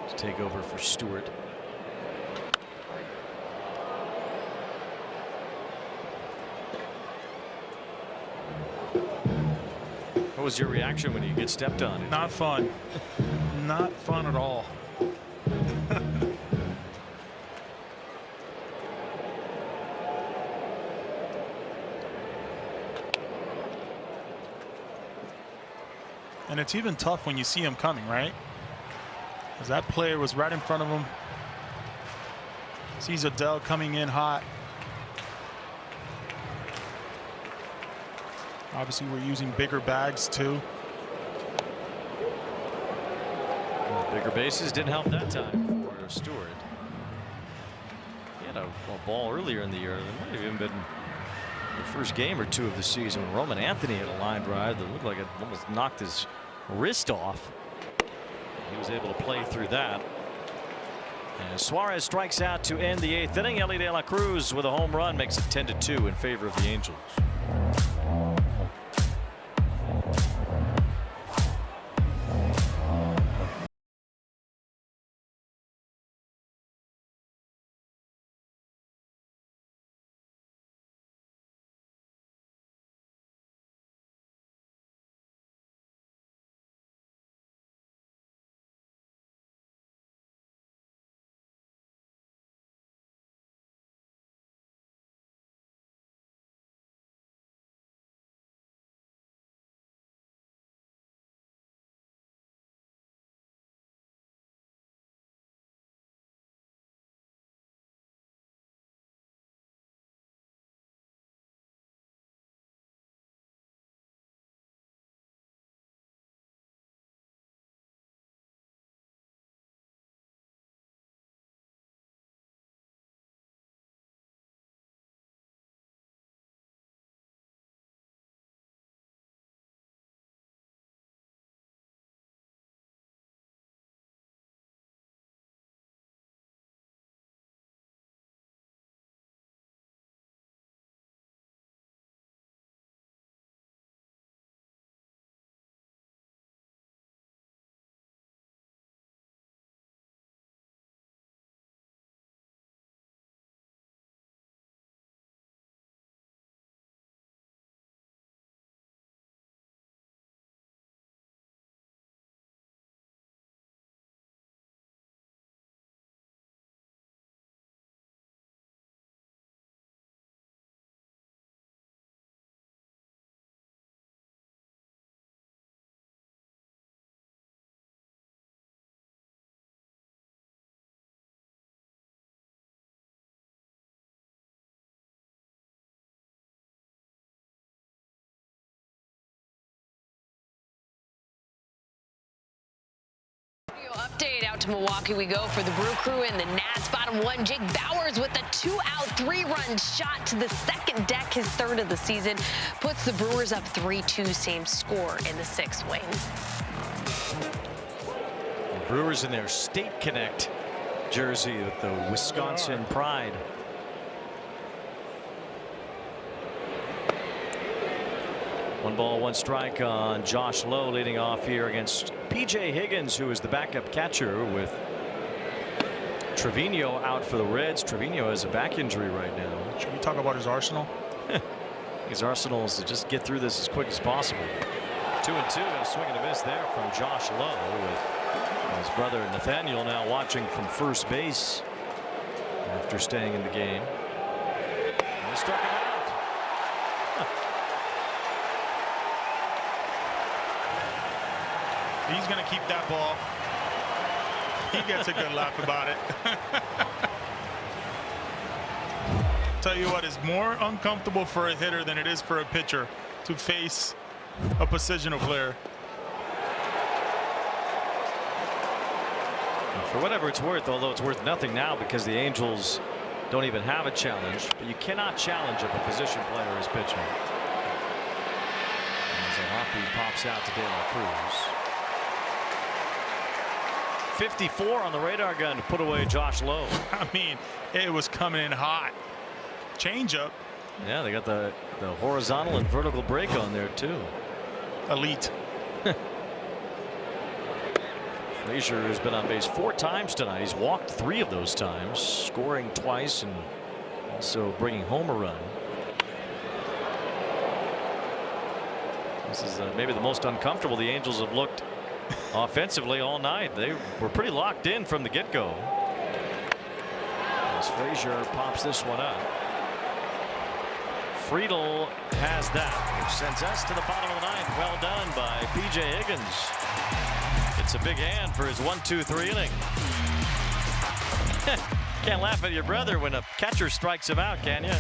to take over for Stewart. What was your reaction when you get stepped on? Not fun. Not fun at all. And it's even tough when you see him coming, right? Because that player was right in front of him. Sees Adell coming in hot. Obviously, we're using bigger bags too. Bigger bases didn't help that time for Stewart. He had a ball earlier in the year. There might have even been the first game or two of the season when Roman Anthony had a line drive that looked like it almost knocked his wrist off. He was able to play through that. And Suarez strikes out to end the 8th inning. Elly De La Cruz with a home run makes it 10-2 in favor of the Angels. Update out to Milwaukee we go for the Brew Crew and the Nats. Bottom 1, Jake Bauers with a 2-out, 3-run shot to the second deck, his 3rd of the season. Puts the Brewers up 3-2, same score in the 6th wing. The Brewers in their State Connect jersey with the Wisconsin pride. One ball, one strike on Josh Lowe leading off here against P.J. Higgins, who is the backup catcher with Trevino out for the Reds. Trevino has a back injury right now. Should we talk about his arsenal? His arsenal is to just get through this as quick as possible. 2-2, and a swing and a miss there from Josh Lowe, with his brother Nathaniel now watching from first base after staying in the game. And he struck him out. He's going to keep that ball. He gets a good laugh about it. tell you what, is more uncomfortable for a hitter than it is for a pitcher to face a positional player. For whatever it's worth, although it's worth nothing now because the Angels don't even have a challenge, but you cannot challenge if a position player is pitching. As a hoppy pops out to De La Cruz. 54 on the radar gun to put away Josh Lowe. I mean, it was coming in hot. Changeup. Yeah, they got the horizontal and vertical break on there too. Elite. Frazier has been on base 4 times tonight. He's walked 3 of those times, scoring twice and also bringing home a run. This is maybe the most uncomfortable the Angels have looked offensively all night. They were pretty locked in from the get-go. As Frazier pops this one up. Friedel has that, which sends us to the bottom of the 9th. Well done by P.J. Higgins. It's a big hand for his 1-2-3 inning. Can't laugh at your brother when a catcher strikes him out, can you?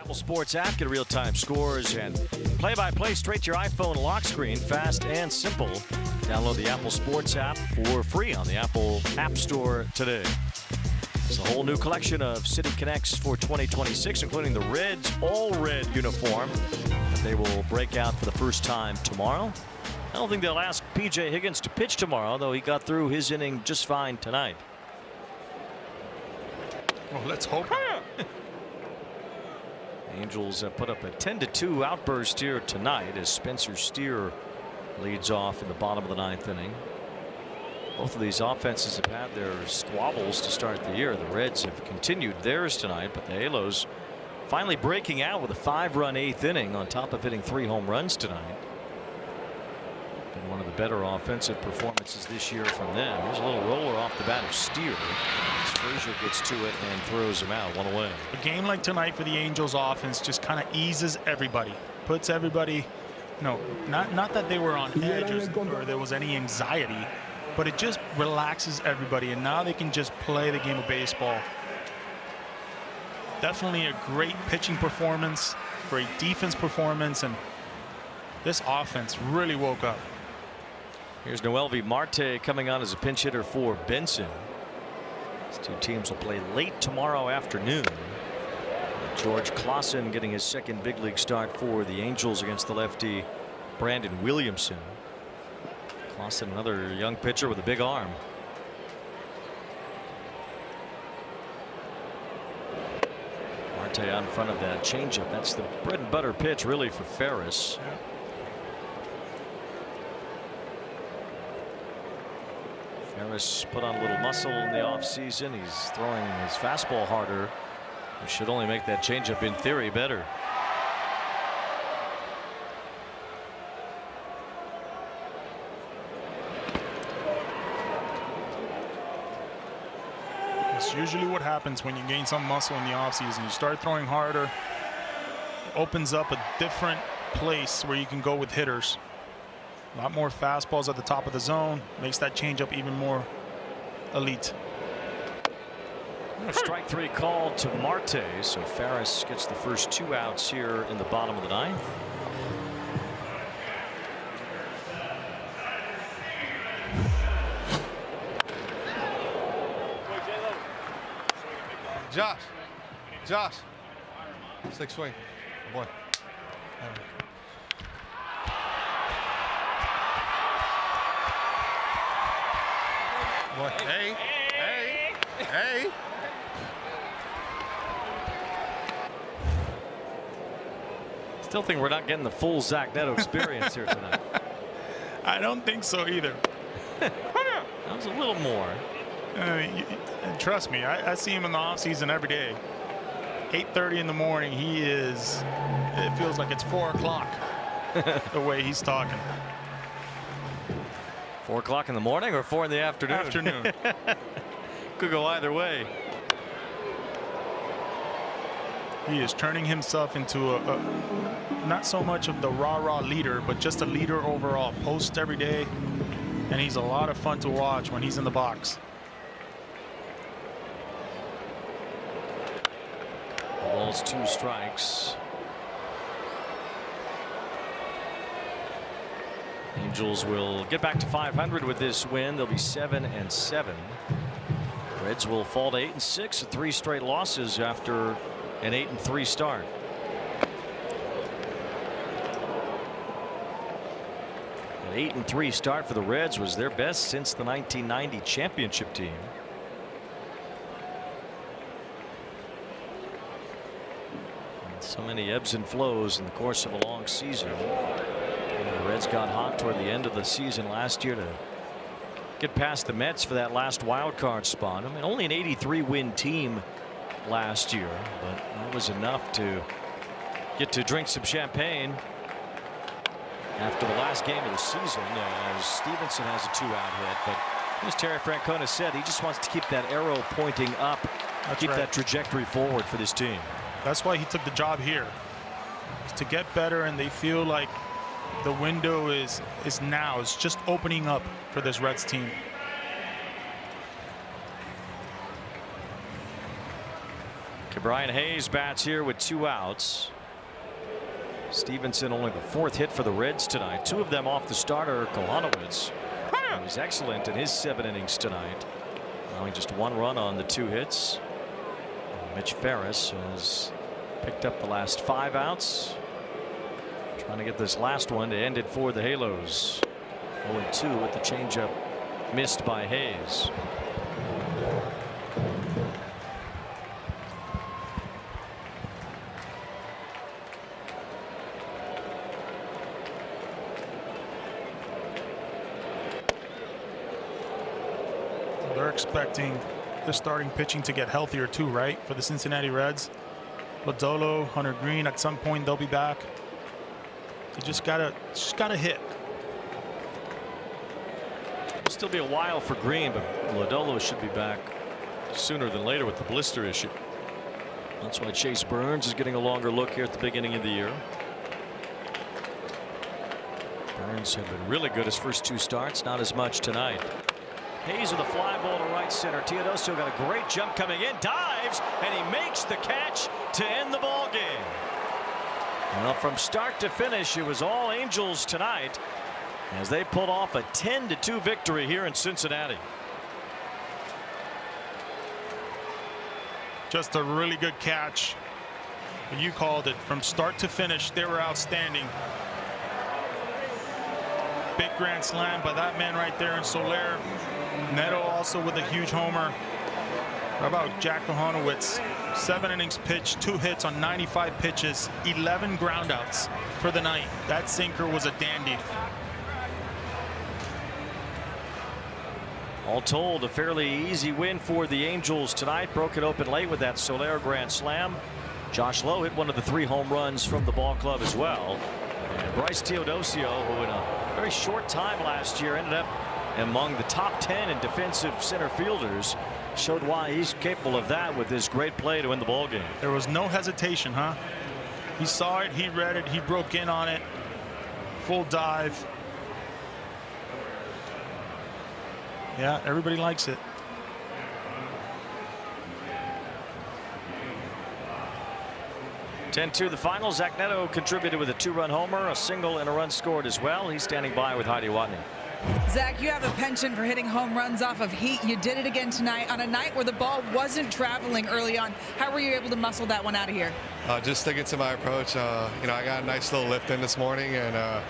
Apple Sports app, get real-time scores and play-by-play straight to your iPhone lock screen, fast and simple. Download the Apple Sports app for free on the Apple App Store today. It's a whole new collection of City Connects for 2026, including the Reds all-red uniform that they will break out for the first time tomorrow. I don't think they'll ask P.J. Higgins to pitch tomorrow, though he got through his inning just fine tonight. Well, let's hope. Angels have put up a 10-2 outburst here tonight as Spencer Steer leads off in the bottom of the 9th inning. Both of these offenses have had their squabbles to start the year. The Reds have continued theirs tonight, but the Halos finally breaking out with a 5-run 8th inning on top of hitting 3 home runs tonight. Been one of the better offensive performances this year from them. Here's a little roller off the bat of Steer. Frazier gets to it and throws him out, 1 away. A game like tonight for the Angels offense just kind of eases everybody, puts everybody, not that they were on edge or there was any anxiety, but it just relaxes everybody, and now they can just play the game of baseball. Definitely a great pitching performance, great defense performance, and this offense really woke up. Here's Noelvi Marte coming on as a pinch hitter for Benson. These two teams will play late tomorrow afternoon. George Clausen getting his second big league start for the Angels against the lefty Brandon Williamson. Clausen, another young pitcher with a big arm. Marte out in front of that changeup. That's the bread and butter pitch really for Ferris. Ferris put on a little muscle in the offseason. He's throwing his fastball harder. He should only make that changeup in theory better. It's usually what happens when you gain some muscle in the offseason. You start throwing harder, it opens up a different place where you can go with hitters. A lot more fastballs at the top of the zone, makes that changeup even more elite. Strike 3 called to Marte, so Ferris gets the first 2 outs here in the bottom of the 9th. Josh, 6 swing, boy. Boy. Hey. Still think we're not getting the full Zach Neto experience here tonight. I don't think so either. That was a little more. Trust me, I see him in the offseason every day. 8:30 in the morning, it feels like it's 4 o'clock the way he's talking. 4 o'clock in the morning or 4 in the afternoon? Afternoon. Could go either way. He is turning himself into a not so much of the rah-rah leader, but just a leader overall. Posts every day, and he's a lot of fun to watch when he's in the box. Balls 2 strikes. Angels will get back to 500 with this win. They'll be 7-7. Reds will fall to 8-6 with 3 straight losses after an 8-3 start. An 8-3 start for the Reds was their best since the 1990 championship team. And so many ebbs and flows in the course of a long season. And the Reds got hot toward the end of the season last year to get past the Mets for that last wild card spot. I mean, only an 83 win team last year, but that was enough to get to drink some champagne after the last game of the season, as Stevenson has a 2-out hit. But as Terry Francona said, he just wants to keep that arrow pointing up, keep that trajectory forward for this team. That's why he took the job here, is to get better, and they feel like the window is now. It's just opening up for this Reds team. Brian Hayes bats here with 2 outs. Stevenson only the 4th hit for the Reds tonight. 2 of them off the starter, Kohanowitz. He was excellent in his 7 innings tonight, allowing just 1 run on the 2 hits. And Mitch Ferris has picked up the last 5 outs, trying to get this last one to end it for the Halos. 0-2 with the changeup missed by Hayes. They're expecting the starting pitching to get healthier too, right? For the Cincinnati Reds. Lodolo, Hunter Green, at some point they'll be back. You just gotta hit. It'll still be a while for Green, but Lodolo should be back sooner than later with the blister issue. That's why Chase Burns is getting a longer look here at the beginning of the year. Burns had been really good his first 2 starts, not as much tonight. Hayes with a fly ball to right center. Teodosio got a great jump coming in, dives, and he makes the catch to end the ball game. Well, from start to finish, it was all Angels tonight as they pulled off a 10-2 victory here in Cincinnati. Just a really good catch. You called it. From start to finish, they were outstanding. Big grand slam by that man right there in Soler. Neto also with a huge homer. How about Jack Kohanowitz? 7 innings pitched, 2 hits on 95 pitches, 11 groundouts for the night. That sinker was a dandy. All told, a fairly easy win for the Angels tonight. Broke it open late with that Soler grand slam. Josh Lowe hit one of the 3 home runs from the ball club as well. And Bryce Teodosio, who in a very short time last year ended up among the top 10 in defensive center fielders, showed why he's capable of that with his great play to win the ball game. There was no hesitation, huh? He saw it, he read it, he broke in on it. Full dive. Yeah, everybody likes it. (10-2) the final. Zach Neto contributed with a 2-run homer, a single, and a run scored as well. He's standing by with Heidi Watney. Zach, you have a penchant for hitting home runs off of heat. You did it again tonight on a night where the ball wasn't traveling early on. How were you able to muscle that one out of here? Just sticking to my approach. You know, I got a nice little lift in this morning, and